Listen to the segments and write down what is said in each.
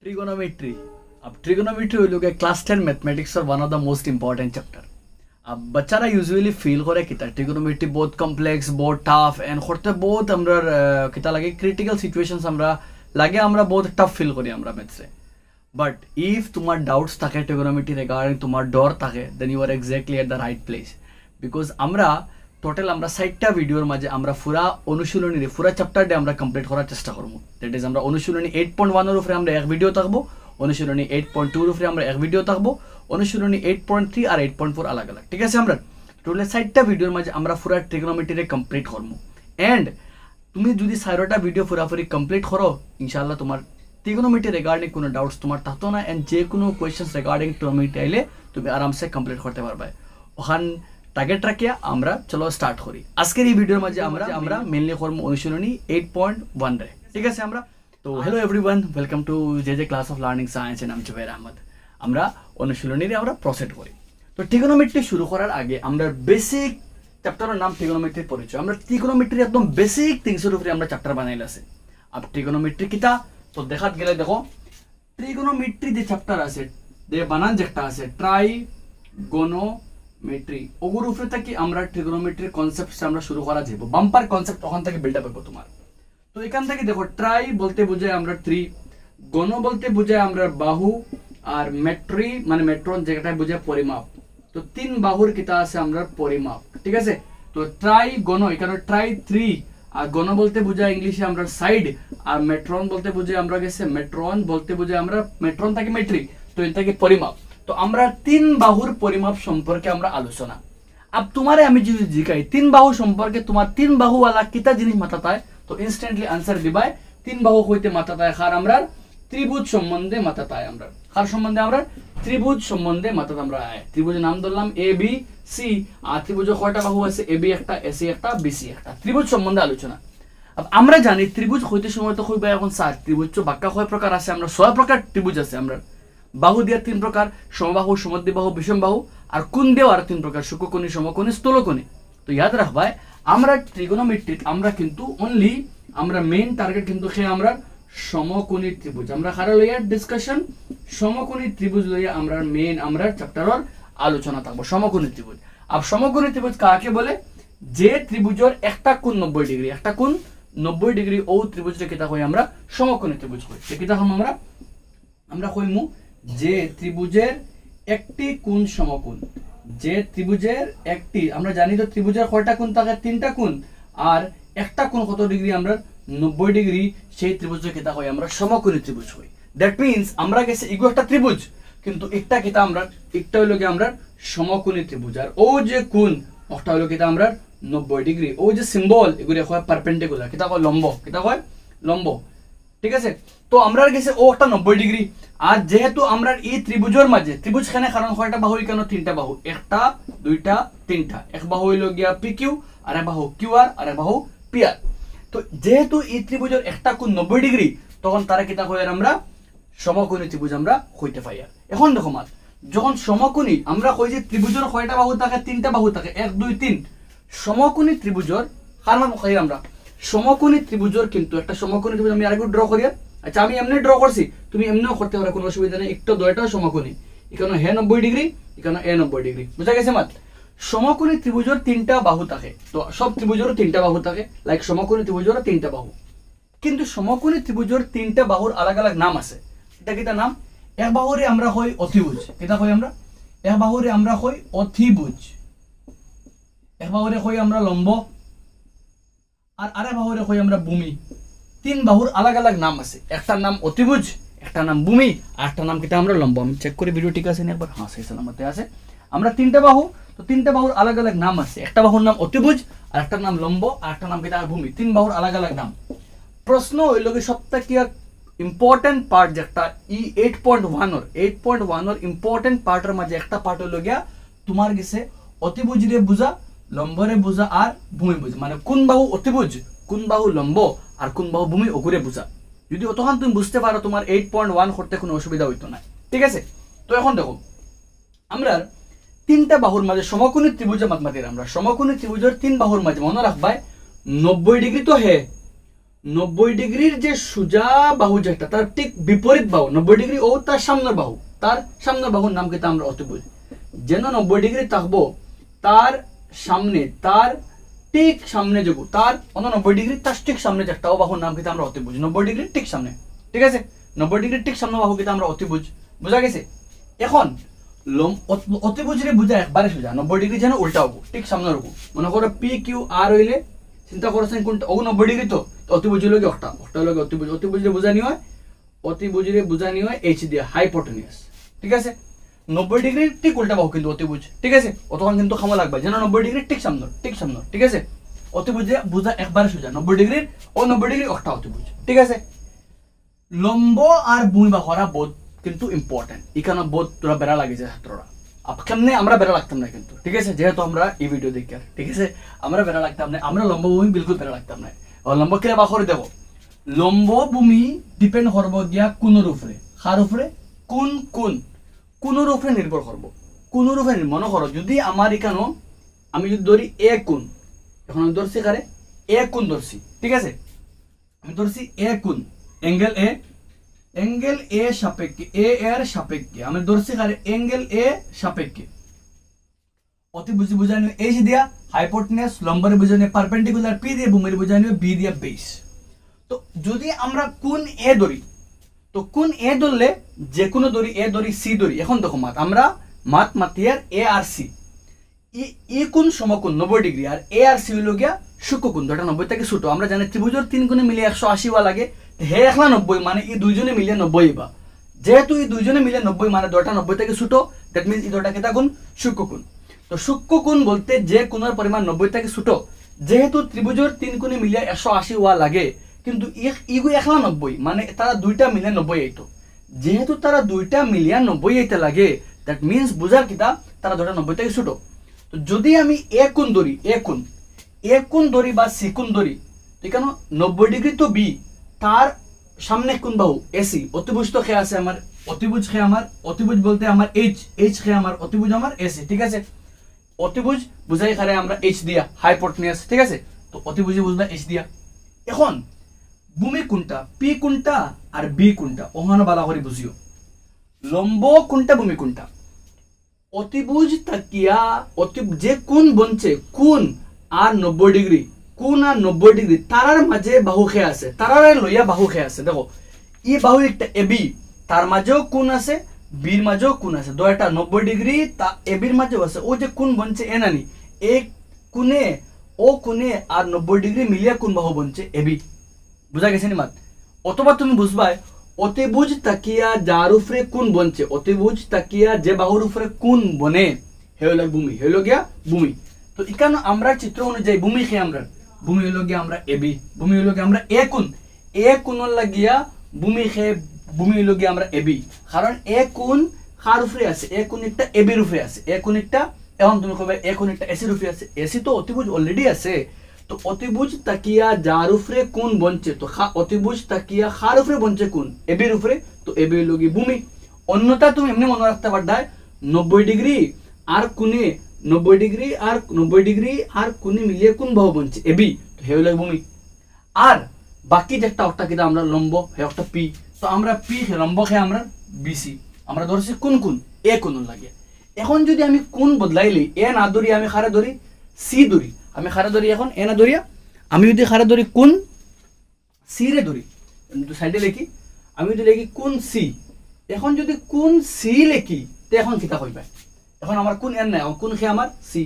Trigonometry. अब trigonometry हो लोग क्लास 10 मैथमेटिक्स और one of the most important chapter. अब बच्चारा यूजुअली फील करे किता ट्रिगोनोमेट्री बहुत कम्प्लेक्स बहुत टाफ एंड करते बहुत আমরা কিতা লাগে ক্রিটিক্যাল সিচুয়েশনস আমরা লাগে আমরা বহুত টাফ ফিল করি আমরা ম্যাথসে। বাট ইফ তোমার ডাউটস থাকে ট্রিগোনোমেট্রি রিগার্ডিং তোমার ডর থাকে then you are exactly at the right place because আমরা টোটাল আমরা 60টা ভিডিওর মাঝে আমরা পুরা অনুশীলনী পুরা চ্যাপ্টারটা আমরা কমপ্লিট করার চেষ্টা করব। দ্যাট ইজ আমরা অনুশীলনী 8.1 এর উপরে আমরা এক ভিডিও থাকবো, অনুশীলনী 8.2 এর উপরে আমরা এক ভিডিও থাকবো, অনুশীলনী 8.3 আর 8.4 আলাদা আলাদা। ঠিক আছে, আমরা টোটাল 60টা ভিডিওর মাঝে আমরা পুরা ট্রিগোনোমেট্রি কমপ্লিট করব। এন্ড তুমি যদি 60টা ভিডিও পুরাপুরি কমপ্লিট করো ইনশাআল্লাহ তোমার ট্রিগোনোমেট্রি রিগার্ডিং কোনো ডাউটস তোমার থাকতো না এন্ড যে কোনো কোয়েশ্চেন্স রিগার্ডিং ট্রিগোনোমেট্রি আইলে তুমি আরামসে কমপ্লিট করতে পারবে। ওখান টার্গেট রাখিয়া আমরা চলো স্টার্ট করি। আজকের এই ভিডিওর মাঝে আমরা মেইনলি করব অনুশীলনী 8.1 রে। ঠিক আছে, আমরা তো hello everyone, welcome to J class of learning science and আমি জুবাইর আহমদ। আমরা অনুশীলনীরে আমরা প্রসিড করি। তো ট্রিগোনোমেট্রি শুরু করার আগে আমরা বেসিক চ্যাপ্টারের নাম ট্রিগোনোমেট্রির পরিচয়। আমরা ট্রিগোনোমেট্রি একদম বেসিক থিংসের উপরে আমরা চ্যাপ্টার বানাইল আছে। আর ট্রিগোনোমেট্রি কিতা তো দেখাত গেলে দেখো ট্রিগোনোমেট্রি যে চ্যাপ্টার আছে যে বানান যেটা আছে ট্রাইগোনোমেট্রি ওগুর উপরে থেকে আমরা ট্রিগোনোমেট্রির কনসেপ্ট আমরা শুরু করা যাব। বাম্পার কনসেপ্ট ওখান থেকে বিল্ড আপ হবে তোমার। তো এখান থেকে দেখো ট্রাই বলতে বোঝায় আমরা ট্রি, গণ বলতে বোঝায় আমরা বাহু, আর মেট্রি মানে মেট্রন যেটা বোঝায় পরিমাপ। তো তিন বাহুর কিতা আছে আমরা পরিমাপ। ঠিক আছে, তো ট্রাই গণ এখানে ট্রাই থ্রি, আর গণ বলতে বোঝায় ইংলিশে আমরা সাইড, আর মেট্রন বলতে বোঝায় আমরা গেছে মেট্রন বলতে বোঝায় আমরা মেট্রন থেকে মেট্রি, তো এটা থেকে পরিমাপ। তো আমরা তিন বাহুর পরিমাপ সম্পর্কে আমরা আলোচনা। अब तुम्हारे আমি যদি জিজ্ঞাই তিন বাহু সম্পর্কে তোমার তিন বাহু वाला কিতা জিনিস মাথায় তো ইনস্ট্যান্টলি आंसर দিবাই তিন বাহু কইতে মাথায় খার আমরা ত্রিভুজ সম্বন্ধে মাথায় আমরা খার সম্বন্ধে আমরা ত্রিভুজ সম্বন্ধে মাথায় আমরা আয়। ত্রিভুজের নাম ধরলাম এ বি সি, আর ত্রিভুজের কয়টা বাহু আছে এ বি একটা, এ সি একটা, বি সি একটা। ত্রিভুজ সম্বন্ধে আলোচনা। अब আমরা জানি ত্রিভুজ হইতে সময় তো কইবা এখন স্যার ত্রিভুজ তো বাক্কা কয় প্রকার আছে? আমরা 6 প্রকার ত্রিভুজ আছে। আমরা বাহু দিয়া 3 প্রকার, সমবাহু, সমদ্বিবাহু, বিষমবাহু, আর কোণ দিয়েও আর 3 প্রকার, শুককোণী, সমকোণী, স্থূলকোণী। তো ইয়াদ রাখবাই আমরা ট্রিগোনোমেট্রি আমরা কিন্তু অনলি আমরা মেইন টার্গেট কিন্তু সে আমরা সমকোণী ত্রিভুজ আমরা খারা লইয়া ডিসকাশন সমকোণী ত্রিভুজ লইয়া আমরা মেইন আমরা চ্যাপ্টারের আলোচনা থাকবো সমকোণী ত্রিভুজ। আর সমকোণী ত্রিভুজ কাকে বলে? যে ত্রিভুজের একটা কোণ 90 ডিগ্রি, একটা কোণ 90 ডিগ্রি ও ত্রিভুজটা কিতা কই আমরা সমকোণী ত্রিভুজ কই। কিতা হম আমরা কইমু যে ত্রিভুজের একটি কোণ সমকোণ। যে ত্রিভুজের একটি আমরা জানি তো ত্রিভুজের কয়টা কোণ থাকে? 3টা কোণ, আর একটা কোণ কত ডিগ্রি আমরা 90 ডিগ্রি, সেই ত্রিভুজকে কিতা কই আমরা সমকোণী ত্রিভুজ কই। দ্যাট মিন্স আমরা গেছে ইগো একটা ত্রিভুজ কিন্তু একটা কিতা আমরা একটা হইলো কি আমরা সমকোণী ত্রিভুজ, আর ও যে কোণ ওটা হইলো কিতা আমরা 90 ডিগ্রি। ও যে সিম্বল এগুলো কয় পারপেন্ডিকুলার, কিতা কয় লম্ব, কিতা কয় লম্ব। ঠিক আছে, তো আমরা গেছে ও একটা 90 ডিগ্রি। আর যেহেতু আমরা এই ত্রিভুজের মাঝে ত্রিভুজ খানে কারণ কয়টা বাহু কেন? 3টা বাহু, একটা দুইটা তিনটা। এক বাহু হইল গিয়া পি কিউ, আর এক বাহু কিউ আর, আর এক বাহু পি আর। তো যেহেতু এই ত্রিভুজের একটা কোণ 90 ডিগ্রি তখন তারা কিতা কই আমরা সমকোণী ত্রিভুজ আমরা কইতে পাই। আর এখন দেখো মাত যখন সমকোণী আমরা কই যে ত্রিভুজের কয়টা বাহু থাকে? 3টা বাহু থাকে, 1 2 3। সমকোণী ত্রিভুজের কার নাম কই আমরা সমকোণী ত্রিভুজের কিন্তু একটা সমকোণী ত্রিভুজ আমি আরেকটু ড্র করি। আচ্ছা আমি এমনি ড্র করছি, তুমি এমনিও করতে পারো, কোনো অসুবিধা নেই। একটু দুইটাও সমকোণী, এখানে হে 90 ডিগ্রি, এখানে এ 90 ডিগ্রি। বুঝা গেছে মাত? সমকোণী ত্রিভুজের 3টা বাহু থাকে, তো সব ত্রিভুজেরও 3টা বাহু থাকে, লাইক সমকোণী ত্রিভুজেরও 3টা বাহু। কিন্তু সমকোণী ত্রিভুজের 3টা বাহুর আলাদা আলাদা নাম আছে। এটা কিটা নাম? এক বাহুরে আমরা কই অতিভুজ, এটা কই আমরা এক বাহুরে আমরা কই অতিভুজ, এক বাহুরে কই আমরা লম্ব, আর আরেক বাহুরে কই আমরা ভূমি। 3 বাহুর আলাদা আলাদা নাম আছে। একটার নাম অতিভুজ, একটার নাম ভূমি, আর একটার নাম কিটা আমরা লম্ব। আমি চেক করে ভিডিও ঠিক আছে না একবার? হ্যাঁ সেই সালামতে আছে। আমরা 3টা বাহু, তো 3টা বাহুর আলাদা আলাদা নাম আছে। একটা বাহুর নাম অতিভুজ, আর একটার নাম লম্ব, আর একটার নাম কিটা ভূমি। 3 বাহুর আলাদা আলাদা নাম। প্রশ্ন হইল কি সবথেকে ইম্পর্টেন্ট পার্ট যেটা ই 8.1 এর ইম্পর্টেন্ট পার্টের মাঝে একটা পার্ট হইল গিয়া তোমার গেছে অতিভুজ রে বুঝা, লম্বরে বুঝা, আর ভূমি বুঝা। মানে কোন বাহু অতিভুজ, কোন বাহু লম্ব, আর কোন বাহু ভূমি ওগুরে বুঝা। যদি তখন তুমি বুঝতে পারো তোমার 8.1 করতে কোনো অসুবিধা হইতো না। ঠিক আছে, তো এখন দেখো আমরা 3টা বাহুর মাঝে সমকোণী ত্রিভুজের মাঝে আমরা সমকোণী ত্রিভুজের 3 বাহুর মাঝে মনে রাখবাই 90 ডিগ্রি তো হে 90 ডিগ্রির যে সোজা বাহু যেটা তার ঠিক বিপরীত বাহু 90 ডিগ্রি ও তার সামনের বাহুর নাম কিন্তু আমরা অতিভুজ। যেন 90 ডিগ্রি থাকবো তার সামনে, তার ঠিক সামনে যাবো, তার অন্য 90 ডিগ্রি তার ঠিক সামনে একটা বাহুর নাম কিন্তু আমরা অতিভুজ। 90 ডিগ্রি ঠিক সামনে, ঠিক আছে, 90 ডিগ্রি ঠিক সামনে বাহু কিন্তু আমরা অতিভুজ। বোঝা গেছে? এখন অতিভুজ রে বুঝা একবারে সোজা, 90 ডিগ্রি যেন উল্টা হবো, ঠিক সামনে রাখবো। মনে করো পি কিউ আর হইলে চিন্তা করছেন কোনটা, ও 90 ডিগ্রি তো অতিভুজ হলো কি অক্টা হলো অতিভুজ। অতিভুজ রে বুঝানি হয় এইচ দিয়ে হাইপোটেনিয়াস, ঠিক আছে। 90 ডিগ্রি ঠিক উল্টা বাহু কিন্তু অতিভুজ, ঠিক আছে। অতক্ষণ কিন্তু খামা লাগবে যেন 90 ডিগ্রি ঠিক সামনে, ঠিক আছে। অতিভুজ বুঝা একবারে সোজা, 90 ডিগ্রির ও 90 ডিগ্রি অক্টা অতিভুজ, ঠিক আছে। লম্ব আর ভূমি বা হরা বোধ কিন্তু ইম্পর্টেন্ট, এখানে বোধ তোরা বেড়া লাগে যে ছাত্ররা কেমনে আমরা বেড়া লাগতাম না কিন্তু, ঠিক আছে, যেহেতু আমরা এই ভিডিও দেখি আর, ঠিক আছে, আমরা বেড়া লাগতাম না, আমরা লম্ব ভূমি বিলকুল বেড়া লাগতাম না। লম্ব কিরা বা করে দেখো, লম্ব ভূমি ডিপেন্ড করবো গিয়া কোনোর উপরে, কার উপরে, কোনোর উপরে নির্ভর করবো, কোনোর উপরে মনে করো যদি আমার এখানে আমি যদি ধরি এ কোণ, এখন আমি ধরছি কারে এ কোণ ধরছি, ঠিক আছে, আমি ধরছি এ কোণ অ্যাঙ্গেল এ সাপেক্ষে, এ এর সাপেক্ষে আমি ধরছি কারে অ্যাঙ্গেল এ সাপেক্ষে। অতিভুজ বুঝানো এইচ দিয়া হাইপোটেনিয়াস, লম্বরে বুঝানো পারপেন্ডিকুলার পি দিয়ে, ভূমির বুঝানো বি দিয়া বেস। তো যদি আমরা কোণ এ ধরি, তো কোণ এ ধরলে যে কোনো ধরি, এ ধরি সি ধরি, এখন দেখো আমরা মাতিয়ার এ আর সি, ই কোণ সমকোণ 90 ডিগ্রি, আর এ আর সি হইল গিয়া সূক্ষ্মকোণ, যেটা 90 থেকে ছোট। আমরা জানি ত্রিভুজের 3 কোণে মিলে 180 হওয়া লাগে, হে 190 মানে এই দুইজনে মিলিয়ে 90 বা, যেহেতু এই দুইজনে মিলে 90 মানে দুইটা 90 থেকে ছোট, দ্যাট মিন্স এই দুইটা কেটা কোণ, সূক্ষ্মকোণ। তো সূক্ষ্মকোণ বলতে যে কোণের পরিমাণ 90 থেকে ছোট, যেহেতু ত্রিভুজের 3 কোণে মিলিয়ে 180 হওয়া লাগে, কিন্তু ইগু 190 মানে তারা দুইটা মিলে 90 আইতো, যেহেতু তারা দুইটা মিলিয়ে 90 আইতে লাগে, দ্যাট মিন্স বুঝার কিতা তারা দুইটা 90 থেকে ছোট। তো যদি আমি এ কোণ ধরি বা সি কোণ ধরি, এখানে 90 ডিগ্রি তো বি, তার সামনে কোন বাহু এসি, অতিভুজ তো খেয়ে আছে আমার, অতিভুজ বলতে আমার এইচ খেয়ে আমার, অতিভুজ আমার এসি, ঠিক আছে। অতিভুজ বুঝাই খারে আমরা এইচ দিয়া হাইপোটেনিয়াস, ঠিক আছে। তো অতিভুজ বুঝলা এইচ দিয়া। এখন ভূমি কোনটা, পি কোনটা আর বি কোনটা, ওখানে বালা করে বুঝিও। লম্ব কোনটা, ভূমি কোনটা। অতিভুজ তাকিয়া যে কোণ বনছে, কোণ আর 90 ডিগ্রি, কোণ আর 90 ডিগ্রি তারার মাঝে বাহু খেয়ে আছে, তারারে লইয়া বাহু খেয়ে আছে। দেখো ই বাহু একটা এবি, তার মাঝেও কোণ আছে, বির মাঝেও কোণ আছে, দুইটা 90 ডিগ্রি তা এবির মাঝেও আছে। ও যে কোণ বনছে এ নানি, এক কোণে ও কোণে আর 90 ডিগ্রি মিলিয়া কোণ বাহু বনছে এবি। বুঝা গেছে নি মাত? অথবা তুমি বুঝবাই অতিভুজ তাকিয়া যার উপরে কোণ বনছে, অতিভুজ তাকিয়া যে বাহুর উপরে কোণ বনে হে হলো ভূমি, হে হলো গিয়া ভূমি। তো এখানে আমরা চিত্র অনুযায়ী ভূমি খেয়ে আমরা, ভূমি হলো গিয়া আমরা এবি, ভূমি হলো গিয়া আমরা এ কোণ লাগিয়া ভূমি খেয়ে, ভূমি হলো গিয়া আমরা এবি। কারণ এ কোণ কার উপরে আছে, এ কোণ একটা এবির উপরে আছে, এ কোণ একটা, এখন তুমি কবে এ কোণ একটা এসির উপরে আছে, এসি তো অতিভুজ অলরেডি আছে। তো অতিভুজ তাকিয়া যার উপরে কোণ বনছে, তো অতিভুজ তাকিয়া কার উপরে বনছে কোণ, এবির উপরে, তো এবি হলো গিয়ে ভূমি। অন্যটা তুমি এমনি মনে রাখতে পারদায় 90 ডিগ্রি আর কোণে 90 ডিগ্রি আর 90 ডিগ্রি আর কোণে মিলিয়ে কোণ বাহু বনছে এবি, তো হে হলো ভূমি। আর বাকি যেটা অর্থাৎ কিন্তু আমরা লম্ব, হে অর্থাৎ পি, তো আমরা পি লম্ব খেয়ে আমরা বিসি, আমরা ধরছি কোন এ কোণ লাগে। এখন যদি আমি কোণ বদলাইলি, এ না ধরি আমি খারে ধরি সি ধরি, আমি খারে ধরি এখন এ না ধরিয়া, আমি যদি খারে ধরি কোণ সি রে ধরি, সাইডে লিখি, আমি যদি লিখি কোণ সি, এখন যদি কোণ সি লিখি তো এখন কিতা হইবে, এখন আমার কোণ এন নাই, কোণ খেয়ে আমার সি,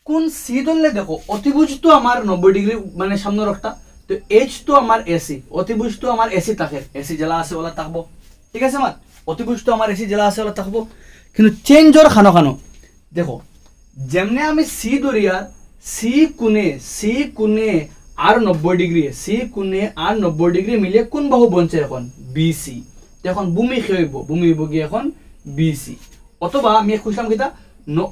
কোণ সি ধরলে দেখো অতিভুজ তো আমার 90 ডিগ্রি মানে সামনে রক্তা, তো এইচ তো আমার এসি, অতিভুজ তো আমার এসি থাকে, এসি জেলা আছে ওলা থাকবো, ঠিক আছে আমার, অতিভুজ তো আমার এসি জেলা আছে ওলা থাকবো। কিন্তু চেঞ্জর খানো দেখো, যেমনে আমি সি ধরিয়া সি কোণে আর 90 ডিগ্রি, সি কোণে আর 90 ডিগ্রি মিলে কোন বাহু বনছে এখন বিসি, এখন ভূমি খেয়েব, ভূমি হইব গিয়ে এখন বিসি। অথবা আমি খুঁজলাম কিতা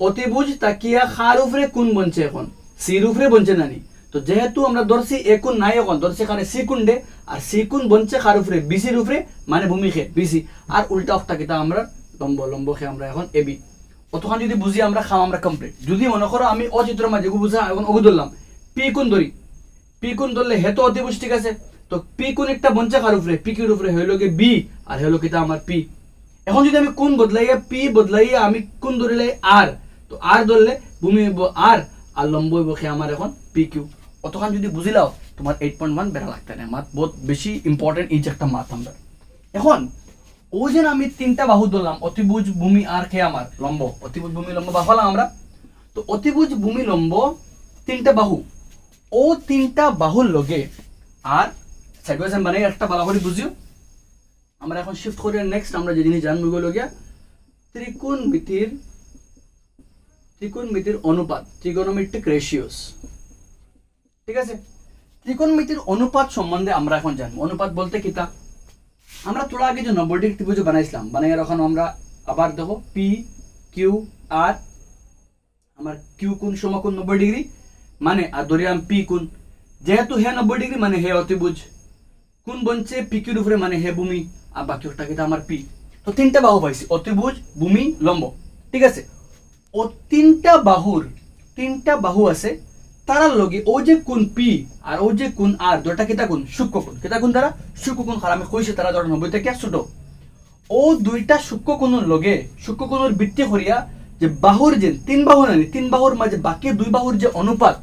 অতিভুজ তাকিয়া খার উপরে কোন বনছে এখন সির উপরে বনছে নানি, তো যেহেতু আমরা ধরছি এ কোণ নাই, এখন ধরছি এখানে সি কোণ দে, আর সি কোণ বনছে খার উপরে বিসির উপরে, মানে ভূমি খে বিসি। আর উল্টা অফটা কিতা আমরা লম্ব খে আমরা এখন এবি। অতক্ষণ যদি বুঝি আমরা খাম আমরা কমপ্লিট। যদি মনে করো আমি অচিত্র মাঝে বুঝা এখন ওগু ধরলাম পি কোণ ধরি, পি কোণ ধরলে হে তো অতিভুজ, ঠিক আছে। তো পি কোণ একটা বঞ্চা কার উপরে, পি কির উপরে হইল কি বি, আর হইল কিটা আমার পি। এখন যদি আমি কোণ বদলাইয়া পি বদলাইয়া আমি কোণ ধরিলে আর, তো আর ধরলে ভূমি হইব আর, আর লম্ব হইব সে আমার এখন পি কিউ। অতখান যদি বুঝিলাও তোমার 8.1 বেড়া লাগতে না, মাত বহুত বেশি ইম্পর্টেন্ট এই যে একটা মাত আমরা। এখন ও যেন আমি তিনটা বাহু ধরলাম, অতিভুজ ভূমি আর খে আমার লম্ব, অতিভুজ ভূমি লম্ব বাহলাম আমরা। তো অতিভুজ ভূমি লম্ব তিনটা বাহু, ও তিনটা বাহুর লগে আর সাইড বাই সাইড বানাই একটা ভালো করে বুঝিও। আমরা এখন শিফট করে নেক্সট আমরা যে জিনিস জানবো লগিয়া ত্রিকোণমিতির অনুপাত, ট্রিগোনোমেট্রিক রেশিওস, ঠিক আছে। ত্রিকোণমিতির অনুপাত সম্বন্ধে আমরা এখন জানবো। অনুপাত বলতে কিতা, আমরা তোরা আগে যে 90 ডিগ্রি ত্রিভুজ বানাইছিলাম, বানাই এখন আমরা আবার দেখো পি কিউ আর, আমার কিউ কোণ সমকোণ 90 ডিগ্রি মানে, আর ধরিলাম পি কোণ, যেহেতু হে 90 ডিগ্রি মানে হে অতিভুজ, কোণ বনছে পি কিউর উপরে মানে হে ভূমি, আর বাকি একটা কিতা আমার পি। তো তিনটা বাহু পাইছি, অতিভুজ ভূমি লম্ব, ঠিক আছে। ও তিনটা বাহু আছে, তারা লগে ও যে কোণ পি আর ও যে কোণ আর, দুটা কিতা কোণ সূক্ষ্মকোণ, কিতা কোণ তারা সূক্ষ্মকোণ, আর আমি কইছি তারা ধর 90 থেকে ছোট। ও দুইটা সূক্ষ্মকোণের লগে সূক্ষ্মকোণের ভিত্তি করিয়া যে বাহুর যে তিন বাহু নানি, তিন বাহুর মাঝে বাকি দুই বাহুর যে অনুপাত,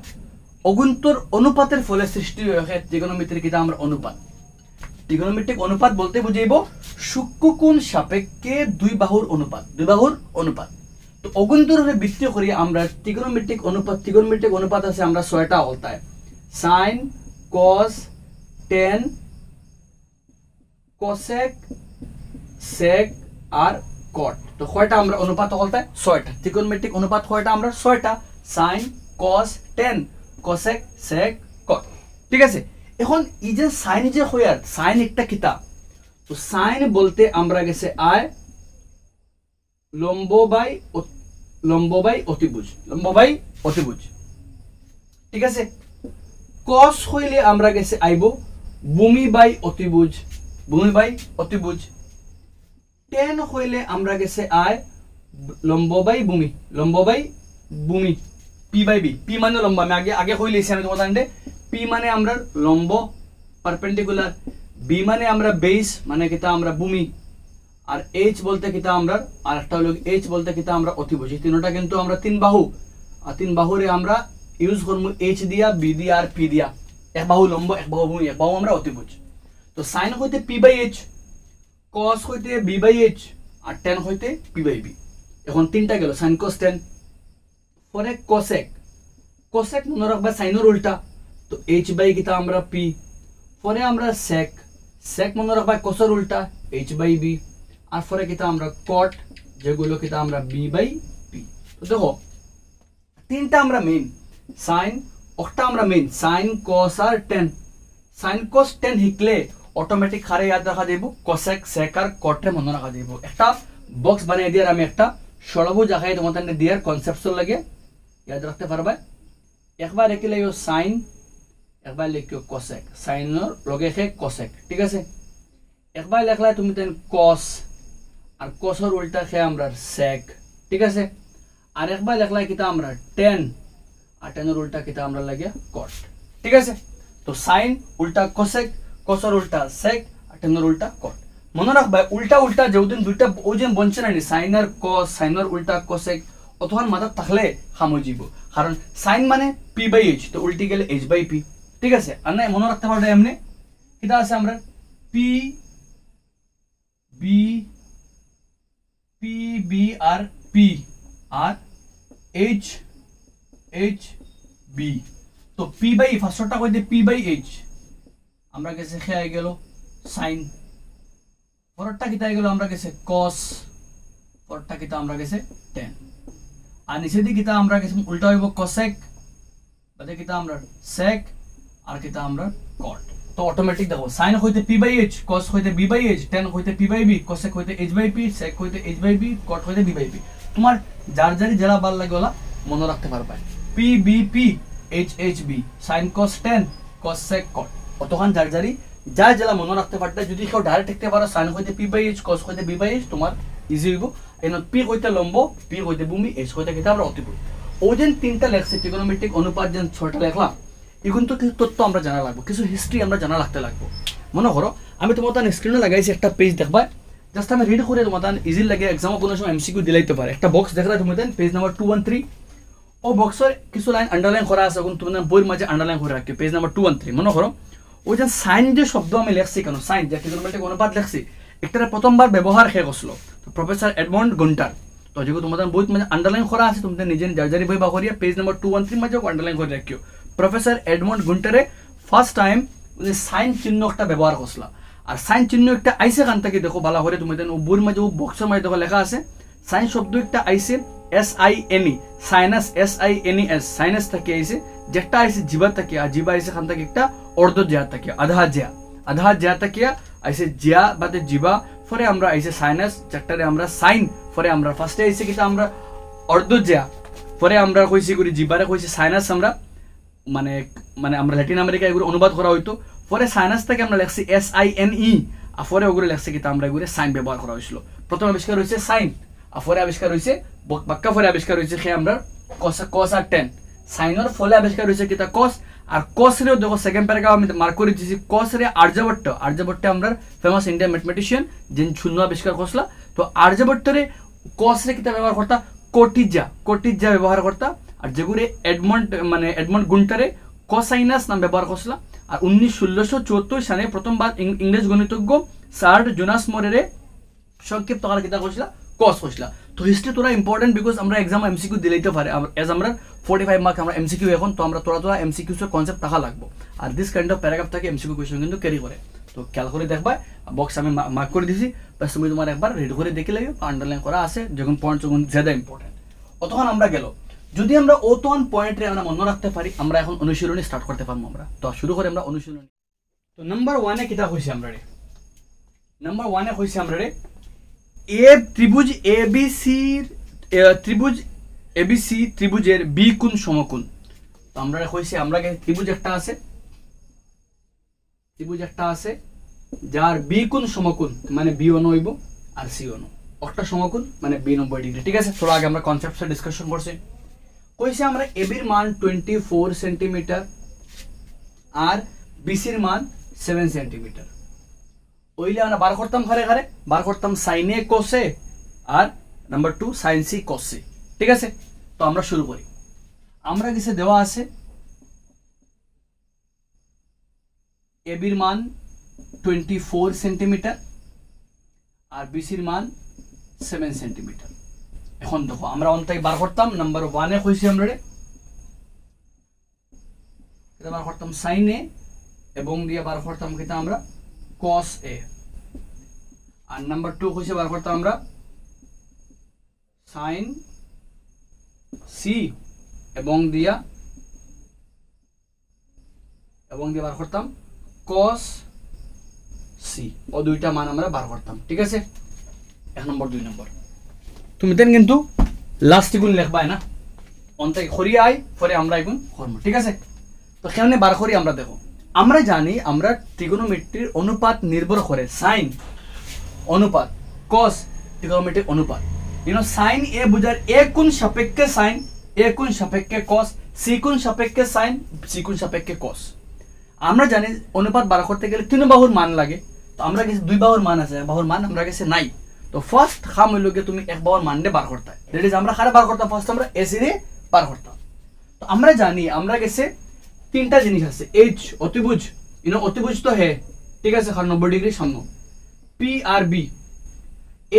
অগুন্তর অনুপাতের ফলে সৃষ্টি হয়ে ত্রিকোণমিতির কিতা আমরা অনুপাত। ত্রিকোণমিতিক অনুপাত বলতে বুঝাইব সূক্ষ্মকোণ সাপেক্ষে দুই বাহুর অনুপাত। তো অগুন্তর ভিত্তি করি আমরা ত্রিকোণমিতিক অনুপাত আছে আমরা 6টা অলতায়, sine cos tan cosec sec আর কট। তো কয়টা আমরা অনুপাত অলতায় 6টা, ত্রিকোণমিতিক অনুপাত কয়টা আমরা 6টা, sine cos tan cosec sec cot, ঠিক আছে। এখন এই যে সাইন যে হয়, সাইন একটা কিতা, তো সাইন বলতে আমরা গেছে আয় লম্ব বাই অতিভুজ, ঠিক আছে। কস হইলে আমরা গেছে আইব ভূমি বাই অতিভুজ, টেন হইলে আমরা গেছে আয় লম্ব বাই ভূমি, পি বাই বি, পি মানে লম্ব, আমি আগে হইলেছি আমি তোমার জানতে, পি মানে আমরা লম্ব পারপেন্ডিকুলার, বি মানে আমরা বেস মানে কিতা আমরা ভূমি, আর এইচ বলতে কিতা আমরা, আর একটা হলো এইচ বলতে কিতা আমরা অতিভুজ। এই তিনটা কিন্তু আমরা তিন বাহু, আর তিন বাহুরে আমরা ইউজ করবো এইচ দিয়া, বি দিয়া আর পি দিয়া, এক বাহু লম্ব, এক বাহু ভূমি, এক বাহু আমরা অতিভুজ। তো সাইন হইতে পি বাই এইচ, কস হইতে বি বাই এইচ, আর টেন হইতে পি বাই বি। এখন তিনটা গেল সাইন কস টেন। পরে কোসেক মনে রাখবা সাইনের উল্টা, তো এইচ বাই কিতা আমরা পি। পরে আমরা সেক মনে রাখবা কোসের উল্টা, এইচ বাই বি। আর পরে কিতা আমরা কট, যেগুলো কিতা আমরা বি বাই পি। তো দেখো তিনটা আমরা মেইন, সাইন একটা আমরা মেইন সাইন কস আর টেন। সাইন কস টেন শিখলে অটোমেটিক হারে ইয়াদ রাখা যাব, কোসেক সেক আর কটে মনে রাখা যাব। একটা বক্স বানিয়ে দিয়ে আমি একটা ষড়ভুজ আঁকাই তোমাদের দিয়ার কনসেপ্টর লাগে ইয়াদ রাখতে পারবা। একবার লিখলে সাইন, একবার লিখিও কোসেক, সাইনের লগে খে কোসেক, ঠিক আছে। একবার লেখলা তুমি তেন কস, আর কসের উল্টা খে আমরা সেক, ঠিক আছে। আর একবার লেখলা কিতা আমরা টেন, আর টেনের উল্টা কিতা আমরা লাগে কট, ঠিক আছে। তো সাইন উল্টা কোসেক, কসের উল্টা সেক, আর টেনের উল্টা কট। মনে রাখবা উল্টা যেদিন দুইটা ওজন বনছে না, সাইন আর কস, সাইনের উল্টা কোসেক, অতক্ষণ মাথা থাকলে খামো যাব, কারণ সাইন মানে পি বাই এইচ, তো উল্টি গেলে এইচ বাই পি, ঠিক আছে। আর না মনে রাখতে পারবে এমনি কিতা আছে আমরা পি বি আর পি আর এইচ বি। তো পি বাই ফার্স্টটা কইতে পি বাই এইচ আমরা গেছে খেয়ে গেল সাইন, পরেরটা কিতা গেল আমরা গেছে কস, পরেরটা কিতা আমরা গেছে টেন, আর নিচে দিয়ে কিতা আমরা গেছে উল্টা হইব কোসেক, বাদে কিতা আমরা সেক, আর কিতা আমরা কট। তো অটোমেটিক দেখো সাইন হইতে পি বাই এইচ, কস হইতে বি বাই এইচ, টেন হইতে পি বাই বি, কোসেক হইতে এইচ বাই পি, সেক হইতে এইচ বাই বি, কট হইতে বি বাই পি। তোমার যার যারা ভাল লাগে ওলা মনে রাখতে পারবা, P B P H B, sine cos tan cos sec cot. অতক্ষণ যার যারা মনে রাখতে পারতে, যদি কেউ ডাইরেক্ট লিখতে পারো সাইন হইতে পি বাই এইচ, কস হইতে বি বাই এইচ, তোমার ইজি হইব। এনে পি হইতে লম্ব, পি হইতে ভূমি, এইচ হইতে কিতা আমরা অতিভুজ। ও যেন তিনটা লেখছে ত্রিকোণমিতিক অনুপাত যেন 6টা লেখলাম, এখন তো কিছু তথ্য আমরা জানা লাগবো, কিছু হিস্ট্রি আমরা জানা রাখতে লাগবো। মনে করো আমি তোমার তার স্ক্রিনে লাগাইছি একটা পেজ দেখবা, জাস্ট আমি রিড করে তোমার ইজি লাগে, এক্সামও কোনো সময় এমসিকিউ দিলাইতে পারে। একটা বক্স দেখলা তুমি পেজ নাম্বার 213, ও বক্সের কিছু লাইন আন্ডারলাইন করা আছে, এখন তুমি বইয়ের মাঝে আন্ডারলাইন করে রাখি পেজ নাম্বার 213। মনে করো ওই যে সাইন যে শব্দ আমি লেখছি, কেন সাইন যে ট্রিগোনোমেট্রিক অনুপাত লেখছি, একটা প্রথমবার ব্যবহার শেষ করছিল প্রফেসর এডমন্ড গুন্টার। তো যেগুলো তোমাদের বইয়ের মাঝে আন্ডারলাইন করা আছে, তোমাদের নিজের জার্জারি বই বা করিয়া পেজ নাম্বার 213 মাঝে আন্ডারলাইন করে রাখিও। প্রফেসর এডমন্ড গুন্টারে ফার্স্ট টাইম সাইন চিহ্ন একটা ব্যবহার করছিল। আর সাইন চিহ্ন একটা আইসে কান থেকে দেখো ভালো করে তুমি বইয়ের মাঝে বক্সের মাঝে দেখো লেখা আছে সাইন শব্দ একটা আইসে SINE, সাইনাস SINES, সাইনাস থেকে আইসে, যেটা আইসে জিবা থেকে, আর জিবা আইসে খান থেকে একটা অর্ধ জিয়া থেকে, আধা জিয়া থেকে আইসে জিয়া বাদে জিবা, পরে আমরা আইসে সাইনাস, যেটারে আমরা সাইন, পরে আমরা ফার্স্টে আইসে কিন্তু আমরা অর্ধ জিয়া, পরে আমরা কইছি করি জিবারে কইছি সাইনাস, আমরা মানে মানে আমরা ল্যাটিন আমেরিকা এগুলো অনুবাদ করা হইতো, পরে সাইনাস থেকে আমরা লেখছি SINE, আর পরে ওগুলো লেখছি কিন্তু আমরা এগুলো সাইন ব্যবহার করা হয়েছিল। প্রথম আবিষ্কার হয়েছে সাইন, আর পরে আবিষ্কার হয়েছে বাক্কা, পরে আবিষ্কার হয়েছে সে আমরা কস আর টেন, সাইনের ফলে আবিষ্কার হয়েছে কিতা কস। আর কস রেও দেখো সেকেন্ড প্যারাগ্রাফ আমি মার্ক করে দিয়েছি, কস রে আর্যভট্ট আমরা ফেমাস ইন্ডিয়ান ম্যাথমেটিশিয়ান যিনি শূন্য আবিষ্কার করছিল। তো আর্যভট্টরে কস রে কিতা ব্যবহার করতা, কোটিজা ব্যবহার করতা। আর যেগুলো এডমন্ড গুন্টারে কসাইনাস নাম ব্যবহার করছিল। আর 1674 সালে প্রথমবার ইংরেজ গণিতজ্ঞ স্যার জোনাস মোরেরে সংক্ষিপ্ত আকারে কিতা করছিল, কস করছিল। তো হিস্ট্রি তোরা ইম্পর্টেন্ট, বিকজ আমরা এক্সাম এমসিকিউ দিলেইতে পারে, এজ আমরা 45 মার্ক আমরা এমসিকিউ এখন, তো আমরা তোরা এমসিকিউ কনসেপ্ট থাকা লাগবো। আর দিস কাইন্ড অফ প্যারাগ্রাফ থেকে এমসিকিউ কোয়েশ্চন কিন্তু ক্যারি করে। তো খেয়াল করে দেখবা, বক্স আমি মার্ক করে দিছি, বাস তুমি তোমার একবার রেড করে দেখে লাগে, আন্ডারলাইন করা আছে যখন পয়েন্ট যখন জ্যাদা ইম্পর্টেন্ট। অতক্ষণ আমরা গেল, যদি আমরা অতন পয়েন্টে আমরা মনে রাখতে পারি, আমরা এখন অনুশীলনী স্টার্ট করতে পারবো। আমরা তো শুরু করে আমরা অনুশীলনী। তো নাম্বার 1 কিতা কইছি আমরা রে, নাম্বার 1 কইছি আমরা রে ত্রিভুজ ABC ত্রিভুজের বি কোণ সমকোণ। তো আমরা কইছি আমরা ত্রিভুজ একটা আছে যার বি কোণ সমকোণ, মানে বি অনু হইব আর সি অনু, একটা সমকোণ মানে 90 ডিগ্রি। ঠিক আছে, তোরা আগে আমরা কনসেপ্টটা ডিসকাশন করছি। কইছে আমরা এবির মান 24 সেন্টিমিটার আর বিসির মান 7 সেন্টিমিটার। ওইলে আমরা বার করতাম বার করতাম সাইন এ কোসে আর নাম্বার 2 সাইন সি কোসে। ঠিক আছে, তো আমরা শুরু করি। আমরা কিছু দেওয়া আছে এবির মান 24 সেন্টিমিটার আর বিসির মান 7 সেন্টিমিটার। এখন দেখো আমরা অন্তাই বার করতাম, নাম্বার 1 এ কইছি আমরা এটা বার করতাম সাইন এ, এবং দিয়ে বার করতাম কিতা আমরা cos a, আর নাম্বার 2 কইছে বার করতাম আমরা sin c, এবং দিয়া বার করতাম cos c, ও দুইটা মান আমরা বার করতাম। ঠিক আছে, 1 নম্বর 2 নম্বর তুমি দেন কিন্তু লাস্ট গুণ লিখবাই না, অন্তে খরিয়া আই পরে আমরা এগুণ করব। ঠিক আছে, তো কেমনে বার করি আমরা দেখো। আমরা জানি আমরা ট্রিগোনোমেট্রির অনুপাত নির্ভর করে সাইন অনুপাত, cos ট্রিগোনোমেট্রিক অনুপাত। সাইন এ বুঝার এ কোণ সাপেক্ষে সাইন, এ কোণ সাপেক্ষে cos, সি কোণ সাপেক্ষে সাইন, সি কোণ সাপেক্ষে cos। আমরা জানি অনুপাত বার করতে গেলে 3 বাহুর মান লাগে, তো আমরা কাছে 2 বাহুর মান আছে, বাহুর মান আমরা কাছে নাই। তো ফার্স্ট খাম হইল গিয়ে তুমি 1 বাহুর মান দিয়ে বার করতে হয়, দ্যাট ইজ আমরা কারে বার করতাম, ফার্স্ট আমরা এসি দিয়ে বার করতাম। তো আমরা জানি আমরা কাছে 3টা জিনিস আছে, এইচ অতিভুজ, অতিভুজ তো হে, ঠিক আছে, 90 ডিগ্রি সামনে, P R B,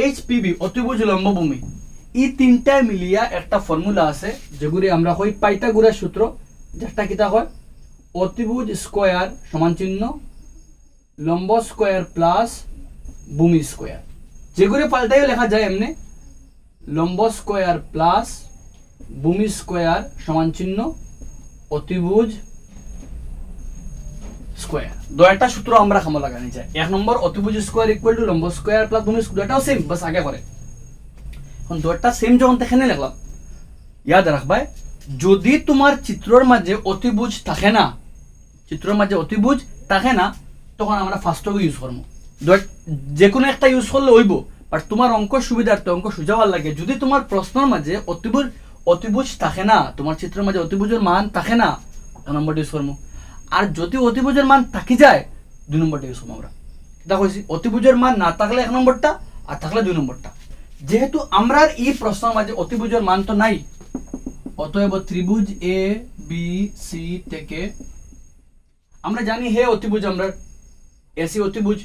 H P B অতিভুজ লম্বভূমি, এই 3টা মিলিয়া একটা ফর্মুলা আছে যেগুলি আমরা কই পাইথাগোরাস সূত্র, যেটা কিতা হয় অতিভুজ স্কয়ার সমান চিহ্ন লম্ব স্কয়ার প্লাস ভূমি স্কয়ার, যেগুলি পাল্টাইও লেখা যায় এমনি লম্ব স্কয়ার প্লাস ভূমি স্কয়ার সমান চিহ্ন অতিভুজ স্কয়ার। দুইটা সূত্র আমরা খামো লাগানি যায়। 1 নম্বর অতিভুজ স্কয়ার ইকুয়াল টু লম্ব স্কয়ার প্লাস ভূমি স্কয়ার, দুইটাও সেম, বাস আগে করে। এখন দুইটা সেম যখন এখানে লিখলাম, ইয়াদ রাখবাই যদি তোমার চিত্রের মাঝে অতিভুজ থাকে না, তখন আমরা ফার্স্টকে ইউজ করবো, যে কোনো একটা ইউজ করলে হইব, বাট তোমার অঙ্ক সুবিধার্থে অঙ্ক সোজা হওয়ার লাগে যদি তোমার প্রশ্নের মাঝে অতিভুজ থাকে না, তোমার চিত্রের মাঝে অতিভুজের মান থাকে না, 1 নম্বর ইউজ করবো। আর যদি অতিভুজের মান থাকি যায় 2 নম্বরটা ইউজ করব আমরা এটা কইছি অতিভুজের মান না থাকলে 1 নম্বরটা আর থাকলে 2 নম্বরটা যেহেতু আমরা এই প্রশ্নের মাঝে অতিভুজের মান তো নাই অতএব ত্রিভুজ এ বি সি থেকে আমরা জানি হে অতিভুজ আমরা এসি অতিভুজ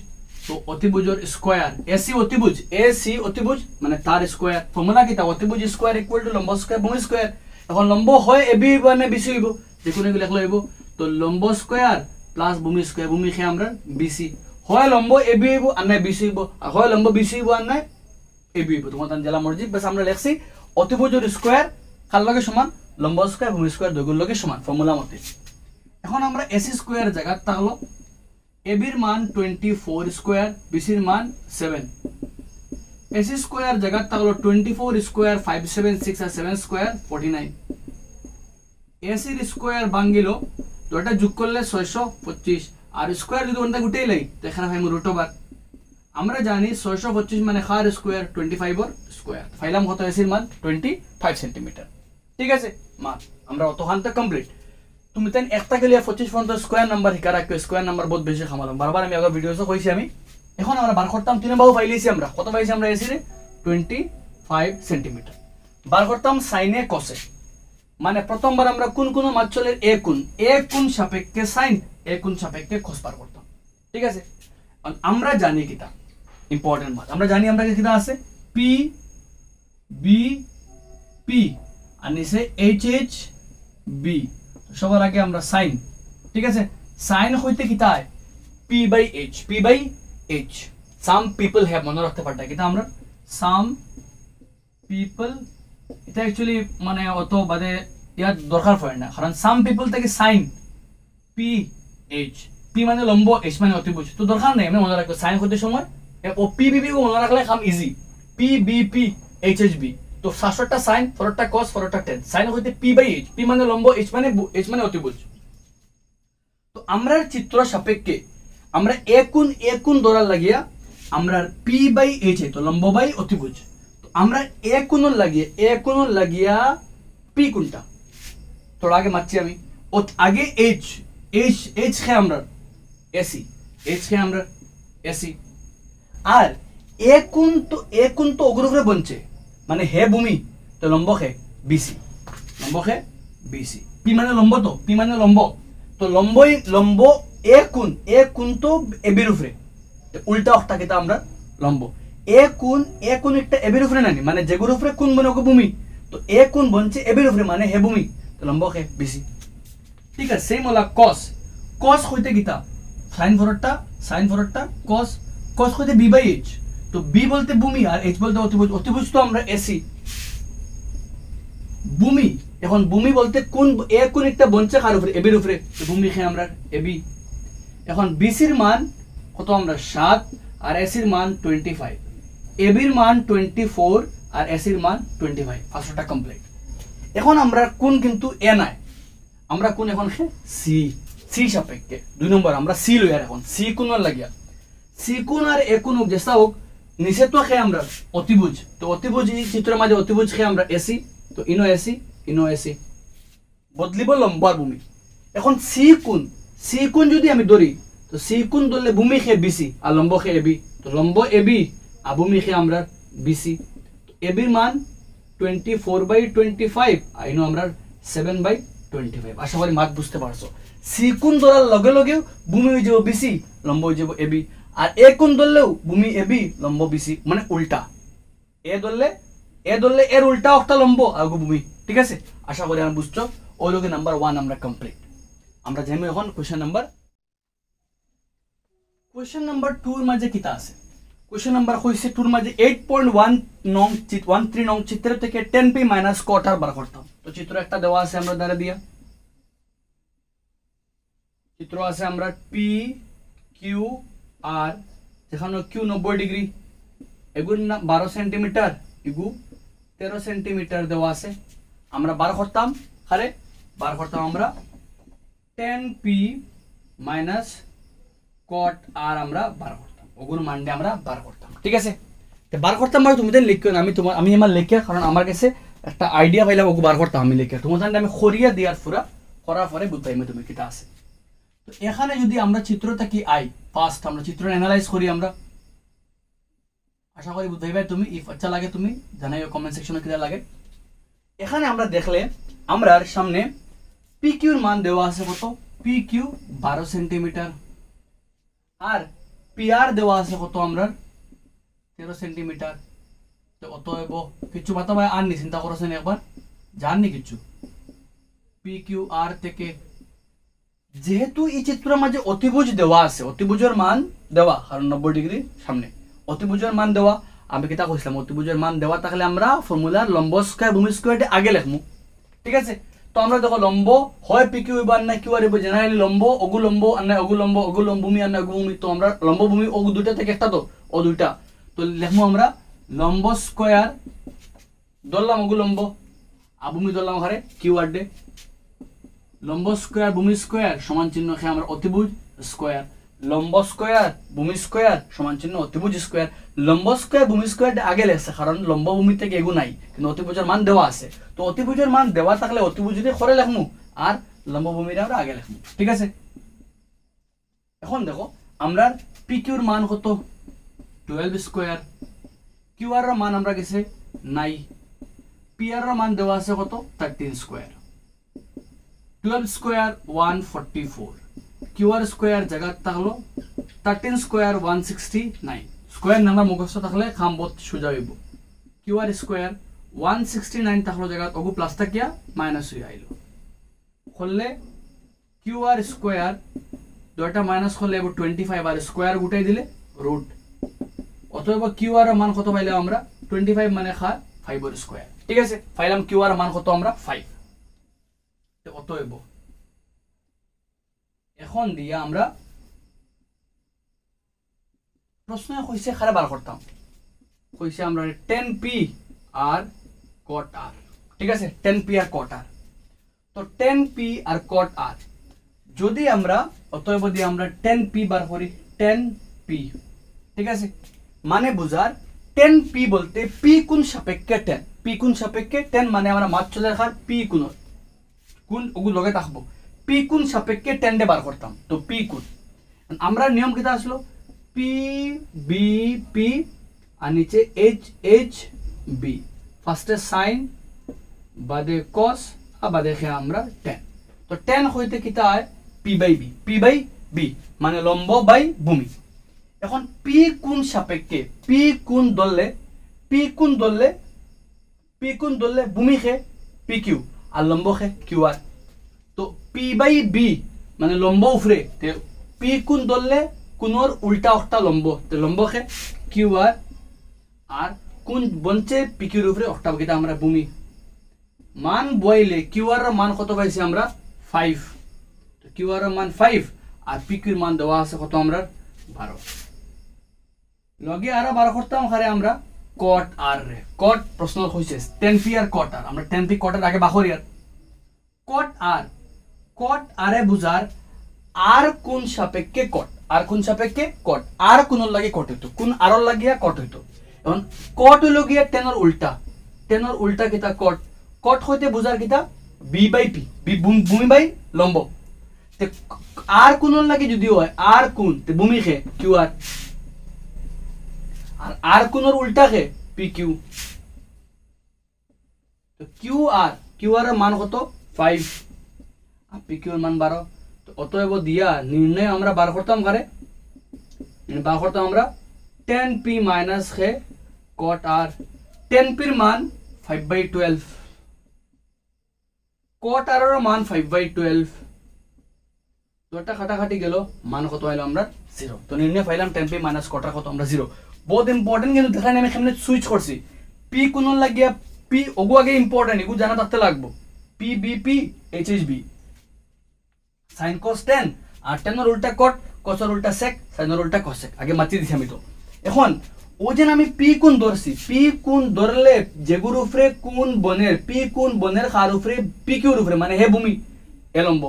তো অতিভুজের স্কয়ার এসি অতিভুজ এসি অতিভুজ মানে তার স্কয়ার ফর্মুলা কি তা অতিভুজ স্কয়ার ইকুয়াল টু লম্ব স্কয়ার ভূমি স্কয়ার এখন লম্ব হয় এবি মানে বিসি হইব যে কোনো এগুলো লিখলে হইব তো লম্ব স্কয়ার প্লাস ভূমি স্কয়ার ভূমি খে আমরা বিসি হয় লম্ব এবি হইব আর না বিসি হইব আর হয় লম্ব বিসি হইব আর না এবি হইব তোমার তান জেলা মর্জি বাস আমরা লিখছি অতিভুজের স্কয়ার কার লগে সমান লম্ব স্কয়ার ভূমি স্কয়ার দুইগুলোর লগে সমান ফর্মুলা মতে এখন আমরা এসি স্কয়ার জায়গা থাকলো এবির মান 24 স্কয়ার বিসির মান 7 এসি স্কয়ার জায়গা থাকলো 24 স্কয়ার 5 7 6 আর 7 স্কয়ার 49 এসির স্কয়ার ভাঙিল তো এটা যোগ করলে 625 আর স্কয়ার যদি ওটা গুটেই লাই তো এখানে ফাইমু রুট ওভার আমরা জানি 625 মানে খার স্কয়ার 25 এর স্কয়ার ফাইলাম কত এসির মান 25 সেন্টিমিটার ঠিক আছে মান আমরা অতখানটা কমপ্লিট তুমি তেন একটা গেলে 25 পর্যন্ত স্কয়ার নাম্বার হিকা রাখো স্কয়ার নাম্বার বহুত বেশি খামালাম বারবার আমি আগের ভিডিওতে কইছি আমি এখন আমরা বার করতাম তিন বাহু পাইলেছি আমরা কত পাইছি আমরা এসি রে 25 সেন্টিমিটার বার করতাম সাইনে কোসে মানে প্রথমবার আমরা কোন কোন মাচলের এ কোণ সাপেক্ষে সাইন এ কোণ সাপেক্ষে cos বার করতাম ঠিক আছে আমরা জানি কিটা ইম্পর্টেন্ট মাত আমরা জানি আমরা কিটা আছে পি বি পি আর নিচে এইচ এইচ বি সবার আগে আমরা সাইন ঠিক আছে সাইন হইতে কিটা হয় P by H some people have মনে রাখতে পারতা কিটা আমরা সাম পিপল এটা অ্যাকচুয়ালি মানে অত বাদে ইয়ার দরকার পড়ে না কারণ সাম পিপল থেকে সাইন পি এইচ পি মানে লম্ব এইচ মানে অতিভুজ তো দরকার নেই আমি মনে রাখবো সাইন হইতে সময় ও পি বি ও মনে রাখলে কাম easy P B P H H B তো 7টা সাইন 4টা cos 4টা tan সাইন হইতে পি বাই এইচ পি মানে লম্ব এইচ মানে অতিভুজ তো আমরা চিত্র সাপেক্ষে আমরা এ কোণ ধরার লাগিয়া আমরা পি বাই এইচ তো লম্ব বাই অতিভুজ তো আমরা এ কোণ লাগিয়া পি কোণটা थोड़ा आगे मारছি আমি আগে এইচ খে আমরা এসি এইচ খে আমরা এসি আর এ কোণ তো অগ্রগ্রে বনছে মানে হে ভূমি তো লম্ব খে বিসি পি মানে লম্ব তো পি মানে লম্ব তো লম্ব এ কোণ তো এবির উপরে উল্টা অক্টা কিটা আমরা লম্ব এ কোণ একটা এবির উপরে নানি মানে যেগুর উপরে কোণ বনে ওকে ভূমি তো এ কোণ বনছে এবির উপরে মানে হে ভূমি তো লম্ব খে বিসি ঠিক আছে সেম হলা cos হইতে কিটা sin ফরটা cos হইতে b বাই h তো b বলতে ভূমি আর h বলতে অতিভুজ তো আমরা এসি ভূমি এখন ভূমি বলতে কোন এ কোন একটা বনছে কার উপরে এবির উপরে তো ভূমি খে আমরা এবি এখন বিসির মান কত আমরা 7 আর এসির মান 25 এবির মান 24 আর এসির মান 25 ফার্স্টটা কমপ্লিট এখন আমরা কোন কিন্তু এ নাই আমরা কোন এখন সি সাপেক্ষে 2 নম্বর আমরা সি লই আর এখন সি কোণের লাগিয়া সি কোণ আর এ কোণ যেসা হোক নিচে তো খে আমরা অতিভুজ তো অতিভুজ এই চিত্রের মাঝে অতিভুজ খে আমরা এসি তো ইনো এসি বদলিব লম্ব আর ভূমি এখন সি কোণ যদি আমি ধরি তো সি কোণ ধরলে ভূমি খে বিসি আর লম্ব খে এবি তো লম্ব এবি আর ভূমি খে আমরা বিসি তো এবির মান 24/25 আর ইনো আমরা 7/25 আশা করি মাত বুঝতে পারছো সি কোণ ধরার লগে লগে ভূমি হয়ে যাব বিসি লম্ব হয়ে যাব এবি আর এ কোণ ধরলেও ভূমি এবি লম্ব বিসি মানে উল্টা এ ধরলে এর উল্টা একটা লম্ব আর ভূমি ঠিক আছে আশা করি আমি বুঝছো ওই লগে নাম্বার 1 আমরা কমপ্লিট আমরা যাইমু এখন কোশ্চেন নাম্বার 2 এর মাঝে কিতা আছে কোশ্চেন নাম্বার কইছে 2 এর মাঝে 8.13 নং চিত্র থেকে 10p - কোয়ার্টার বার করতাম তো চিত্র একটা দেওয়া আছে আমরা দ্বারা দিয়া চিত্র আছে আমরা পি কিউ আর যেখানে কিউ 90 ডিগ্রি এগুন 12 সেন্টিমিটার এগু 13 সেন্টিমিটার দেওয়া আছে আমরা বার করতাম আমরা 10p - cot আর আমরা বার করতাম ওগুন মানডে আমরা বার করতাম ঠিক আছে তো বার করতাম মানে তুমি দেন লিখো না আমি আমার লিখে কারণ আমার কাছে একটা আইডিয়া পাইলাম ওগু বার করতাম আমি লিখে তোমার জানলে আমি খরিয়া দিয়ার পুরা করার পরে বুঝাইমে তুমি কিটা আছে তো এখানে যদি আমরা চিত্রটা কি আই ফার্স্ট আমরা চিত্র অ্যানালাইজ করি আমরা আশা করি বুঝতে পারবে তুমি ইফ আচ্ছা লাগে তুমি জানাইও কমেন্ট সেকশনে কি লাগে এখানে আমরা দেখলে আমরা সামনে পি কিউর মান দেওয়া আছে কত পি কিউ 12 সেন্টিমিটার আর পি আর দেওয়া আছে কত আমরা 13 সেন্টিমিটার তো অতএব কিছু বাতা ভাই আর নি চিন্তা করছেন একবার জাননি কিছু পি কিউ আর থেকে যেহেতু এই চিত্রের মাঝে অতিভুজ দেওয়া আছে অতিভুজের মান দেওয়া কারণ 90 ডিগ্রি সামনে অতিভুজের মান দেওয়া আমি কিতা কইছিলাম অতিভুজের মান দেওয়া থাকলে আমরা ফর্মুলার লম্ব স্কয়ার ভূমি স্কয়ারটি আগে লিখমু ঠিক আছে তো আমরা দেখো লম্ব হয় পি কিউ ইবার না কিউ আর ইব জেনারেলি লম্ব আর না অগু লম্ব ভূমি আর না অগু ভূমি তো আমরা লম্ব ভূমি অগু দুইটা থেকে একটা তো ও দুইটা তো লিখমু আমরা লম্ব স্কয়ার ধরলাম অগু লম্ব আর ভূমি ধরলাম হারে কিউ আর ডে লম্ব স্কয়ার ভূমি স্কয়ার সমান চিহ্ন খে আমরা অতিভুজ স্কয়ার লম্ব স্কয়ার ভূমি স্কয়ার সমান চিহ্ন অতিভুজ স্কয়ার লম্ব স্কয়ার ভূমি স্কয়ার আগে লেখছে কারণ লম্ব ভূমি থেকে এগু নাই কিন্তু অতিভুজের মান দেওয়া আছে তো অতিভুজের মান দেওয়া থাকলে অতিভুজ দিয়ে করে লিখমু আর লম্ব ভূমির আমরা আগে লিখমু ঠিক আছে এখন দেখো আমরা পি কিউর মান কত 12 স্কয়ার কিউ আর এর মান আমরা গেছে নাই পি আর এর মান দেওয়া আছে কত 13 square 12 square 144 Q R square জায়গা থাকলো 13 স্কয়ার 169 স্কয়ার নাম্বার মুখস্থ থাকলে খাম বহুত সোজা হইব কিউ আর স্কয়ার 169 থাকলো জায়গা ওগু প্লাস থাকিয়া মাইনাস হয়ে আইলো করলে কিউ আর স্কয়ার দুইটা মাইনাস করলে 25 আর স্কয়ার গুটাই দিলে রুট অতএব কিউ আর মান কত পাইলাম আমরা 25 মানে 5 এর স্কয়ার ঠিক আছে পাইলাম কিউ আর মান কত আমরা 5 অতএব এখন দিয়া আমরা প্রশ্ন কইছে খারাপ বার করতাম কইছে আমরা 10p আর cot r ঠিক আছে 10p আর cot r তো 10p আর cot r যদি আমরা অতএব যদি আমরা 10p বার করি 10p ঠিক আছে মানে বুঝার 10p বলতে p কোন সাপেক্ষে 10 p কোন সাপেক্ষে 10 মানে আমরা মাছ চলে রাখার p কোন ওগু লগে থাকবো p কোন সাপেক্ষে 10 দে বার করতাম তো p কোন আমরা নিয়ম কিটা আসলো p b p আর নিচে h h b ফার্স্টে sin বাদে cos আর বাদে আমরা 10 তো 10 হইতে কিটা হয় p বাই b মানে লম্ব বাই ভূমি এখন p কোন সাপেক্ষে p কোন ধরলে ভূমি খে pq আর লম্ব খে qr তো p বাই b মানে লম্ব উপরে তে p কোন ধরলে কোনর উল্টা অক্টা লম্ব তে লম্ব খে qr আর কোন বনছে pq এর উপরে অক্টা কিটা আমরা ভূমি মান বইলে qr এর মান কত পাইছি আমরা 5 তো qr এর মান 5 আর pq এর মান দেওয়া আছে কত আমরা 12 লগে আর 12 করতাম খারে আমরা cot r রে cot প্রশ্ন হইছে 10p আর cot r আমরা 10p cot r আগে বাখরি আর cot r এ বুঝার r কোন সাপেক্ষে cot r কোন সাপেক্ষে cot r কোন লাগে cot হইতো কোন r এর লাগিয়া cot হইতো এখন cot হইলো গিয়া 10 এর উল্টা কিটা cot হইতে বুঝার কিটা b বাই p ভূমি বাই লম্ব তে r কোন লাগে যদি হয় r কোন তে ভূমি খে qr আর r কোনর উল্টা খে pq তো qr এর মান কত 5 আর pq এর মান 12 তো অতএব দিয়া নির্ণয় আমরা বার করতাম আমরা 10p মাইনাস খে cot r 10p এর মান 5/12 cot r এর মান 5/12 দুটো কাটাকাটি গেল মান কত হইলো আমরা 0 তো নির্ণয় পাইলাম 10p মাইনাস cot r কত আমরা 0 बहुत इंपॉर्टेंट কিন্তু দেখাই আমি কেমনে সুইচ করছি p কোন লাগিয়া p ওগো আগে ইম্পর্টেন্ট এগু জানা থাকতে লাগবো p b p h h b sin cos 10 আর 10 এর উল্টা cot cos এর উল্টা sec sin এর উল্টা cosec আগে মাতি দিছি আমি তো এখন ও যেন আমি p কোন ধরছি p কোন ধরলে যেগুর উপরে কোন বনের p কোন বনের খার উপরে pq এর উপরে মানে হে ভূমি এ লম্ব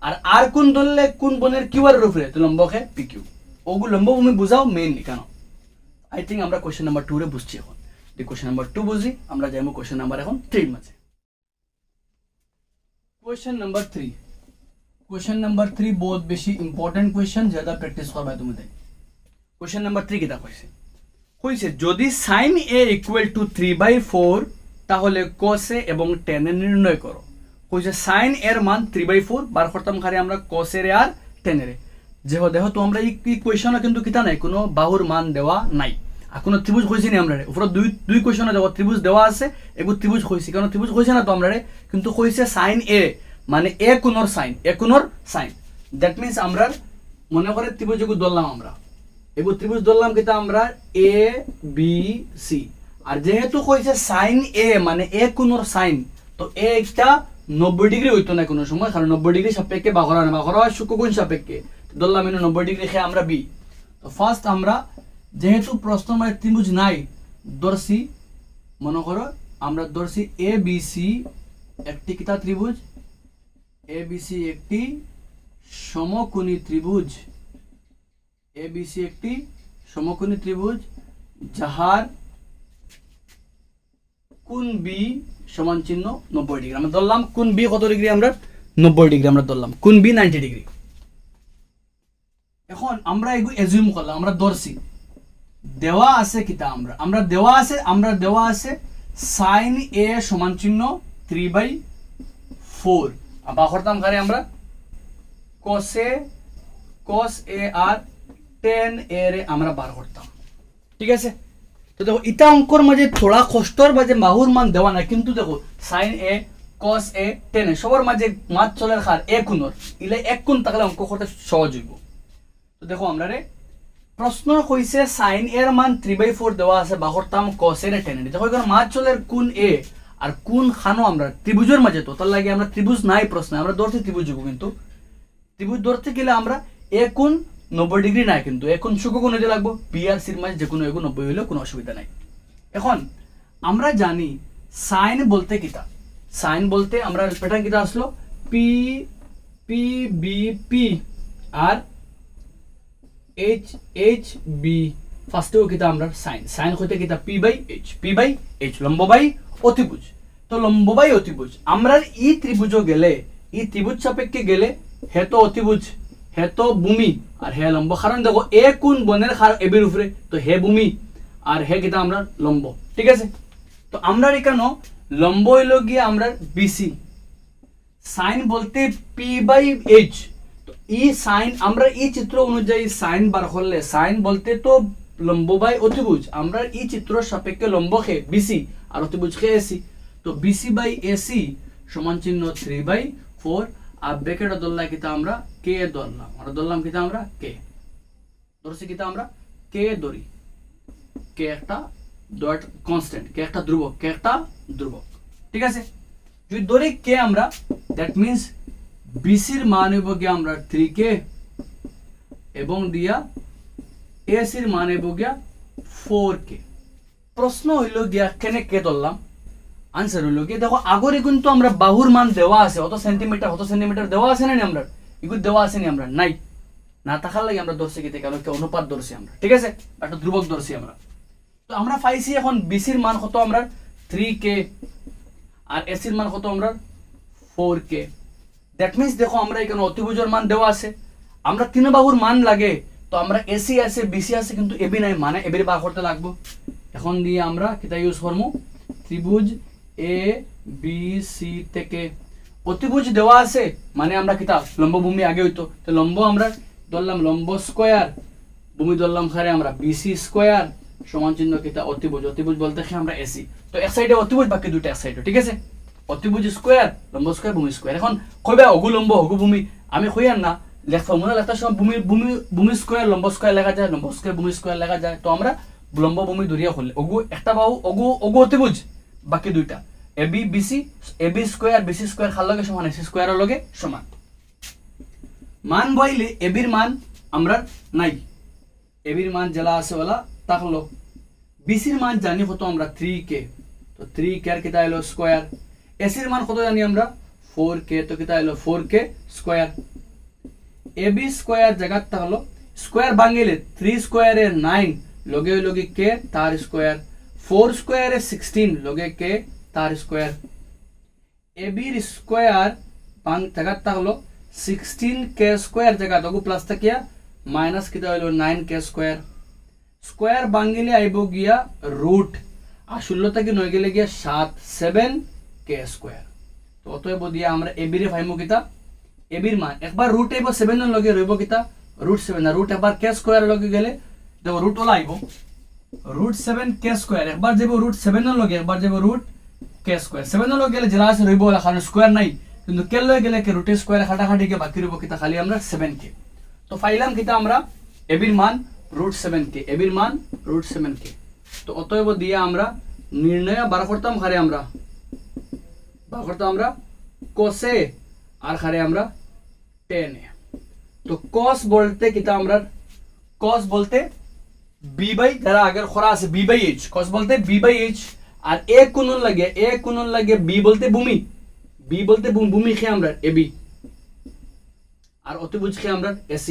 আর r কোন ধরলে কোন বনের q এর উপরে তো লম্ব হে pq ওগু লম্ব ভূমি বুঝাও মেইন কেন I think আমরা কোশ্চেন নাম্বার 2 রে বুঝছি এখন দি কোশ্চেন নাম্বার 2 বুঝি আমরা যাইমু কোশ্চেন নাম্বার এখন 3 মাঝে কোশ্চেন নাম্বার 3 क्वेश्चन नंबर 3 बहुत बेশি ইম্পর্টেন্ট কোশ্চেন, যেটা প্র্যাকটিস করবা তুমি তাই। কোশ্চেন নাম্বার 3 কিটা কইছে, কইছে যদি sin a = 3/4 তাহলে cos a এবং tan a নির্ণয় করো। কইছে sin এর মান 3/4 বার করতাম খালি আমরা cos এর আর tan এর। দেখো তো আমরা এই কোশ্চেনে কিন্তু কিটা নাই, কোনো বাহুর মান দেওয়া নাই, আর কোনো ত্রিভুজ কইছি না আমরা। উপরে দুই কোশ্চেনে দেখো ত্রিভুজ দেওয়া আছে, এগু ত্রিভুজ কইছি, কারণ ত্রিভুজ কইছে না তো আমরা, কিন্তু কইছে sin a মানে a কোণর sin। দ্যাট মিন্স আমরা মনে করে ত্রিভুজ এগু ধরলাম আমরা, এগু ত্রিভুজ ধরলাম কিটা আমরা a b c, আর যেহেতু কইছে sin a মানে a কোণর sin, তো a একটা 90 ডিগ্রি হইতো না কোনো সময়, কারণ 90 ডিগ্রি সাপেক্ষে বাঘরা হয় সূক্ষ্মকোণ সাপেক্ষে, ধরলাম 90 ডিগ্রি খেয়ে আমরা b। তো ফার্স্ট আমরা যেহেতু প্রশ্ন মানে ত্রিভুজ নাই ধরছি, মনে করো আমরা ধরছি এ বি সি একটি কিতা ত্রিভুজ, এ বি সি একটি সমকোণী ত্রিভুজ, এ বি সি একটি সমকোণী ত্রিভুজ যাহার কোণ বি সমান চিহ্ন 90 ডিগ্রি। আমরা ধরলাম কোণ বি কত ডিগ্রি, আমরা 90 ডিগ্রি আমরা ধরলাম, কোণ বি 90 ডিগ্রি। এখন আমরা এগুলো এজিউম করলাম, আমরা ধরছি দেওয়া আছে কিতা আমরা দেওয়া আছে sin a সমান চিহ্ন 3/4, আবার করতাম ঘরে আমরা cos a R tan a রে আমরা বার করতাম, ঠিক আছে। তো দেখো এটা অঙ্কর মাঝে থোড়া কষ্টর মাঝে বাহুর মান দেওয়া না, কিন্তু দেখো sin a cos a tan a সবার মাঝে মাছ চলের খার a কোণর, ইলে এক কোণ থাকলে অঙ্ক করতে সহজ হইব। তো দেখো আমরা রে প্রশ্ন কইছে sin এর মান 3/4 দেওয়া আছে, বা করতাম cos এর tan এর। দেখো এখানে মাছ চলের কোণ a আর কোণ খানো আমরা ত্রিভুজের মাঝে, তো তার লাগে আমরা ত্রিভুজ নাই প্রশ্ন, আমরা ধরতে ত্রিভুজ, কিন্তু ত্রিভুজ ধরতে গেলে আমরা a কোণ 90 ডিগ্রি নাই, কিন্তু a কোণ সূক্ষ্মকোণ হইতে লাগবো, b আর c এর মাঝে যে কোনো 90 হইলে কোনো অসুবিধা নাই। এখন আমরা জানি sin বলতে কিটা, sin বলতে আমরা প্যাটার্ন কিটা আসলো p p b p আর h h b, ফার্স্টেও কিটা আমরা sin হইতে কিটা p/h লম্ব বাই অতিভুজ। তো লম্ব বাই অতিভুজ আমরা ই ত্রিভুজ গেলে, ই ত্রিভুজ সাপেক্ষে গেলে হে তো অতিভুজ, হে তো ভূমি আর হে লম্ব, কারণ দেখো এ কোণ বনের খার এবির উপরে, তো হে ভূমি আর হে কিটা আমরা লম্ব, ঠিক আছে। তো আমরা এখানে লম্ব হইল গিয়ে আমরা বিসি, sin বলতে p/h, তো ই sin আমরা এই চিত্র অনুযায়ী sin বার করলে sin বলতে তো লম্ব বাই অতিভুজ, আমরা এই চিত্র সাপেক্ষে লম্ব খে বিসি আর অতিভুজ খে এসি, তো বিসি/এসি সমান চিহ্ন 3/4, আর ব্র্যাকেট ধরলাম কিটা আমরা কে ধরলাম, আমরা ধরলাম কিটা আমরা কে ধরছি, কিটা আমরা কে ধরি, কে একটা ডট কনস্ট্যান্ট, কে একটা ধ্রুবক, কে একটা ধ্রুবক, ঠিক আছে। যদি ধরি কে আমরা, দ্যাট মিন্স বিসির মান হইব গিয়া আমরা 3k এবং দিয়া এসির মান হইব গিয়া 4k। প্রশ্ন হইল গিয়া কেন কে ধরলাম, আনসার হইল গিয়া দেখো আগরে কিন্তু আমরা বাহুর মান দেওয়া আছে, অত সেন্টিমিটার দেওয়া আছে না আমরা, এগুলো দেওয়া আছে নি আমরা, নাই না থাকার লাগে আমরা ধরছি কিতে, কারণ অনুপাত ধরছি আমরা, ঠিক আছে, একটা ধ্রুবক ধরছি আমরা। তো আমরা পাইছি এখন বিসির মান কত আমরা 3k আর এসির মান কত আমরা 4k। দ্যাট মিন্স দেখো আমরা এখানে অতিভুজের মান দেওয়া আছে, আমরা তিন বাহুর মান লাগে, তো আমরা এসি আছে বিসি আছে কিন্তু এবি নাই, মানে এবির বার করতে লাগবো। এখন দিয়ে আমরা কিটা ইউজ করবো, ত্রিভুজ এ বি সি থেকে অতিভুজ দেওয়া আছে, মানে আমরা কিটা লম্ব ভূমি আগে হইতো, তো লম্ব আমরা ধরলাম লম্ব স্কয়ার, ভূমি ধরলাম খারে আমরা বিসি স্কয়ার সমান চিহ্ন কিটা অতিভুজ, অতিভুজ বলতে আমরা এসি, তো এক সাইডে অতিভুজ বাকি দুইটা এক সাইডে, ঠিক আছে। অতিভুজ স্কয়ার লম্ব স্কয়ার ভূমি স্কয়ার। এখন কইবা অগু লম্ব অগু ভূমি, আমি কইয়ার না ফর্মুলা লেখার সময় ভূমি স্কয়ার লম্ব স্কয়ার লেখা যায়, লম্ব স্কয়ার ভূমি স্কয়ার লেখা যায়, তো আমরা লম্ব ভূমি দূরিয়া করলে অগু একটা বাহু অগু অতিভুজ বাকি দুইটা AB BC, AB square BC square খার লগে সমান এসি স্কয়ারের লগে সমান। মান বইলে এবির মান আমরা নাই, এবির মান জেলা আছে ওলা থাকলো, বিসির মান জানি কত আমরা 3k, তো 3k আর কিটা হলো স্কয়ার, এসির মান কত জানি আমরা 4k, তো কিটা হলো 4k স্কয়ার। এবি স্কয়ার জায়গা থাকলো স্কয়ার ভাঙিলে 3 স্কয়ারে 9 লগে লগে কে তার স্কয়ার, 4 স্কয়ারে 16 লগে কে তার স্কয়ার। এবির স্কয়ার জায়গা থাকলো 16k² জায়গা তগু প্লাস থাকিয়া মাইনাস কিতা হইল 9k²। স্কোয়ার বাঙ্গিলে আইব গিয়া রুট আর 16 থেকে 9 গেলে গিয়া 7 তো অতএব দিয়া আমরা এবি রে পাইমু কিতা এবির মান একবার রুট আইব 7 এর লগে রইব কিতা √7 আর রুট একবার k² লগে গেলে দেখো রুট ওলা আইব √7k²। একবার যাব √7 এর লগে একবার যাব √k²। 7 এর লগে গেলে জেলা আছে রইব কারণ স্কোয়ার নাই কিন্তু কে লগে গেলে কে √² খাটাখাটি কে বাকি রইব কিতা খালি আমরা 7k। তো পাইলাম কিতা আমরা এবির মান √7k এবির মান √7k। তো অতএব দিয়া আমরা নির্ণয় বার করতাম খারে আমরা বার করতাম আমরা cos আর খারে আমরা tan। তো cos বলতে কিতা আমরা cos বলতে b বাই যারা আগের খরা আছে b বাই h cos বলতে b বাই h আর a কোণন লাগে b বলতে ভূমি খে আমরা ab আর অতিভুজ খে আমরা ac।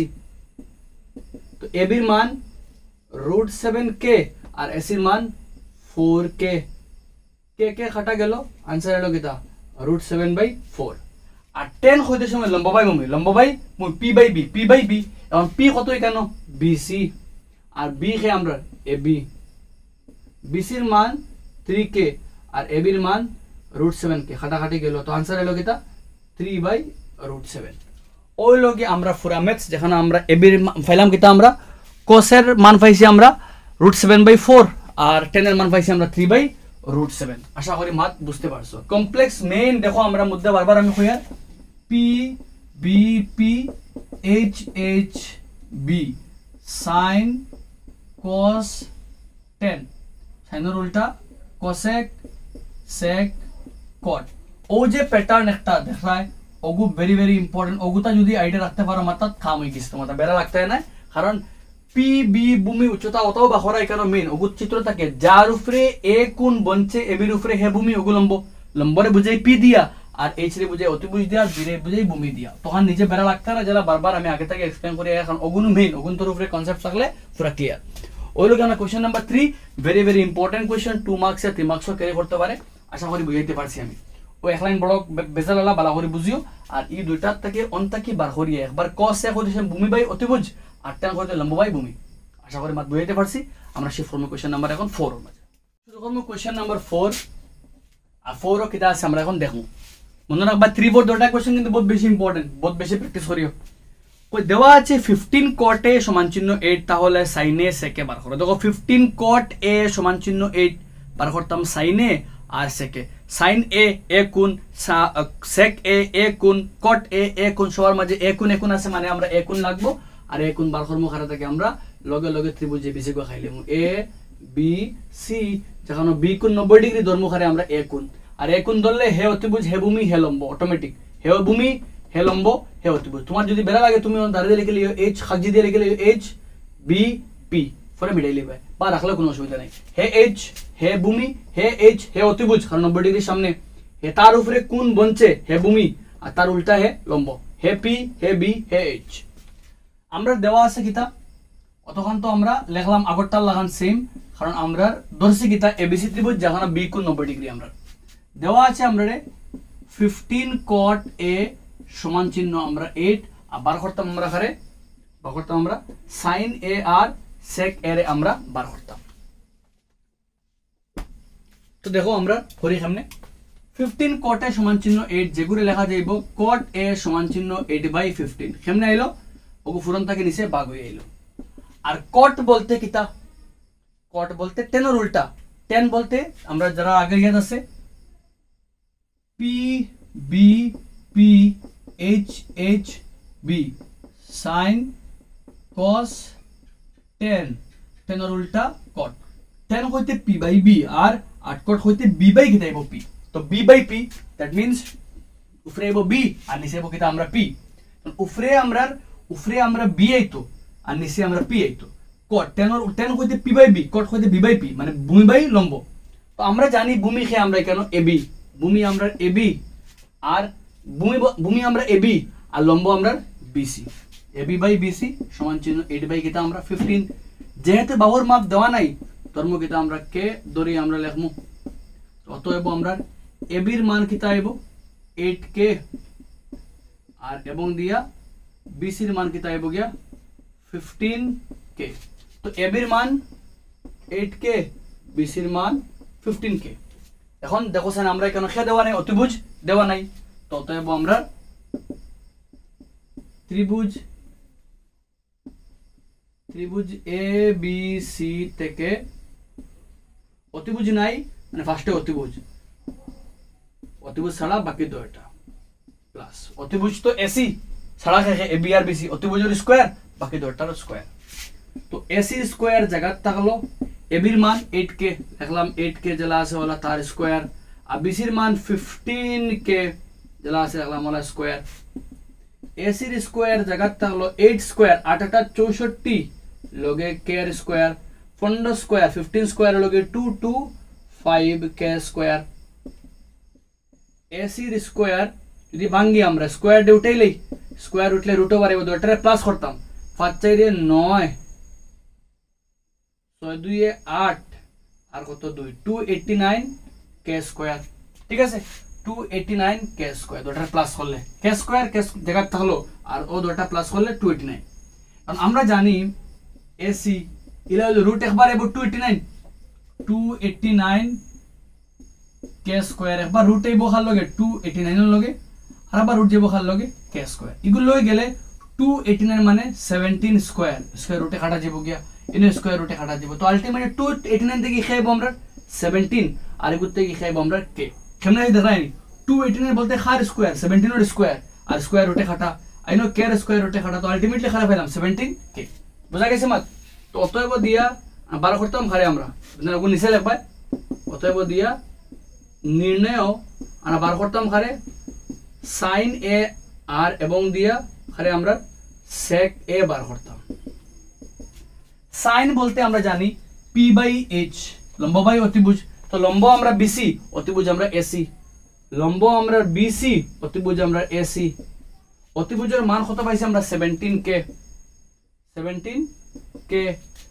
তো ab এর মান √7k আর ac এর মান 4k কে কাটা গেল आंसर হলো কিতা √7/4। আর tan হইতে সময় লম্ব বাই p বাই b এবং p কত কেন bc আর b খে আমরা ab bc এর মান 3k আর ab এর মান √7k কাটাকাটি গেল। তো आंसर হলো কিতা 3/√7। ওই লগে আমরা পুরা ম্যাথস যেখানে আমরা ab এর ফাইলাম কিতা আমরা cos এর মান পাইছি আমরা √7/4 আর tan এর মান পাইছি আমরা 3/√7। আশা করি মাত বুঝতে পারছো। কমপ্লেক্স মেইন দেখো আমরা মধ্যে বারবার আমি কইয়া p b p h h b sin cos tan সাইনের উল্টা cosec sec cot ও যে প্যাটার্ন একটা দেখায় ওগু ভেরি ভেরি ইম্পর্টেন্ট। ওগুতা যদি আইডিয়া রাখতে পারো মাথাত কাম হয়ে গেছে তোমার বেড়া লাগতে না কারণ পি বি ভূমি উচ্চতা অতও বাখরা এখানে মেইন ওগু চিত্র থাকে যার উপরে এ কোণ বনছে এবির উপরে হে ভূমি ওগু লম্বরে বুঝাই পি দিয়া আর এইচ রে বুঝাই অতিভুজ দিয়া বি রে বুঝাই ভূমি দিয়া তখন নিজে বেড়া লাগতে না যেটা বারবার আমি আগে থেকে এক্সপ্লেন করি এখন ওগুন মেইন ওগুন তোর উপরে কনসেপ্ট থাকলে পুরো ক্লিয়ার। ওই লোক আমরা question number 3 very very important question 2 marks এর 3 মার্কস ক্যারি করতে পারে আশা করি বুঝাইতে পারছি আমি। ও এক লাইন বড় বেজালালা বালা করে বুঝিও আর এই দুইটার থেকে অন্তাকি বার করিয়ে একবার cos এ কইছে ভূমি বাই অতিভুজ আর tan কইতে লম্ব বাই ভূমি। আশা করি মাত বুঝাইতে পারছি। আমরা সেই ফর্ম কোশ্চেন নাম্বার এখন 4 এর মাঝে যখন কোশ্চেন নাম্বার 4 আর 4 ও কিটা আছে আমরা এখন দেখো মনে রাখবা 3 4 দুটো কোশ্চেন কিন্তু বহুত বেশি ইম্পর্টেন্ট বহুত বেশি প্র্যাকটিস করিও। কই দেওয়া আছে 15 cot a সমান চিহ্ন 8 তাহলে sin a sec a বার করো। দেখো 15 cot a সমান চিহ্ন 8 বার করতাম sin a R sec a sin a কোণ sec a কোণ cot a কোণ সবার মাঝে a কোণ আছে মানে আমরা a কোণ লাগবো আর a কোণ বার করব খারা থেকে আমরা লগে লগে ত্রিভুজ ABC co খাইলেম a b c যেখানে b কোণ 90 ডিগ্রি ধর্ম খারে আমরা a কোণ আর a কোণ ধরলে হে অতিভুজ হে ভূমি হে লম্ব অটোমেটিক হে ভূমি হে লম্ব হে অতিভুজ। তোমার যদি বেড়া লাগে তুমি দাঁড়িয়ে লিখে লিও h খাজি দিয়ে লিখে লিও h b p পরে মিলাই লিবে বা রাখলে কোনো অসুবিধা নাই। হে h হে ভূমি হে h হে অতিভুজ কারণ 90 ডিগ্রি সামনে হে তার উপরে কোণ বনছে হে ভূমি আর তার উল্টা হে লম্ব হে p হে b হে h। আমরা দেওয়া আছে কিতা অতক্ষণ তো আমরা লিখলাম আগরটা লাগান সেম কারণ আমরা ধরছি কিতা abc ত্রিভুজ যেখানে b কোণ 90 ডিগ্রি আমরা দেওয়া আছে আমরা 15 cot a সমান চিহ্ন আমরা 8 আর বার করতাম আমরা খারে বার করতাম আমরা sin a R sec a রে আমরা বার করতাম। তো দেখো আমরা করি সামনে 15 cot a সমান চিহ্ন 8 যেগুলো লেখা যাইব cot a সমান চিহ্ন 8/15 কেমনে আইলো ওগো ফুরন থেকে নিচে ভাগ হয়ে আইলো। আর cot বলতে কিতা cot বলতে tan এর উল্টা tan বলতে আমরা যারা আগে ইয়াদ আছে p b p h h b sin cos tan tan এর উল্টা cot tan হইতে p by b R cot হইতে b by কিতা আইবো p তো b by p that means উপরে আইবো b আর নিচে আইবো কিতা আমরা p উপরে আমরা b আইতো আর নিচে আমরা p আইতো cot tan হইতে p by b cot হইতে b by p মানে ভূমি বাই লম্ব। তো আমরা জানি ভূমি খে আমরা কেন ab ভূমি আমরা ab আর ভূমি আমরা ab আর লম্ব আমরা bc ab by bc সমান চিহ্ন 8 বাই কিতা আমরা 15 যেহেতু বাহুর মাপ দেওয়া নাই ধর্ম কিতা আমরা কে ধরি আমরা লিখমু অতএব আমরা ab এর মান কিতা আইবো 8k আর এবং দিয়া বিসির মান কিতা আইব গিয়া 15k। তো এবির মান 8k, বিসির মান 15k। এখন দেখো স্যার আমরা এখানে খে দেওয়া নাই, অতিভুজ দেওয়া নাই, তো অতএব আমরা ত্রিভুজ এ বি সি থেকে অতিভুজ নাই, মানে ফার্স্টে অতিভুজ ছাড়া বাকি দুইটা প্লাস অতিভুজ তো এসি ছাড়া খেয়ে A B R BC, অতিভুজের square বাকি দুইটার স্কোয়ার। তো এসি স্কোয়ার জায়গা থাকলো, এবির মান 8k লিখলাম, 8k যেটা আছে ওলা তার স্কোয়ার, আর বিসির মান 15k যেটা আছে লিখলাম ওলা স্কোয়ার। এসির স্কোয়ার জায়গা থাকলো 8 স্কোয়ার 8 8 64 লগে কে এর স্কোয়ার, 15 স্কোয়ার 15 স্কোয়ার লগে 2 2 5k স্কোয়ার। এসির স্কোয়ার যদি ভাঙ্গি আমরা স্কোয়ার দিয়ে উঠাইলেই, স্কোয়ার উঠলে রুট ওভার এবার দুইটারে প্লাস করতাম, 5 4 9 6 2 8 আর কত 2 289k স্কোয়ার। ঠিক আছে, 289k স্কোয়ার দুইটারে প্লাস করলে কে স্কোয়ার জায়গা থাকলো, আর ও দুইটা প্লাস করলে 289। কারণ আমরা জানি এসি ইলা রুট একবার এবার 289k স্কোয়ার, একবার রুট এই বখার লগে 289 এর লগে, আর আবার রুট যে বখার লগে k স্কোয়ার, এগুলো লয়ে গেলে 289 মানে 17 স্কোয়ার, স্কোয়ার রুটে কাটা যাব গিয়া, ইন স্কোয়ার রুটে কাটা যাব। তো আলটিমেটলি 289 থেকে খাইব আমরা 17, আর এগুলো থেকে খাইব আমরা k। কেমনে দেখায়নি, 289 বলতে খার স্কোয়ার 17 এর স্কোয়ার, আর স্কোয়ার রুটে কাটা আইনো কে এর স্কোয়ার রুটে কাটা, তো আলটিমেটলি খারাপ পেলাম 17k। বুঝা গেছে মাত? তো অতএব দিয়া 12 করতাম খারে আমরা নিচে লেখবাই, অতএব দিয়া নির্ণয় আমরা 12 করতাম খারে সাইন এ আর এবং দিয়া খারে আমরা সেক এ বার করতাম। সাইন বলতে আমরা জানি পি বাই এইচ, লম্ব বাই অতিভুজ। তো লম্ব আমরা বিসি, অতিভুজ আমরা এসি, লম্ব আমরা বিসি, অতিভুজ আমরা এসি। অতিভুজের মান কত পাইছি আমরা 17k।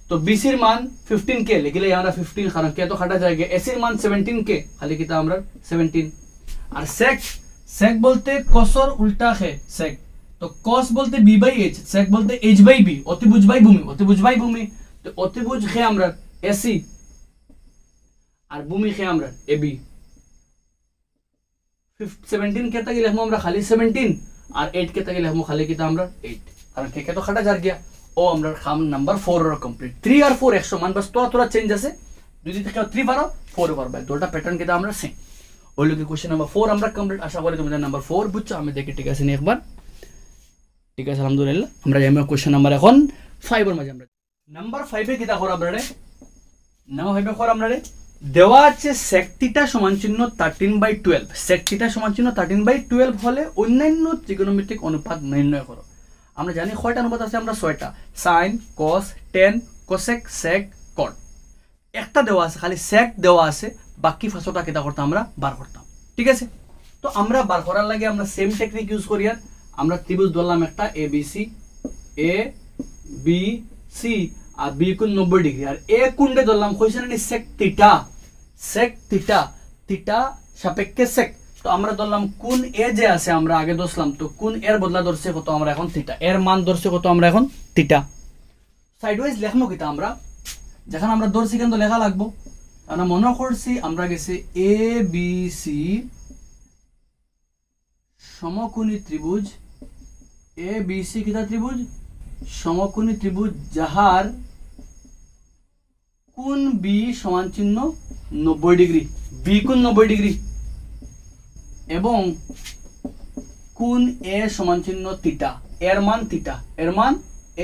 তো বিসির মান 15k লিখলে আমরা 15, কারণ কে তো কাটা যায়গে, এসির মান 17k খালি কিতা আমরা 17। আর সেক বলতে কসর উল্টা খে সেক, তো কস বলতে বি বাই এইচ, সেক বলতে এইচ বাই বি, অতিভুজ বাই ভূমি। তো অতিভুজ খে আমরা এসি আর ভূমি খে আমরা এবি। 17 কে তাকে লিখবো আমরা খালি 17, আর 8 কে তাকে লিখবো খালি কিতা আমরা 8, কারণ কে তো কাটা যার গিয়া। ও আমরা খাম নাম্বার 4 এর কমপ্লিট। 3 আর 4 100 মান, বাস তোরা চেঞ্জ আছে, যদি থেকে 3 পারো 4 পারবে, দুটো প্যাটার্ন কিতা আমরা সেম। ওই লোকে কোশ্চেন নাম্বার 4 আমরা কমপ্লিট। আশা করি তোমাদের নাম্বার 4 বুঝছো, আমি দেখি ঠিক আছে নি একবার। ঠিক আছে আলহামদুলিল্লাহ। আমরা যাই কোশ্চেন নাম্বার এখন 5 এর মাঝে। আমরা নাম্বার 5 এ কিতা করা আমরা রে, নাও হবে করা আমরা রে, দেওয়া আছে sec θ সমান চিহ্ন 13/12। sec θ সমান চিহ্ন 13/12 হলে অন্যান্য ত্রিকোণমিতিক অনুপাত নির্ণয় করো। আমরা জানি কয়টা অনুপাত আছে আমরা 6টা, sin cos tan cosec sec cot। একটা দেওয়া আছে খালি sec দেওয়া আছে, বাকি 5টা কিতা করতাম আমরা বার করতাম। ঠিক আছে, তো আমরা বার করার লাগে আমরা সেম টেকনিক ইউজ করি। আর আমরা ত্রিভুজ ধরলাম একটা A B C, R B কোণ 90 ডিগ্রি, আর এ কোণে ধরলাম কইছে না sec θ সাপেক্ষে sec। তো আমরা ধরলাম কোণ এ যে আছে আমরা আগে ধরলাম, তো কোণ এর বদলা ধরছে কত আমরা এখন θ, এর মান ধরছে কত আমরা এখন θ। সাইডওয়াইজ লেখনো কিতা আমরা, যেখানে আমরা ধরছি কিন্তু লেখা লাগবো। আমরা মনে করছি আমরা গেছে এ বি সি সমকোণী ত্রিভুজ, এ বি সি কিতা ত্রিভুজ সমকোণী ত্রিভুজ, যাহার কোণ বি সমান চিহ্ন 90 ডিগ্রি, বি কোণ 90 ডিগ্রি, এবং কোণ এ সমান চিহ্ন θ, এর মান θ,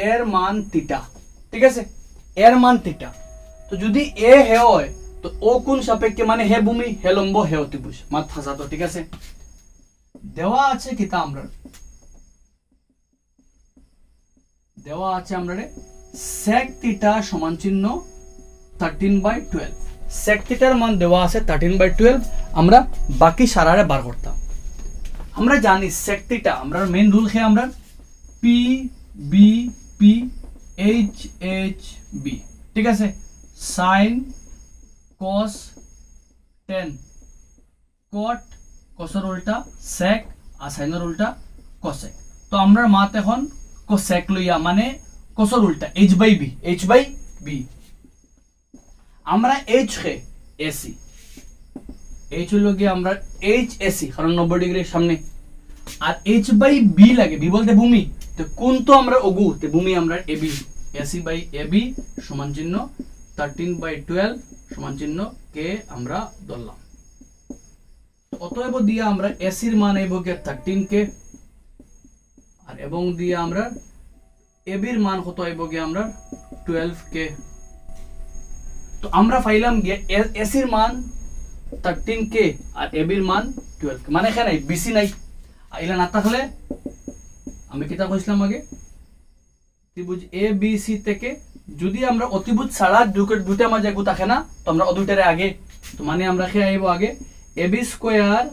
এর মান θ। ঠিক আছে, এর মান θ। তো যদি এ হে হয় তো ও কোণ সাপেক্ষে মানে হে ভূমি, হে লম্ব, হে অতিভুজ, মাত ফাঁসা। তো ঠিক আছে, দেওয়া আছে কিতা আমরা, দেওয়া আছে আমরা sec θ সমান চিহ্ন 13/12। sec θ এর মান দেওয়া আছে 13/12। আমরা বাকি সারারে বার করতাম। আমরা জানি sec θ আমরা মেইন রুল খে আমরা P B P H H B. ঠিক আছে, sin cos tan cot, cosর উল্টা sec, আর sin এর উল্টা কোসেক। তো আমরা মাত এখন কোসেক লইয়া মানে কোসর উল্টা এইচ বাই বি আমরা এইচ কে এসি এইচ হলো গিয়ে আমরা এইচ এসি কারণ 90 ডিগ্রির সামনে আর এইচ বাই বি লাগে বি বলতে ভূমি তো কোন তো আমরা ওগু তে ভূমি আমরা এবি এসি বাই এবি সমান চিহ্ন 13/12 সমান চিহ্ন কে আমরা ধরলাম। অতএব দিয়ে আমরা এসির মান আইব গিয়ে 13 কে আর এবং দিয়ে আমরা এবির মান কত আইব গিয়ে আমরা 12 কে। তো আমরা পাইলাম গিয়ে এসির মান 13 কে আর এবির মান 12 কে মানে এখানে বিসি নাই আইলা না থাকলে আমি কিতা কইছিলাম আগে ত্রিভুজ এ বি সি থেকে যদি আমরা অতিভুজ ছাড়া দুইটা মাঝে গু থাকে না তো আমরা দুইটারে আগে তো মানে আমরা কে আইব আগে এবি স্কয়ার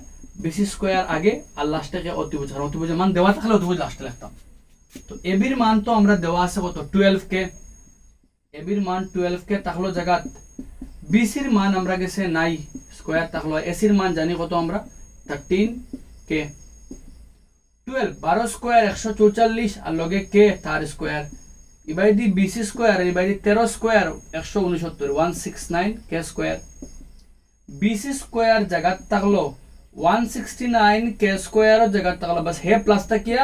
বিসি স্কয়ার আগে আর লাস্টে কে অতিভুজ আর অতিভুজের মান দেওয়া থাকলে অতিভুজ লাস্টে লিখতাম। তো এবির মান তো আমরা দেওয়া আছে কত 12 কে এবির মান 12 কে থাকলো জায়গাত বিসির মান আমরা গেছে নাই স্কয়ার থাকলো এসির মান জানি কত আমরা 13 কে 12 12 স্কয়ার 144 আর লগে কে তার স্কয়ার এবারে দি বিসি স্কয়ার এবারে 13 স্কয়ার 169 169 কে স্কয়ার বিসি স্কয়ার জায়গা থাকলো 169 কে স্কয়ার জায়গা থাকলো বাস হে প্লাস থাকিয়া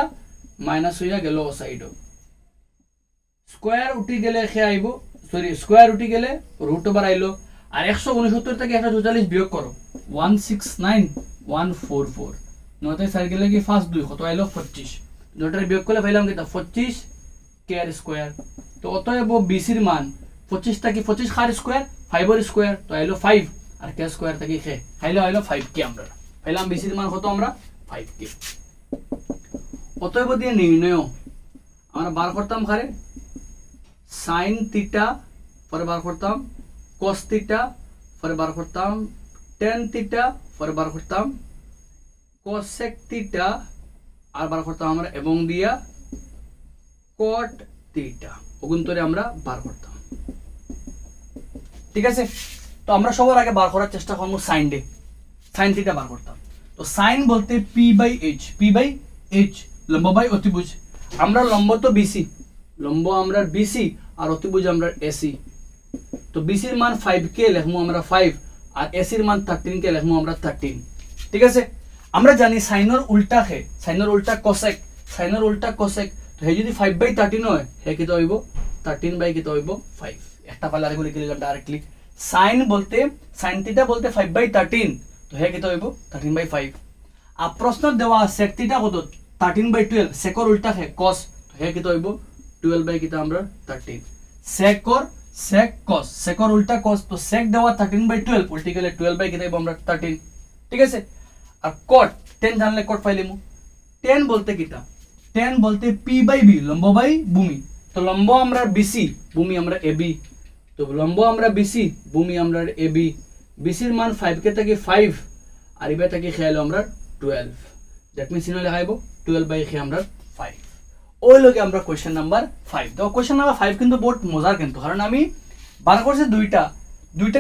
মাইনাস হইয়া গেল ও সাইডও স্কয়ার উঠি গেলে কে আইবো সরি স্কয়ার উঠি গেলে রুট ওভার আইলো আর 169 থেকে 144 বিয়োগ করো 169 নয়তে সার গেলে কি ফার্স্ট 2 কত আইলো 25 দুটারে বিয়োগ করলে পাইলাম কি 25 কে আর স্কয়ার। তো অতএব বিসির মান 25 থেকে 25 কার স্কয়ার 5 এর স্কয়ার তো আইলো 5 আর কে স্কয়ার থেকে কে আইলো 5 কে আমরা পাইলাম বিসির মান কত আমরা 5 কে। অতএব দিয়ে নির্ণয় আমরা বার করতাম খারে sin থিটা পরে বার করতাম cos থিটা পরে বার করতাম tan থিটা পরে বার করতাম cosec থিটা আর বার করতাম আমরা এবং দিয়া cot থিটা অগুন্তরে আমরা বার করতাম। ঠিক আছে তো আমরা সবার আগে বার করার চেষ্টা করব sin থিটা বার করতাম। তো sin বলতে p/h লম্ব বাই অতিভুজ আমরা লম্ব তো বিসি লম্ব আমরা বিসি আর অতিভুজ আমরা এসি তো বিসির মান 5 কে লিখমু আমরা 5 আর এসির মান 13 কে লিখমু আমরা 13। ঠিক আছে আমরা জানি সাইনের উল্টা হে সাইনের উল্টা কোসেক সাইনের উল্টা কোসেক তো হে যদি 5/13 হয় হে কি তো হইব 13 কি তো হইব 5 একটা পালা রেগুলি কি লিখলাম ডাইরেক্টলি sin বলতে sin থিটা বলতে 5/13 তো হে কি তো হইব 13/5 আর প্রশ্ন দেওয়া sec থিটা কত 13/12 সেকর উল্টা হে cos তো হে কি তো হইব 12 কি তো আমরা 13 sec cos সেকর উল্টা cos তো sec দেওয়া 13/12 উল্টি গেলে 12 কি তো হইব আমরা 13। ঠিক আছে আর cot tan জানলে cot পাইলেমু tan বলতে কিটা tan বলতে p/b লম্ব বাই ভূমি তো লম্ব আমরা bc ভূমি আমরা ab তো লম্ব আমরা bc ভূমি আমরা ab bcর মান 5 কে থেকে 5 আর ইবে থেকে খেয়াল আমরা 12 দ্যাট মিন্স ইনো লেখাইবো 12 কে আমরা 5 ওই লগে আমরা কোশ্চেন নাম্বার 5 তো কোশ্চেন নাম্বার 5 কিন্তু বহুত মজার কিন্তু কারণ আমি বার করছি দুইটা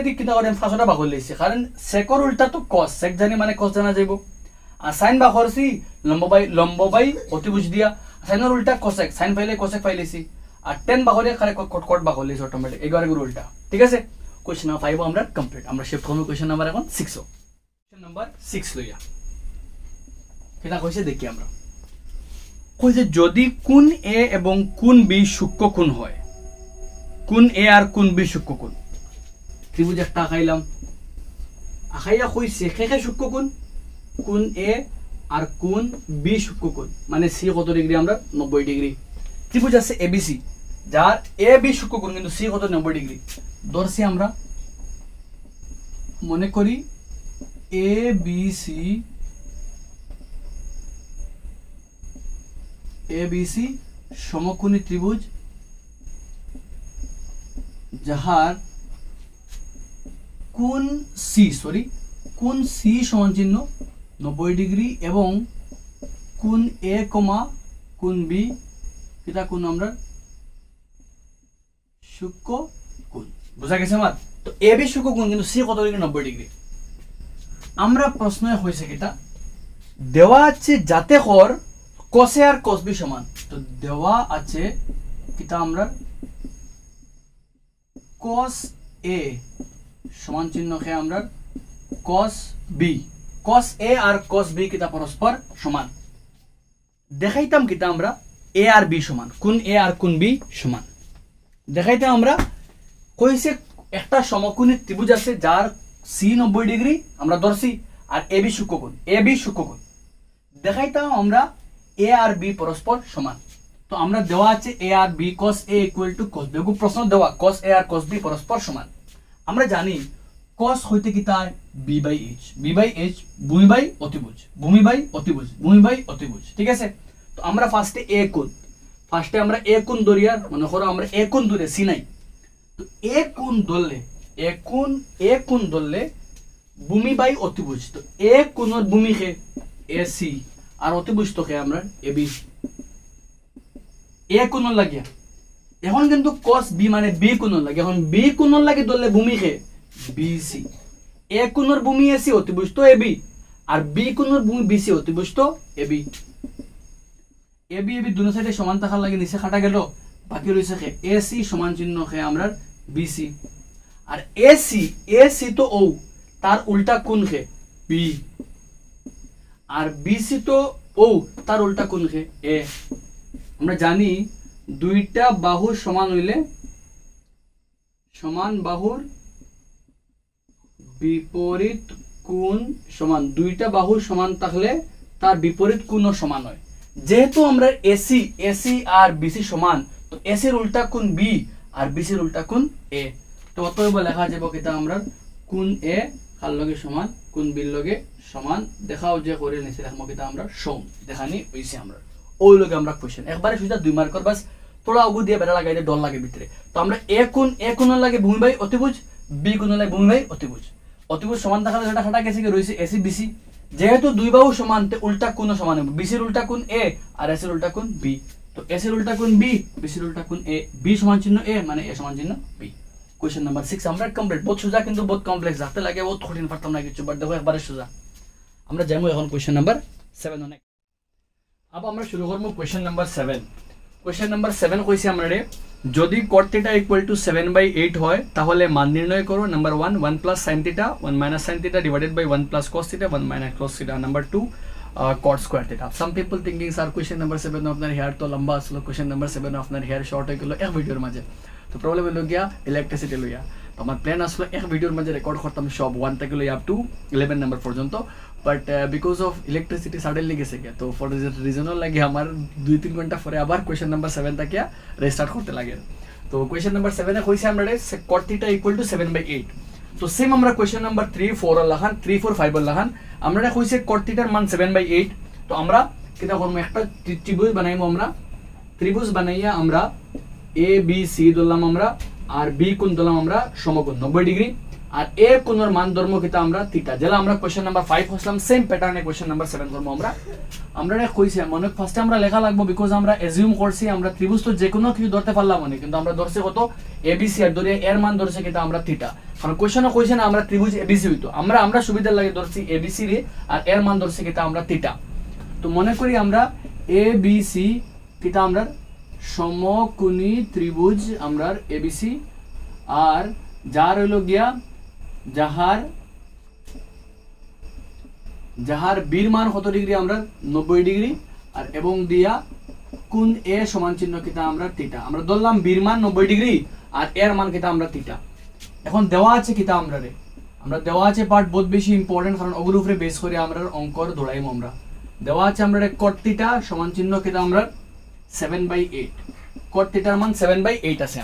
দিক কিটা করে ফার্স্টটা বাকল লইছি কারণ সেকর উল্টা তো cos sec জানি মানে cos জানা যাইবো আর sin বা করছি লম্ব বাই অতিভুজ দিয়া সাইনের উল্টা cosec sin পাইলে cosec পাইলেছি আর tan বা করে খালি cot বা করলেছি অটোমেটিক এগারে গুলো উল্টা। ঠিক আছে কোশ্চেন নাম্বার 5 আমরা কমপ্লিট আমরা শিফট করব কোশ্চেন নাম্বার এখন 6 কোশ্চেন নাম্বার 6 লইয়া কিটা কইছে দেখি আমরা কইছে যদি কোণ a এবং কোণ b সূক্ষ্ম কোণ হয় কোণ a আর কোণ b সূক্ষ্ম কোণ ত্রিভুজ একটা আঁকাইলাম আঁকাইয়া কইছে কে সূক্ষ্ম কোণ কোণ a আর কোণ b সূক্ষ্ম কোণ মানে c কত ডিগ্রি আমরা 90 ডিগ্রি ত্রিভুজ আছে abc যার a b সূক্ষ্ম কোণ কিন্তু c কত 90 ডিগ্রি ধরছি আমরা মনে করি abc সমকোণী ত্রিভুজ যাহার কোণ c সমান চিহ্ন 90 ডিগ্রি এবং কোণ a কোণ b কিটা কোণ আমরা সূক্ষ্ম কোণ বুঝা গেছে আমার তো ab সূক্ষ্ম কোণ কিন্তু c কত ডিগ্রি 90 ডিগ্রি আমরা প্রশ্ন হইছে কিটা দেওয়া আছে যাতে হর cos a R cos b সমান, তো দেওয়া আছে কিতা আমরা cos a সমান চিহ্ন খে আমরা cos b, cos a R cos b কিতা পরস্পর সমান। দেখাইতাম কিতা আমরা a আর b সমান, কোন a আর কোন b সমান দেখাইতাম আমরা। কইছে একটা সমকোণী ত্রিভুজ আছে যার c 90 ডিগ্রি আমরা ধরছি আর ab সূক্ষ্মকোণ, ab সূক্ষ্মকোণ দেখাইতাম আমরা a আর b পরস্পর সমান। তো আমরা দেওয়া আছে a R b cos a equal to cos b, প্রশ্ন দেওয়া cos a R cos b পরস্পর সমান। আমরা জানি cos হইতে কি তাই b by h, b by h ভূমি বাই অতিভুজ, ভূমি বাই অতিভুজ, ভূমি বাই অতিভুজ, ঠিক আছে। তো আমরা ফার্স্টে a কোণ, ফার্স্টে আমরা a কোণ ধরিয়ার মনে করো আমরা a কোণ ধরে c নাই, তো a কোণ ধরলে a কোণ ধরলে ভূমি বাই অতিভুজ, তো a কোণের ভূমি কে ac আর অতিভুজ তো কে আমরা ab, a কোণের লাগিয়া। এখন কিন্তু cos b মানে b কোণের লাগে, এখন b কোণের লাগে ধরলে ভূমি কে bc, a কোণের ভূমি ac অতিভুজ তো ab আর b কোণের ভূমি bc অতিভুজ তো ab। ab দুনো সাইডে সমান থাকার লাগে নিচে কাটা গেল, বাকি রইছে কে ac সমান চিহ্ন কে আমরা bc, আর ac তো ও তার উল্টা কোণ কে b, আর bc তো ও তার উল্টা কোণ কে a। আমরা জানি দুইটা বাহু সমান হইলে সমান বাহুর বিপরীত কোণ সমান, দুইটা বাহু সমান থাকলে তার বিপরীত কোণও সমান হয়। যেহেতু আমরা AC আর BC সমান, তো AC এর উল্টা কোণ B আর BC এর উল্টা কোণ A, তো অতএব লেখা যাব কিতা আমরা কোণ A কার লগে সমান কোণ B এর লগে সমান। দেখাও যে করে নিছে দেখমো কিতা আমরা সম দেখানি হইছে আমরা ওই লগে আমরা কোশ্চেন একবারে সুজা 2 মার্কের, বাস থোড়া আগু দিয়ে বেড়া লাগাইলে ডর লাগে ভিতরে। তো আমরা A কোণের লাগে ভূমি বাই অতিভুজ, B কোণের লাগে ভূমি বাই অতিভুজ, অতিভুজ সমান থাকার যেটা খাটা গেছে কি রইছে AC BC, যেহেতু দুই বাহু সমান তে উল্টা কোণ সমান হবে, BC এর উল্টা কোণ A আর AC এর উল্টা কোণ B, তো AC এর উল্টা কোণ B, BC এর উল্টা কোণ A, B সমান চিহ্ন A মানে A সমান চিহ্ন B। কোশ্চেন নাম্বার 6 আমরা কমপ্লিট, বহুত সোজা কিন্তু বহুত কমপ্লেক্স দেখতে লাগে, বহুত কঠিন পারতাম না কিছু, বাট দেখো একবারে সোজা। আমরা যাইমু এখন কোশ্চেন নাম্বার 7 অনেক। अब আমরা শুরু করব কোশ্চেন নাম্বার 7। কোশ্চেন নাম্বার 7 কইছে আমারে যদি cot θ = 7/8 হয় তাহলে মান নির্ণয় করো। Number 1 1 + sin θ 1 - sin θ divided by 1 + cos θ 1 - cos θ। Number 2 cot square θ। some people thinking sir question number 7 আপনার হেয়ার তো লম্বা আসলো, কোশ্চেন নাম্বার 7 আপনার হেয়ার শর্ট হয়ে গেল এক ভিডিওর মাঝে, তো প্রবলেম হলো গিয়া ইলেকট্রিসিটি লইয়া। তো আমার প্ল্যান আসলো এক ভিডিওর মাঝে রেকর্ড করতাম সব 1 থেকে লই আপ টু 11 নাম্বার পর্যন্ত, but because of electricity suddenly গেছে গিয়া, তো ফর রিজনও লাগে আমার 2-3 ঘন্টা পরে আবার কোশ্চেন নাম্বার 7 থেকে রেস্টার্ট করতে লাগে। তো কোশ্চেন নাম্বার 7 এ কইছে আমরা cot θ = 7/8। তো সেম আমরা কোশ্চেন নাম্বার 3 4 এর লাগান 3 4 5 এর লাগান আমরা কইছে cot θ এর মান 7/8। তো আমরা কিটা করব একটা ত্রিভুজ বানাইবো, আমরা ত্রিভুজ বানাইয়া আমরা A B C ধরলাম আমরা, আর B কোণ ধরলাম আমরা সমকোণ 90 ডিগ্রি, আর A কোণের মান ধর্ম কিতা আমরা θ, যেটা আমরা কোশ্চেন নাম্বার 5 হইছিলাম সেম প্যাটার্নে কোশ্চেন নাম্বার 7 ধর্ম আমরা কইছে মনে ফার্স্টে আমরা লেখা লাগবো, বিকজ আমরা অ্যাজিউম করছি আমরা ত্রিভুজ তো যে কোনো কিছু ধরতে পারলাম না, কিন্তু আমরা ধরছি কত ABC আর ধরে এর মান ধরছে কিতা আমরা θ, কারণ কোশ্চেনে কইছে না আমরা ত্রিভুজ ABC হইতো, আমরা সুবিধার লাগে ধরছি ABC রে আর এর মান ধরছে কিতা আমরা θ। তো মনে করি আমরা ABC কিতা আমরা সমকোণী ত্রিভুজ আমরা ABC, আর যার হলো গিয়া যাহার বীর মান কত ডিগ্রি আমরা 90 ডিগ্রি, আর এবং দিয়া কোণ A সমান চিহ্ন কিতা আমরা θ। আমরা ধরলাম বীর মান 90 ডিগ্রি আর এর মান কিতা আমরা θ। এখন দেওয়া আছে কিতা আমরা দেওয়া আছে পার্ট বহুত বেশি ইম্পর্টেন্ট, কারণ ওগুর উপরে বেস করে আমরা অঙ্কর ধরাইম। আমরা দেওয়া আছে আমরা cot θ সমান চিহ্ন কিতা আমরা 7/8, cot θ এর মান 7/8 আছে।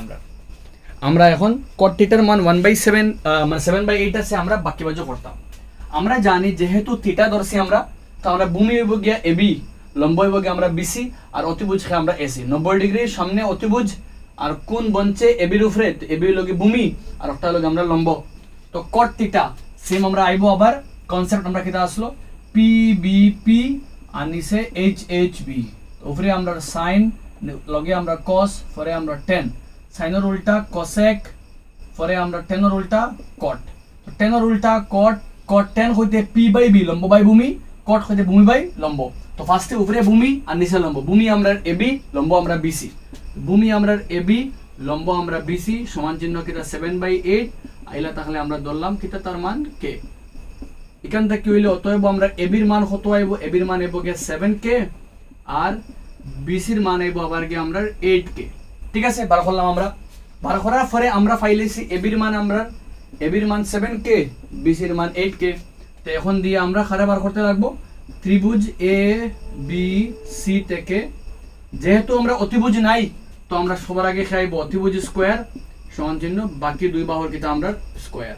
আমরা এখন cot θ এর মান 1/7 মানে 7/8 আছে, আমরা বাকি বাজু করতাম। আমরা জানি যেহেতু θ ধরছি আমরা, তো আমরা ভূমি হইব গিয়া AB, লম্ব হইব গিয়া আমরা BC, আর অতিভুজ কে আমরা AC। 90 ডিগ্রি সামনে অতিভুজ আর কোণ বনছে AB এর উপরে, তো AB লগে ভূমি আর একটা লগে আমরা লম্ব। তো cot θ সেম আমরা আইবো, আবার কনসেপ্ট আমরা কিটা আসলো PBP আর নিচে HHB, উপরে আমরা sin লগে আমরা cos, পরে আমরা tan, sin এর উল্টা cosec, পরে আমরা tan এর উল্টা cot। তো tan এর উল্টা cot tan হইতে P/B লম্ব বাই ভূমি, cot হইতে ভূমি বাই লম্ব। তো ফার্স্টে উপরে ভূমি আর নিচে লম্ব, ভূমি আমরা এবি, লম্ব আমরা বিসি, ভূমি আমরা এবি, লম্ব আমরা বিসি, সমান চিহ্ন কিটা 7/8 আইলা, তাহলে আমরা ধরলাম কিটা তার মান কে। এখান থেকে হইলে অতএব আমরা এবির মান কত আইব, এবির মান আইব গিয়ে 7k আর বিসির মান আইব আবার গিয়ে আমরা 8k। ঠিক আছে, বার করলাম আমরা, বার করার পরে আমরা পাইলেছি এবির মান 7k, বিসির মান 8k। তো এখন দিয়ে আমরা খারে বার করতে লাগবো ত্রিভুজ এ বি সি থেকে, যেহেতু আমরা অতিভুজ নাই তো আমরা সবার আগে খাইব অতিভুজ স্কোয়ার সমান চিহ্ন বাকি দুই বাহুর কিটা আমরা স্কোয়ার,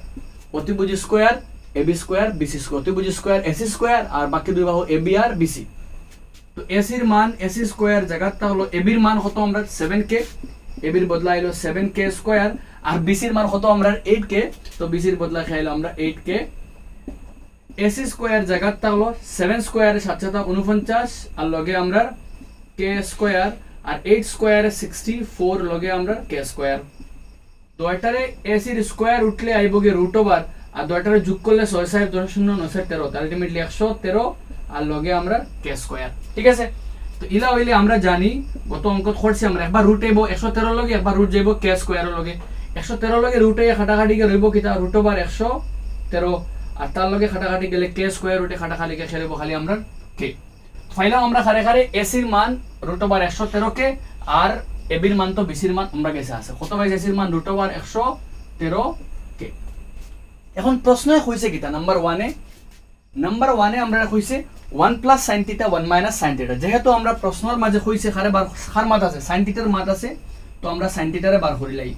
অতিভুজ square AB square BC square, অতিভুজ স্কোয়ার এসি স্কোয়ার আর বাকি দুই বাহু এবি আর বিসি। তো এসির মান এসি স্কোয়ার জায়গাটা হলো এবির মান কত আমরা 7k, এবির বদলা হলো 7k স্কোয়ার, আর বিসির মান কত আমরা 8k, তো বিসির বদলা খাইলো আমরা 8k। এসি স্কোয়ার জায়গাটা হলো 7 স্কোয়ারের সাথে 49 আর লগে আমরা কে স্কোয়ার, আর 8 স্কোয়ারে 64 লগে আমরা কে স্কোয়ার। দুইটারে এসির স্কোয়ার উঠলে আইব গে রুট ওভার, আর দুইটারে যোগ করলে 6 7 10 0 9 13, আলটিমেটলি 113 আর লগে আমরা কে স্কোয়ার। ঠিক আছে, তো ইলা হইলে আমরা জানি গত অঙ্ক করছি আমরা, একবার রুট আইব 113 লগে, একবার রুট যাইব কে স্কোয়ারের লগে। 113 লগে রুট আইয়া খাটাখাটি গে রইব কিটা রুট ওভার 113, আর তার লগে খাটাখাটি গেলে কে স্কোয়ার রুটে খাটাখাটি কে খেলব খালি আমরা কে। ফাইনাল আমরা খারে খারে এসির মান রুট ওভার 113k আর এবির মান তো বিসির মান আমরা গেছে আছে কত ভাই, এসির মান রুট ওভার 113k। এখন প্রশ্ন হইছে কিটা নাম্বার 1 আমরা হইছে 1 প্লাস sin θ 1 মাইনাস sin θ, যেহেতু আমরা প্রশ্নের মাঝে হইছে খারে বার খার মাত আছে sin θ এর মাত আছে, তো আমরা sin θ রে বার করিলাই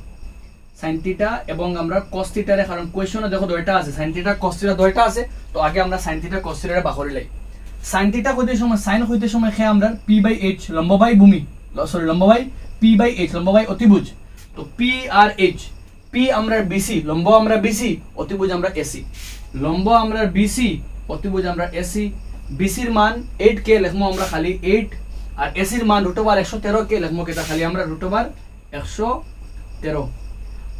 sin θ এবং আমরা cos θ রে, কারণ কোশ্চেনে দেখো দুইটা আছে sin θ cos θ দুইটা আছে, তো আগে আমরা sin θ cos θ রে বার করিলাই। sin θ কইতে সময় sin হইতে সময় খে আমরা p/h লম্ব বাই ভূমি, সরি লম্ব বাই p/h লম্ব বাই অতিভুজ, তো p আর h, p আমরা বিসি, লম্ব আমরা বিসি, অতিভুজ আমরা এসি, লম্ব আমরা বিসি, অতিভুজ আমরা এসি, বিসির মান 8k লিখমু আমরা খালি 8, আর এসির মান রুট ওভার 113k লিখমু কিটা খালি আমরা রুট ওভার 113।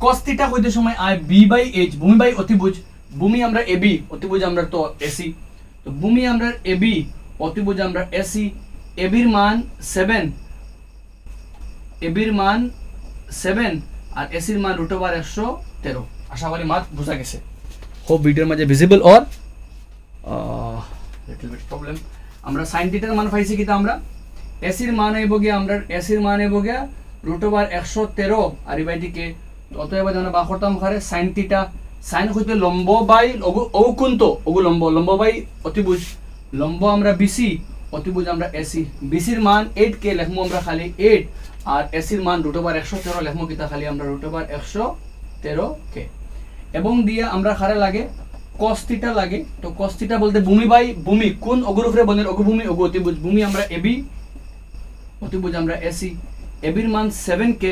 cos θ কইতে সময় আই b/h ভূমি বাই অতিভুজ, ভূমি আমরা এবি, অতিভুজ আমরা তো এসি, তো ভূমি আমরা এবি, অতিভুজ আমরা এসি, এবির মান 7, এবির মান 7 আর এসির মান রুট ওভার 113। আশা করি মাত বুঝা গেছে, হোপ ভিডিওর মাঝে visible or little bit problem. আমরা sin θ এর মান পাইছি কিটা আমরা এসির মান আইব গিয়া আমরা এসির মান আইব গিয়া রুট ওভার 113 আর ইবাইটিকে, অতএব আমরা বা করতাম খারে sin θ, sin হইতে লম্ব বাই অকুন্ত, ওগু লম্ব, লম্ব বাই অতিভুজ, লম্ব আমরা বিসি, অতিভুজ আমরা এসি, বিসির মান 8k লিখমু আমরা খালি 8 আর এসির মান রুট ওভার 113 লিখমু কিটা খালি আমরা রুট ওভার 113k। এবং দিয়া আমরা খারে লাগে cos θ লাগে, তো cos θ বলতে ভূমি বাই ভূমি, কোন অগুর উপরে বনের অগু ভূমি অগু অতিভুজ, ভূমি আমরা এবি, অতিভুজ আমরা এসি, এবির মান 7k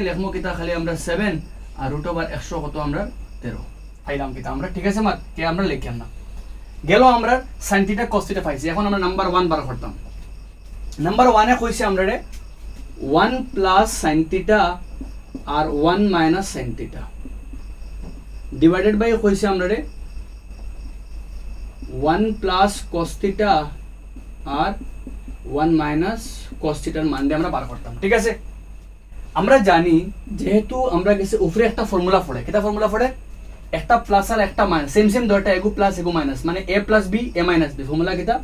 লিখমু কিটা খালি আমরা 7 আর রুট ওভার 100 কত আমরা 13 পাইলাম কিটা আমরা। ঠিক আছে মাত কে আমরা লিখলাম না, গেল আমরা sin θ cos θ পাইছি। এখন আমরা নাম্বার 1 বার করতাম। নাম্বার 1 এ কইছে আমরা রে 1 প্লাস sin θ আর 1 মাইনাস sin θ ডিভাইডেড বাই কইছে আমরা রে 1 প্লাস cos θ আর 1 মাইনাস cos θ এর মান দিয়ে আমরা বার করতাম। ঠিক আছে, আমরা জানি যেহেতু আমরা গেছে উপরে একটা ফর্মুলা পড়ে, কিটা ফর্মুলা পড়ে একটা প্লাস আর একটা মাইনাস, সেম সেম দুইটা এগু প্লাস এগু মাইনাস, মানে a plus b a minus b, formula কিটা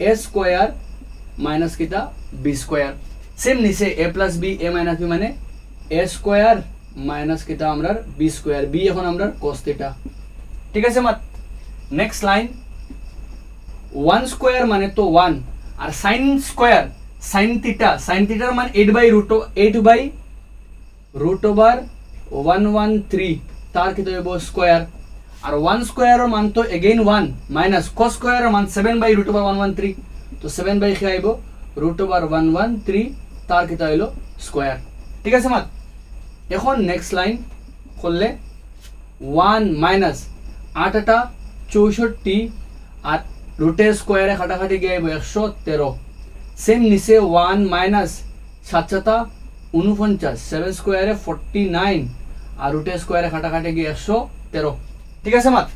a স্কয়ার মাইনাস কিটা b স্কয়ার, সেম নিচে a plus b a minus b মানে a স্কয়ার মাইনাস কিটা আমরা b স্কয়ার, b এখন আমরা cos θ। ঠিক আছে মাত নেক্সট লাইন 1 স্কয়ার মানে তো 1 আর sin স্কয়ার sin θ, sin θ এর মান 8 বাই রুট ওভার 113 তার কি হইব স্কয়ার, আর 1 স্কয়ারের মান তো এগেইন 1 মাইনাস cos স্কয়ারের মান 7 বাই রুট ওভার 113, তো 7 বাই কি আইব রুট ওভার 113 তার কি হইলো স্কয়ার। ঠিক আছে মাত এখন নেক্সট লাইন করলে 1 মাইনাস 8টা 64 আর রুটের স্কয়ারে কাটাকাটি গিয়ে আইব 113, সেম নিচে 1 মাইনাস 7টা 49 7 স্কয়ারে 49 আর রুটের স্কয়ারে কাটাকাটি গিয়ে 113। ঠিক আছে মাত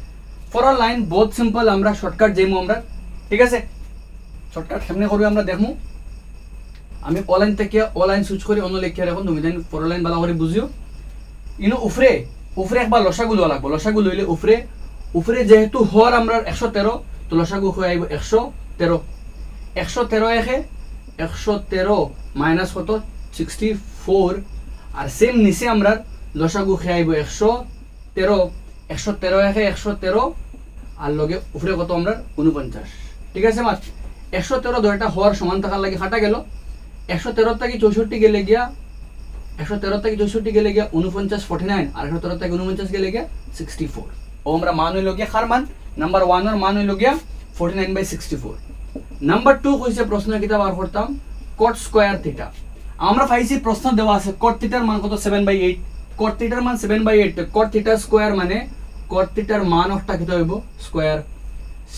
ফর লাইন বহুত সিম্পল, আমরা শর্টকাট যাইমু আমরা। ঠিক আছে শর্টকাট কেমনে করবে আমরা দেখমু আমি অনলাইন থেকে অনলাইন সুইচ করে অন্য লেখিয়া রাখুন তুমি লাইন পর লাইন ভালো করে বুঝিও ইনো উফরে একবার লসাগু দেওয়া লাগবে লসাগু লইলে উফরে যেহেতু হর আমরা 113 তো লসাগু হয়ে আইব 113 113 একে 113 মাইনাস কত 64 আর সেম নিচে আমরা লসাগু খেয়ে আইব 113 একে 113 আর লগে উপরে কত আমরা 49 ঠিক আছে মাত 113 দুইটা হওয়ার সমান থাকার লাগে কাটা গেল 113 থেকে 64 গেলে গিয়া 113 থেকে 64 গেলে গিয়া 49 49 আর 113 থেকে 49 গেলে গিয়া 64 ও আমরা মান হইল গিয়া কার মান নাম্বার 1 এর মান হইল গিয়া 49/64 নাম্বার 2 কইছে প্রশ্ন কিতা বার করতাম cot স্কয়ার থিটা আমরা পাইছি প্রশ্ন দেওয়া আছে cot থিটার মান কত 7/8 cot থিটার মান 7/8 তো cot থিটা স্কয়ার মানে cot থিটার মান একটা কিতা হইব স্কয়ার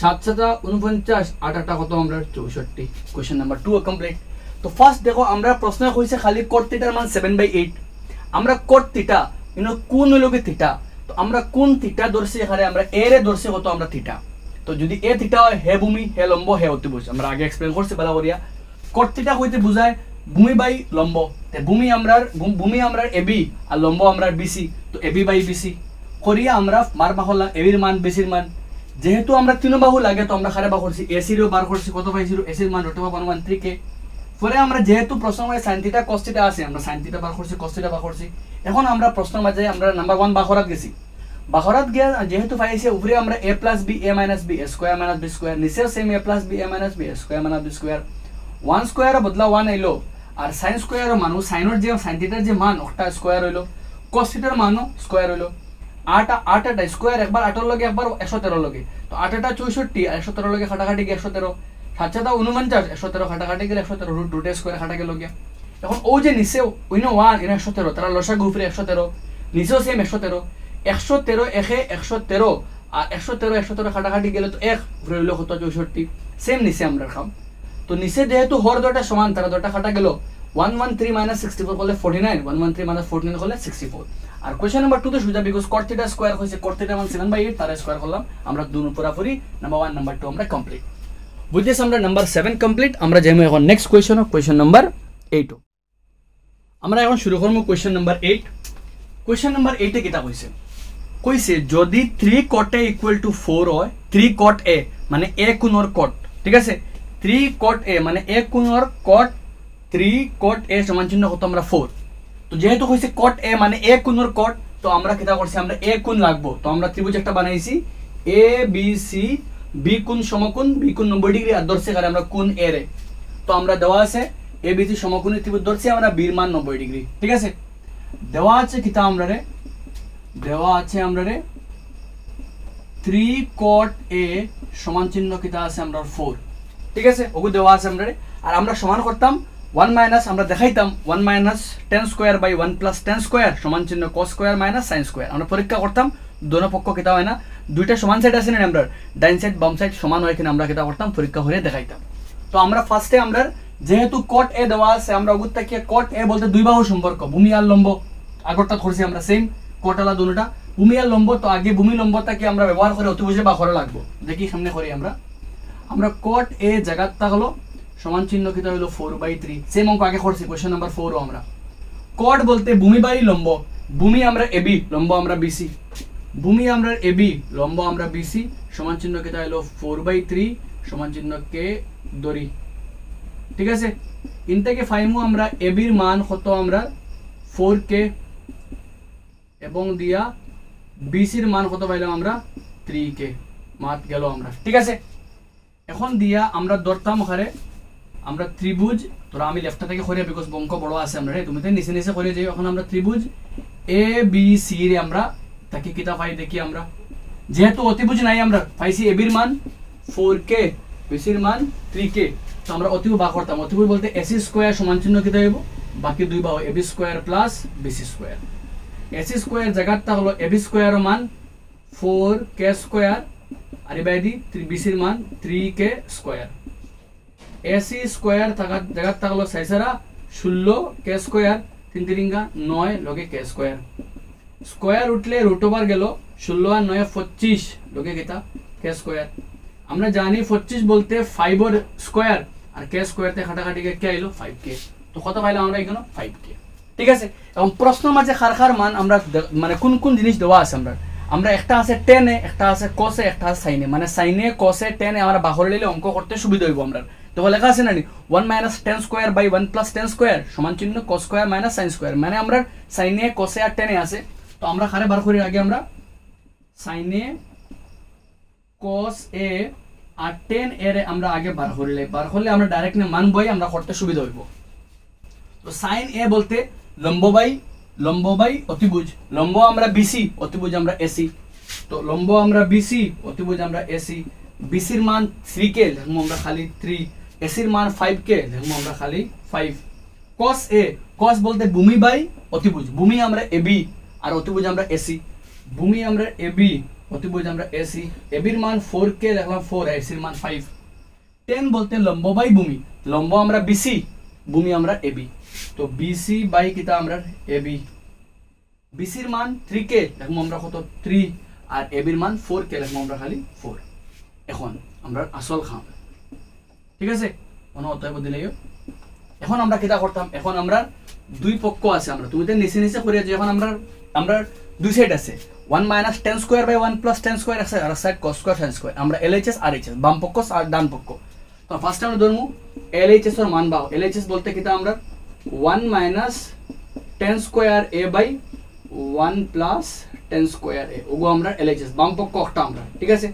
7 7 49 8 8 কত আমরা 64 কোশ্চেন নাম্বার 2 কমপ্লিট তো ফার্স্ট দেখো আমরা প্রশ্ন কইছে খালি cot থিটার মান 7/8 আমরা cot থিটা কোন হইলগে থিটা তো আমরা কোন থিটা ধরছি এখানে আমরা a রে ধরছি কত আমরা থিটা তো যদি a থিটা হয় হে ভূমি হে লম্ব হে অতিভুজ আমরা আগে এক্সপ্লেইন করছি বলা করিয়া cot থিটা কইতে বুঝায় ভূমি বাই লম্ব তে ভূমি আমরা ab আর লম্ব আমরা bc তো ab বাই bc করিয়া আমরা মার বাহলা ab এর মান bc এর মান যেহেতু আমরা তিন বাহু লাগে তো আমরা খারে বা করছি ac র বার করছি কত পাইছি ac এর মান √113 কে পরে আমরা যেহেতু প্রশ্নময় sin থিটা cos থিটা আছে আমরা sin থিটা বার করছি cos থিটা বার করছি এখন আমরা প্রশ্নের মাঝে আমরা নাম্বার 1 বাখরাত গেছি বাখরাত গিয়া যেহেতু পাইছে উপরে আমরা a + b a - b a square - b square নিচে same a + b a - b a square - b square 1 square বদলা 1 আইলো আর sin স্কয়ার মান সাইনের যে sin থিটার যে মান ওটা স্কয়ার হইলো cos থিটার মানও স্কয়ার হইলো 8 স্কয়ার একবার 8 এর লগে একবার 113 লগে তো 8 64 আর 117 লগে কাটাকাটি গিয়ে 117 7 7 49 117 কাটাকাটি গেলে 117 √2 স্কয়ার কাটা গেল গিয়া এখন ও যে নিচে ওইনো 1 এর 117 তারা লসাগু উপরে 117 নিচেও সেম 117 113 একে 113 আর 117 কাটাকাটি গেলে তো 1 উপরে হইলো কত 64 সেম নিচে আমরা খাম তো নিচে যেহেতু হর দুটো সমান তারা দুটো কাটা গেল 113 - 64 করলে 49 113 - 49 করলে 64 আর কোশ্চেন নাম্বার 2 তে সুজা বিকজ cot থিটা স্কয়ার হইছে cot থিটা মান 7/8 তার স্কয়ার করলাম আমরা দুনো পুরাপুরি নাম্বার 1 নাম্বার 2 আমরা কমপ্লিট বুঝতেছ আমরা নাম্বার 7 কমপ্লিট আমরা যাইমু এখন নেক্সট কোশ্চেন নাম্বার 8 আমরা এখন শুরু করব কোশ্চেন নাম্বার 8 কোশ্চেন নাম্বার 8 এ কিটা কইছে যদি 3 cot a = 4 হয় 3 cot a মানে a কোণর cot ঠিক আছে 3 cot a মানে a কোণর cot 3 cot a সমান চিহ্ন কত আমরা 4 তো যেহেতু কইছে cot a মানে a কোণর cot তো আমরা কিটা করছি আমরা a কোণ লাগবো তো আমরা ত্রিভুজ একটা বানাইছি a b c b কোণ সমকোণ b কোণ 90 ডিগ্রি আর ধরছি কারণ আমরা কোণ a রে তো আমরা দেওয়া আছে a b c সমকোণী ত্রিভুজ ধরছি আমরা b এর মান 90 ডিগ্রি ঠিক আছে দেওয়া আছে কিটা আমরা রে 3 cot a সমান চিহ্ন কিটা আছে আমরা 4 ঠিক আছে ওগু দেওয়া আছে আমরা আর আমরা সমান করতাম 1 মাইনাস আমরা দেখাইতাম 1 - 10 স্কয়ার বাই 1 + 10 স্কয়ার সমান চিহ্ন cos স্কয়ার - sin স্কয়ার আমরা পরীক্ষা করতাম দোনো পক্ষ কিটা হয় না দুইটা সমান সাইড আছে না আমরা ডাইন সাইড বাম সাইড সমান হয় কিনা আমরা কিটা করতাম পরীক্ষা করে দেখাইতাম তো আমরা ফার্স্টে আমরা যেহেতু cot a দেওয়া আছে আমরা ওগুতা কি cot a বলতে দুই বাহু সম্পর্ক ভূমি আর লম্ব আগরটা ধরছি আমরা সেম cot আলা দুটোটা ভূমি আর লম্ব তো আগে ভূমি লম্বটাকে আমরা ব্যবহার করে অতিভুজে বা করে লাগবো দেখি সামনে করি আমরা cot a জায়গাটা হলো সমান চিহ্ন কিটা হলো 4/3 সেম অঙ্ক আগে করছি কোশ্চেন নাম্বার 4 ও আমরা cot বলতে ভূমি বাই লম্ব ভূমি আমরা ab লম্ব আমরা bc ভূমি আমরা ab লম্ব আমরা bc সমান চিহ্ন কিটা হলো 4/3 সমান চিহ্ন কে দড়ি ঠিক আছে ইনটাকে ফাইমু আমরা ab এর মান কত আমরা 4k এবং দিয়া bc এর মান কত পাইলাম আমরা 3k মাত গেল আমরা ঠিক আছে এখন দিয়া আমরা ধরতাম ওখানে আমরা ত্রিভুজ তোরা আমি লেফটটা থেকে করি বিকজ বঙ্ক বড় আছে আমরা তুমি তো নিচে নিচে করে যাই এখন আমরা ত্রিভুজ এ বি সি রে আমরা তাকে কিটা পাই দেখি আমরা যেহেতু অতিভুজ নাই আমরা পাইছি এ বির মান 4k বিসি এর মান 3k তো আমরা অতিভুজ ভাগ করতাম অতিভুজ বলতে ac স্কয়ার সমান চিহ্ন কিটা হইব বাকি দুই বাহু ab square plus bc square ac square জায়গাটা হলো ab স্কয়ার এর মান 4k square R by 3bc এর মান 3k স্কয়ার ac স্কয়ার জায়গাটা হলো 16k স্কয়ার 3 3 9 লগে k স্কয়ার স্কয়ার উঠলে √ওভার গেল 16 আর 9 25 লগে কিটা k স্কয়ার আমরা জানি 25 বলতে 5 এর স্কয়ার আর কে স্কয়ার তে কাটাকাটি কে আইলো 5k, তো কত পাইলাম আমরা এখানে 5k। ঠিক আছে, এবং প্রশ্নের মাঝে খার মান আমরা মানে কোন কোন জিনিস দেওয়া আছে আমরা একটা আছে tan এ, একটা আছে cos এ, একটা আছে sin এ, মানে sin এ cos এ tan এ আমরা বাহরে লইলে অঙ্ক করতে সুবিধা হইব। আমরা তো লেখা আছে না 1 - tan square by 1 + tan square সমান চিহ্ন cos স্কয়ার - sin স্কয়ার, মানে আমরা sin এ cos এ আর tan এ আছে, তো আমরা খারে বার করি আগে আমরা sin এ cos এ আর tan এর আমরা আগে বার করলে আমরা ডাইরেক্ট মান বই আমরা করতে সুবিধা হইব। তো sin এ বলতে লম্ব বাই অতিভুজ, লম্ব আমরা BC, অতিভুজ আমরা AC, তো লম্ব আমরা BC, অতিভুজ আমরা AC, BC এর মান 3k লিখবো আমরা খালি 3, AC এর মান 5k লিখবো আমরা খালি 5। cos এ, cos বলতে ভূমি বাই অতিভুজ, ভূমি আমরা AB আর অতিভুজ আমরা AC, ভূমি আমরা AB, অতিভুজ আমরা AC, AB এর মান 4k লিখলাম 4, AC এর মান 5। tan বলতে লম্ব বাই ভূমি, লম্ব আমরা BC, ভূমি আমরা AB, তো BC বাই কিতা আমরা AB, BC এর মান 3k লিখবো আমরা কত 3 আর AB এর মান 4k লিখবো আমরা খালি 4। এখন আমরা আসল খাম, ঠিক আছে, কোনো অতএব দিলেও এখন আমরা কিতা করতাম, এখন আমরা দুই পক্ষ আছে, আমরা তুমি তো নিচে করিয়া যে এখন আমরা দুই সাইড আছে 1 - tan square by 1 + tan square আছে আর side cos square sin square, আমরা LHS RHS বাম পক্ষ আর ডান পক্ষ। তো ফার্স্ট আমরা ধরমু LHS এর মান বাও, LHS বলতে কিতা আমরা 1 - tan square a by 1 + tan square a, ওগো আমরা LHS বাম পক্ষ একটা আমরা, ঠিক আছে।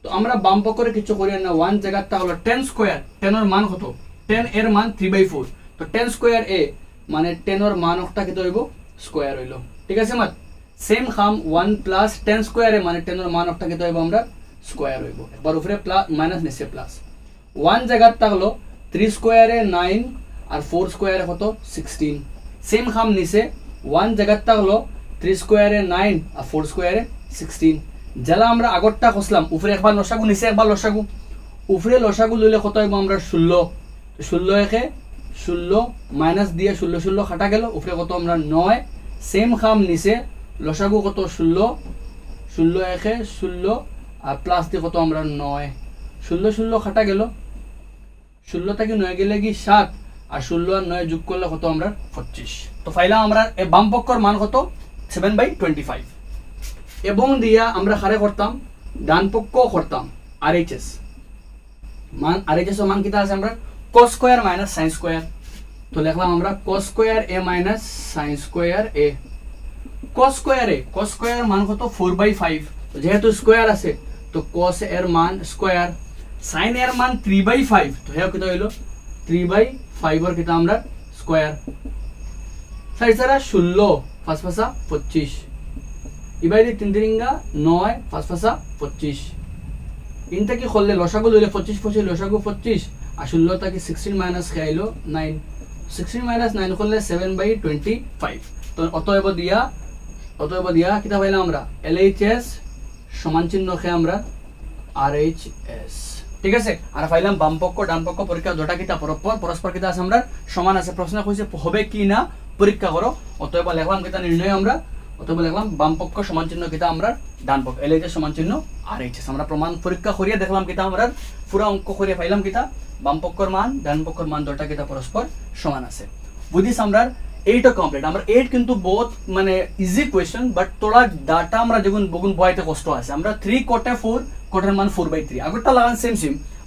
তো আমরা বাম পক্ষরে কিছু করি না, 1 জায়গাটা হলো tan স্কয়ার, tan এর মান কত, tan এর মান 3/4, তো tan স্কয়ার a মানে tan এর মান একটা কত হইব স্কয়ার হইলো, ঠিক আছে। মাত সেম খাম 1 + tan স্কয়ার a মানে tan এর মান একটা কত হইব আমরা স্কয়ার হইব, একবার উপরে প্লাস মাইনাস নিচে প্লাস, 1 জায়গাটা হলো 3 স্কয়ার a 9 আর 4 স্কয়ার a কত 16, সেম খাম নিচে 1 জায়গাটা হলো 3 স্কয়ার a 9 আর 4 স্কয়ার a 16, যারা আমরা আগরটা কষলাম উপরে একবার লসাগু নিচে একবার লসাগু, উপরে লসাগু লইলে কত হইব আমরা 16, 16 একে 16 মাইনাস দিয়ে 16 16 কাটা গেল, উপরে কত আমরা 9, সেম খাম নিচে লসাগু কত 16 16 একে 16 আর প্লাস দিয়ে কত আমরা 9, 16 16 কাটা গেল, 16 থেকে 9 গেলে কি 7 আর 16 আর 9 যোগ করলে কত আমরা 25, তো ফাইলা আমরা এই বাম পক্ষের মান কত 7/25, এবং দিয়া আমরা খারে করতাম ডান পক্ষ করতাম RHS মান, RHS এর মান কিটা আছে আমরা cos স্কয়ার - sin স্কয়ার, তো লিখলাম আমরা cos square a - sin square a, cos square মান কত 4/5, তো যেহেতু স্কয়ার আছে তো cos এর মান স্কয়ার, sin এর মান 3/5, তো হেও কত হইলো 3/5 এর কিটা আমরা স্কয়ার, সাইড সারা 16 5 5 25, ইবাইদি 3 3 9 5 5 25, ইনটা কি করলে লসাগু লইলে 25 25 লসাগু 25 আর 16 থেকে 16 মাইনাস খাইলো 9, 16 - 9 করলে 7/25, তো অতএব দিয়া কিটা পাইলাম আমরা LHS সমান চিহ্ন খে আমরা RHS, ঠিক আছে। আর পাইলাম বাম পক্ষ ডান পক্ষ পরীক্ষা দুটা কিটা পরস্পর কিটা আছে আমরা সমান আছে, প্রশ্ন কইছে হবে কি না পরীক্ষা করো, অতএব লিখলাম কিটা নির্ণয় আমরা, অতএব লিখলাম বাম পক্ষ সমান চিহ্ন কিটা আমরা ডান পক্ষ, LHS সমান চিহ্ন RHS, আমরা প্রমাণ পরীক্ষা করিয়া দেখলাম কিটা আমরা পুরো অঙ্ক করিয়া পাইলাম কিটা বাম পক্ষের মান ডান পক্ষের মান দুটা কিটা পরস্পর সমান আছে। বুঝিস আমরা 8 কমপ্লিট, আমরা 8 কিন্তু বহুত মানে ইজি কোয়েশ্চন, বাট তোরা ডাটা আমরা যখন বগুন বইতে কষ্ট আছে, আমরা 3 কোটে 4 কোটের মান 4/3, আগরটা লাগান সেম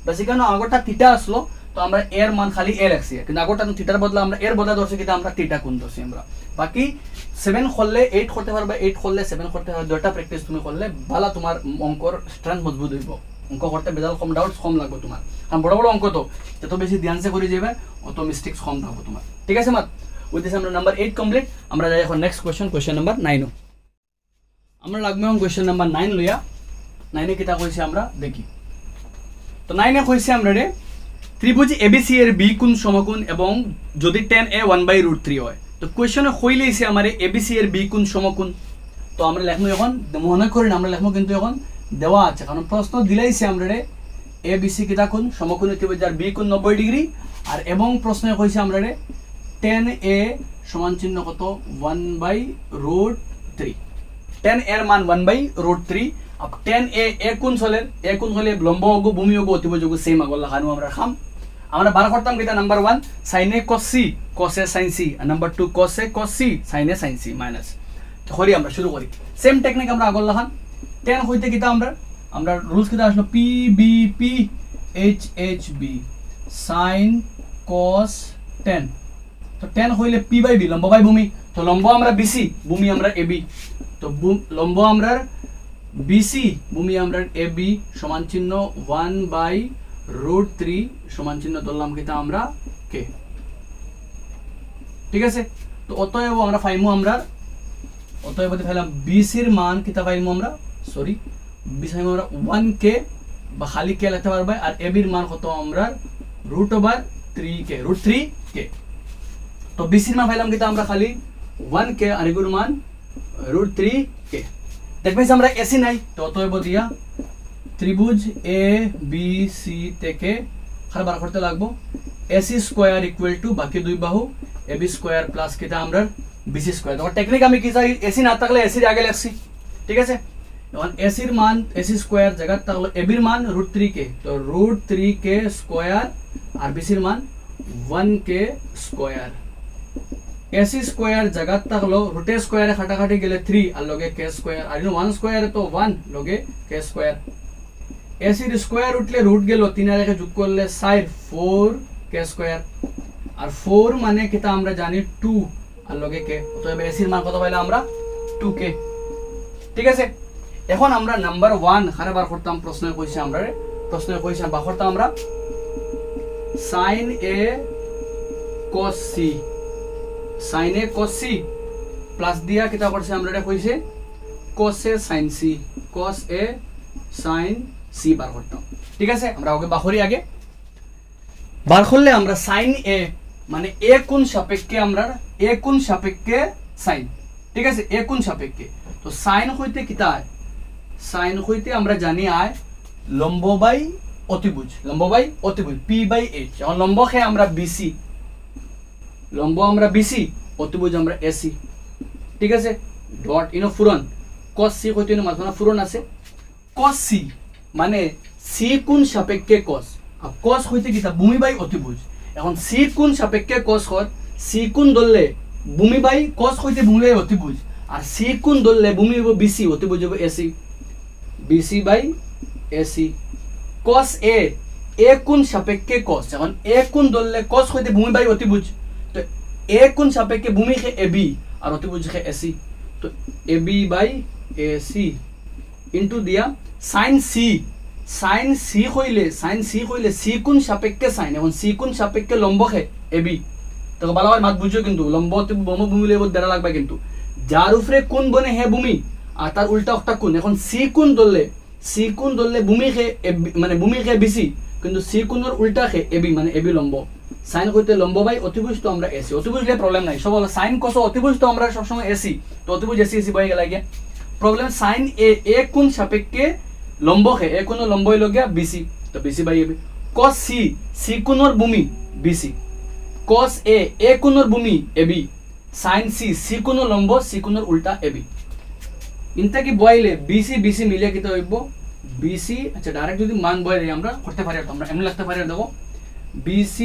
বেসিক্যালি আগরটা থিটা আসলো, তো আমরা এর মান খালি a রাখছি, কিন্তু আগরটা থিটার বদলে আমরা এর বদলে ধরছি কিটা আমরা থিটা কোণ ধরছি আমরা, বাকি 7 করলে 8 করতে পারবে, 8 করলে 7 করতে পারবে, দুটা প্র্যাকটিস তুমি করলে ভালো তোমার অঙ্কর স্ট্রেংথ মজবুত হইব, অঙ্ক করতে বেজাল কম ডাউটস কম লাগবে তোমার, কারণ বড় বড় অঙ্ক তো যত বেশি ধ্যানসে করে যাবে অত মিস্টেকস কম থাকবে তোমার, ঠিক আছে। মাত উইথ দিস আমরা নাম্বার 8 কমপ্লিট, আমরা যাই এখন নেক্সট কোয়েশ্চন নাম্বার 9, আমরা লাগবে কোয়েশ্চন নাম্বার 9 লইয়া, 9 এ কিটা কইছে আমরা দেখি। তো 9 এ কইছে আমরা রে ত্রিভুজ ABC এর বি কোণ সমকোণ এবং যদি tan a 1/√3 হয়, তো কোয়েশ্চনে কইলেইছে আমারে ABC এর বি কোণ সমকোণ, তো আমরা লিখমু এখন মনে করি না আমরা লিখমু কিন্তু এখন দেওয়া আছে, কারণ প্রশ্ন দিলাইছে আমরা রে ABC কিটা কোণ সমকোণ ত্রিভুজ যার বি কোণ 90 ডিগ্রি, আর এবং প্রশ্নে কইছে আমরা রে tan a সমান চিহ্ন কত 1/√3, tan এর মান 1/√3 अब tan a a কোণ হলে লম্ব হগো ভূমি হগো অতিভুজ হগো সেম আগল লাগানো আমরা খাম আমরা বার করতাম কিটা number 1 sin a cos c cos a sin c আর number 2 cos a cos c sin a sin c minus তো করি আমরা শুরু করি সেম টেকনিক আমরা আগল লাগান tan হইতে কিটা আমরা রুলস কিটা আসলো p b p h h b sin cos tan তো tan হইলে p বাই b লম্ব বাই ভূমি তো লম্ব আমরা bc ভূমি আমরা ab তো লম্ব আমরা bc ভূমি আমরা ab সমান চিহ্ন 1/√3 সমান চিহ্ন ধরলাম কিটা আমরা k ঠিক আছে তো অতএব আমরা পাইমু আমরা অতএব পাইলাম bc এর মান কিটা পাইমু আমরা সরি bc পাইমু আমরা 1k বা খালি k লিখতে পারবে আর ab এর মান কত আমরা √3k √3k তো bc এর মান পাইলাম কিটা আমরা খালি 1k আর ab এর মান √3k দেখবেন আমরা ac নাই তো অতএব দিয়া ত্রিভুজ a b c থেকে খালি বার করতে লাগবো ac স্কয়ার ইকুয়াল টু বাকি দুই বাহু ab স্কয়ার প্লাস কিটা আমরা bc স্কয়ার তো টেকনিক আমি কি চাই ac না থাকলে ac এর আগে লিখছি ঠিক আছে এখন ac এর মান ac স্কয়ার জায়গা থাকলো ab এর মান √3k তো √3k স্কয়ার আর bc এর মান 1k স্কয়ার ac স্কয়ার জায়গা থাকলো √a স্কয়ারে কাটাকাটি গেলে 3 আর লগে k স্কয়ার আর 1 স্কয়ারে তো 1 লগে k স্কয়ার ac এর স্কয়ার উঠলে রুট গেল 3 আর 1 যোগ করলে 4k স্কয়ার আর 4 মানে কিটা আমরা জানি 2 আর লগে k অতএব ac এর মান কত পাইলাম আমরা 2k ঠিক আছে এখন আমরা নাম্বার 1 খারে বার করতাম প্রশ্নে কইছে আমরা বার করতাম আমরা sin a cos c sin a cos c plus দিয়া কিটা করছে আমরা এটা কইছে cos a sin c cos a sin c বার করতাম ঠিক আছে আমরা আগে বাখরি আগে বার করলে আমরা sin a মানে a কোণ সাপেক্ষে আমরা a কোণ সাপেক্ষে sin ঠিক আছে a কোণ সাপেক্ষে তো sin হইতে কিটা হয় sin হইতে আমরা জানি আয় লম্ব বাই অতিভুজ p বাই h এখন লম্ব কে আমরা bc অতিভুজ আমরা ac ঠিক আছে ডট ইনো ফুরন cos c কইতে ইনো মাঝখানে ফুরন আছে cos c মানে c কোণ সাপেক্ষে cos আর cos হইতে কিটা ভূমি বাই অতিভুজ এখন c কোণ সাপেক্ষে cos হর c কোণ ধরলে ভূমি বাই cos হইতে ভূমি বাই অতিভুজ আর c কোণ ধরলে ভূমি হইব bc অতিভুজ হইব ac bc by ac cos a কোণ সাপেক্ষে cos এখন a কোণ ধরলে cos হইতে ভূমি বাই অতিভুজ তো a কোণ সাপেক্ষে ভূমি কে ab আর অতিভুজ কে ac তো ab বাই ac ইনটু দিয়া sin c হইলে c কোণ সাপেক্ষে sin এখন c কোণ সাপেক্ষে লম্ব কে ab তো ভালোভাবে মাত বুঝো কিন্তু লম্ব ভূমি লেব দেরা লাগবে কিন্তু যার উপরে কোণ বনে হে ভূমি আর তার উল্টা একটা কোণ এখন c কোণ ধরলে ভূমি কে মানে ভূমি কে bc কিন্তু c কোণের উল্টা কে ab মানে ab লম্ব sin কইতে লম্ব বাই অতিভুজ তো আমরা ac অতিভুজলে প্রবলেম নাই সব হলো sin cos অতিভুজ তো আমরা সব সময় ac তো অতিভুজ ac বাই গেল গিয়া প্রবলেম sin a কোণ সাপেক্ষে লম্ব কে a কোণ লম্ব হইল গিয়া bc তো bc by ab cos c কোণের ভূমি bc cos a কোণের ভূমি ab sin c কোণের লম্ব c কোণের উল্টা ab ইনটা কি বইলে bc মিলে কিটা হইব bc আচ্ছা ডাইরেক্ট যদি মান বইলে আমরা করতে পারি তো আমরা এমন লিখতে পারি দেখো bc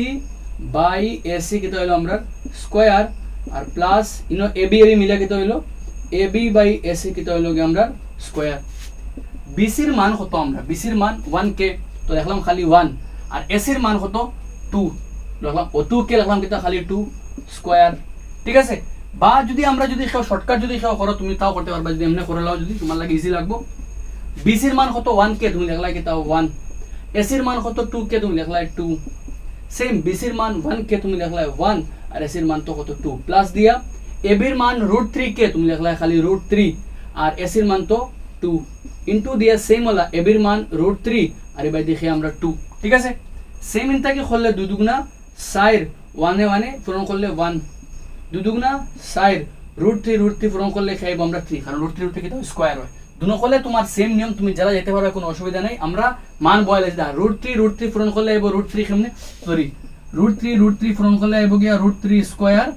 বাই ac কিটা হইলো আমরা স্কয়ার আর প্লাস ইনো ab মিলে কিটা হইলো ab বাই ac কিটা হইলো কি আমরা স্কয়ার bc এর মান কত আমরা bc এর মান 1k তো লিখলাম খালি 1 আর ac এর মান কত 2 লিখলাম ও 2k লিখলাম কিটা খালি 2 স্কয়ার ঠিক আছে বা যদি আমরা যদি শর্টকাট যদি করো তুমি তাও করতে পারবা যদি এমনি করে লাও যদি তোমার লাগে ইজি লাগবো bc এর মান কত 1k তুমি লিখলা কিটা 1 ac এর মান কত 2k তুমি লিখলা 2 সেম bc এর মান 1k তুমি লিখলা 1 আর ac এর মান তো কত 2 প্লাস দিয়া ab এর মান √3k তুমি লিখলা খালি √3 আর ac এর মান তো 2 ইনটু দিয়া সেম হলা ab এর মান √3 আর এবাই দেখি আমরা 2 ঠিক আছে সেম ইনটা কি করলে 2 দুগুণা 4 1 পূরণ করলে 1 2 দুগুণা 4 √3 পূরণ করলে খাইব আমরা 3 কারণ √3 কি তো স্কয়ার হয় দুনো করলে তোমার সেম নিয়ম তুমি যারা যেতে পারবে কোনো অসুবিধা নাই আমরা মান বয়লে দা √3 পূরণ করলে আইব √3 কেমনে সরি √3 পূরণ করলে আইব গিয়া √3 স্কয়ার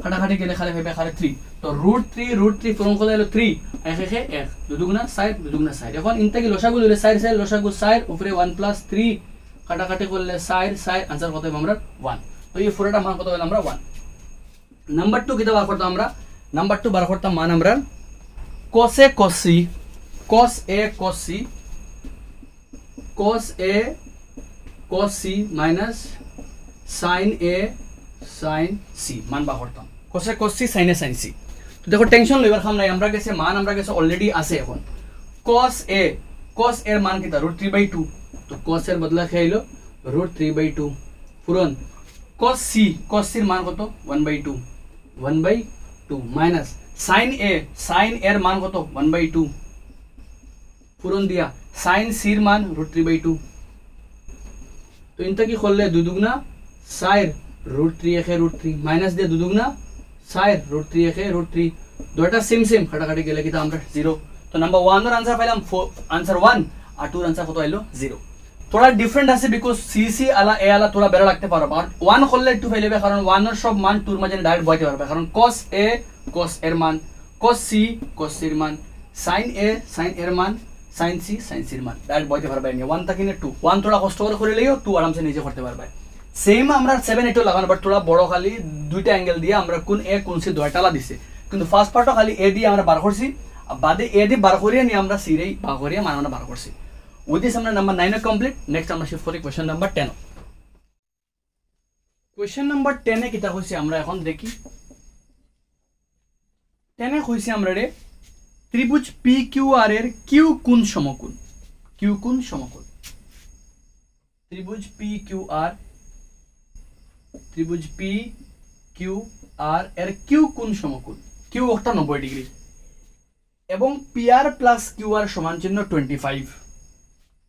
কাটাকাটি গেলে খালি হবে খালি 3 তো √3 পূরণ করলে হলো 3 1 1 1 2 দুগুণা 4 2 দুগুণা 4 এখন ইনটা কি লসাগু লইলে 4 4 লসাগু 4 উপরে 1 + 3 কাটাকাটি করলে 4 4 आंसर কত হবে আমরা 1 তো এই পুরোটা মান কত হলো আমরা 1 নাম্বার 2 কিটা বার করতাম আমরা নাম্বার 2 বার করতাম মান আমরা cos a cos c cos a cos c cos a cos c minus sin a sin c মান বার করতাম cos a cos c sin a sin c তো দেখো টেনশন লইবার কাম নাই আমরা কাছে মান আমরা কাছে অলরেডি আছে এখন cos এর মান কিটা √3/2 তো cos এর বদলা খাইলো √3/2 পুরন cos c এর মান কত 1/2 মাইনাস sin এর মান কত 1/2 পুরন দিয়া sin c এর মান √3/2 তো ইনটা কি করলে 2 দুগুণা 4 √3 একে √3 মাইনাস দিয়ে 2 দুগুণা 4 √3 একে √3 দুটো সেম কাটাকাটি গেলে কিটা আমরা 0 তো নাম্বার 1 এর आंसर পাইলাম आंसर 1 আর 2 এর आंसर কত হলো 0 थोड़ा डिफरेंट আছে বিকজ সিসি আলা এ আলা थोड़ा বেরা লাগতে পারে বাট 1 করলে একটু ফেলবে কারণ 1 এর সব মান 2 এর মাঝে ডাইরেক্ট বইতে পারবে কারণ cos এর মান cos এর মান sin এর মান sin এর মান ডাইরেক্ট বইতে পারবে না 1 তাকিনে 2 1 थोड़ा কষ্ট করে লইও 2 আরামসে নিজে করতে পারবে সেম আমরা 7 8 লাগানো বাট थोड़ा বড় খালি দুইটা অ্যাঙ্গেল দিয়ে আমরা কোন এ কোন সি দুইটালা দিছে কিন্তু ফার্স্ট পার্টও খালি এ দিয়ে আমরা বার করছি আর বাদে এ দিয়ে বার করিয়ে নি আমরা সি রে বার করিয়ে মান আমরা বার করছি with this আমরা নাম্বার 9 কমপ্লিট নেক্সট আমরা শিফট করি কোশ্চেন নাম্বার 10 কোশ্চেন নাম্বার 10 এ কিটা কইছি আমরা এখন দেখি 10 এ কইছি আমরা রে ত্রিভুজ PQR এর কিউ কোণ সমকোণ ত্রিভুজ PQR এর কিউ কোণ সমকোণ কিউ একটা 90 ডিগ্রি এবং PR প্লাস QR সমান চিহ্ন 25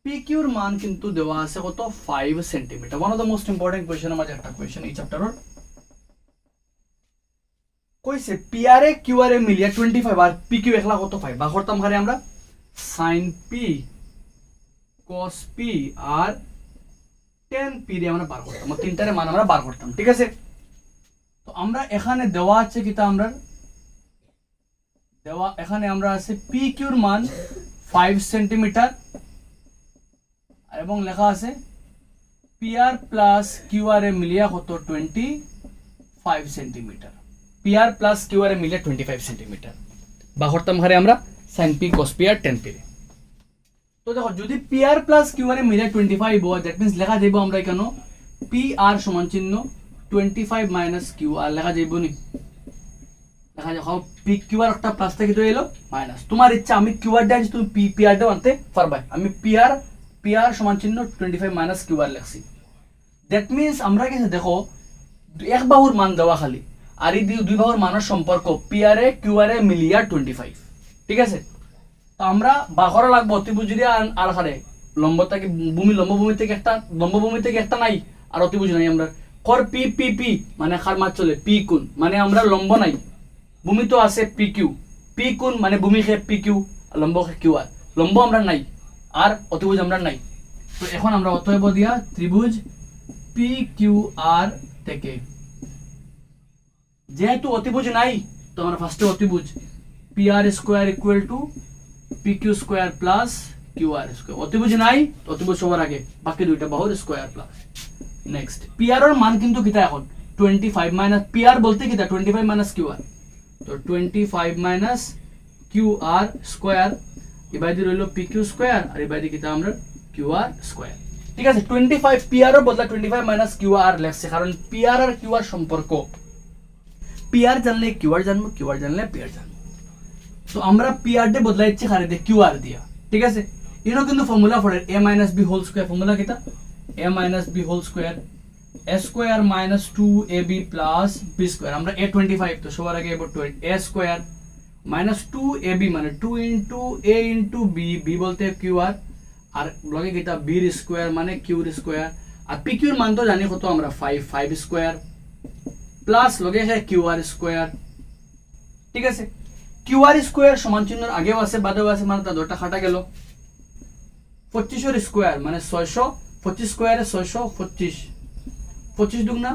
PQ এর মান কিন্তু দেওয়া আছে কত 5 centimetre one of the most important question আমাদের একটা কোশ্চেন এই চ্যাপ্টারের কইছে PR এ QR এ মিলিয়ে 25 আর PQ একলা কত 5 বা করতাম ঘরে আমরা sin P cos P আর tan P দিয়ে আমরা বার করতাম তিনটারে মান আমরা বার করতাম ঠিক আছে তো আমরা এখানে দেওয়া আছে কিটা আমরা এখানে আমরা আছে PQ এর মান 5 সেন্টিমিটার এবং লেখা আছে PR প্লাস QR এ মিলিয়ে কত 25 সেন্টিমিটার PR প্লাস QR এ মিলিয়ে 25 সেন্টিমিটার বা করতাম ঘরে আমরা sin P cos P আর tan P তো দেখো যদি PR প্লাস QR এ মিলিয়ে 25 হয় দ্যাট মিন্স লেখা যাইবো আমরা এখানে PR সমান চিহ্ন 25 মাইনাস QR লেখা যাইবো নি লেখা যাও PQR একটা প্লাস থেকে তো এলো মাইনাস তোমার ইচ্ছা আমি QR ডাইজ তুমি PR দাও আনতে পারবা আমি PR সমান চিহ্ন 25 মাইনাস QR লিখছি দ্যাট মিন্স আমরা কি দেখো এক বাহুর মান দেওয়া খালি আর এই দুই বাহুর মানের সম্পর্ক PR এ QR এ মিলিয়া 25 ঠিক আছে তো আমরা বাহরা লাগবো অতিভুজ যদি আর খারে লম্ব থেকে লম্বভূমি থেকে একটা নাই আর অতিভুজ নাই আমরা কর P মানে খার মাছ চলে P কোণ মানে আমরা লম্ব নাই ভূমি তো আছে P কোণ মানে ভূমি খে PQ লম্ব খে QR লম্ব আমরা নাই আর অতিভুজ আমরা নাই তো এখন আমরা অতএব দিয়া ত্রিভুজ PQR থেকে যেহেতু অতিভুজ নাই তো আমরা ফার্স্টে অতিভুজ PR square equal to PQ square plus QR square অতিভুজ নাই তো অতিভুজ সবার আগে বাকি দুইটা বাহুর স্কয়ার প্লাস নেক্সট PR এর মান কিন্তু কিটা এখন 25 মাইনাস PR বলতে কিটা 25 মাইনাস QR তো 25 মাইনাস QR স্কয়ার এবারে রইলো PQ স্কয়ার আর এবারে কিটা আমরা QR স্কয়ার ঠিক আছে 25 PR এর বদলা 25 মাইনাস QR লেখছে কারণ PR আর QR সম্পর্ক PR জানলে QR জানবো QR জানলে PR জানবো তো আমরা PR দে বদলাইছি খারে দে QR দিয়া ঠিক আছে ইনো কিন্তু ফর্মুলা পড়ে a - b whole square formula কিটা a - b whole square a square minus 2ab plus b square আমরা a25 তো সবার আগে এবো a স্কয়ার মাইনাস 2ab মানে 2 into a into b b বলতে QR আর লগে কিটা b এর স্কয়ার মানে q এর স্কয়ার আর pq এর মান তো জানি কত আমরা 5 স্কয়ার প্লাস লগে है QR স্কয়ার ঠিক আছে QR স্কয়ার সমান চিহ্নের আগেও আছে বাদেও আছে মানে তা দুটো কাটা গেল 25 এর স্কয়ার মানে 600 25 স্কয়ারে 625 25 দুগুণা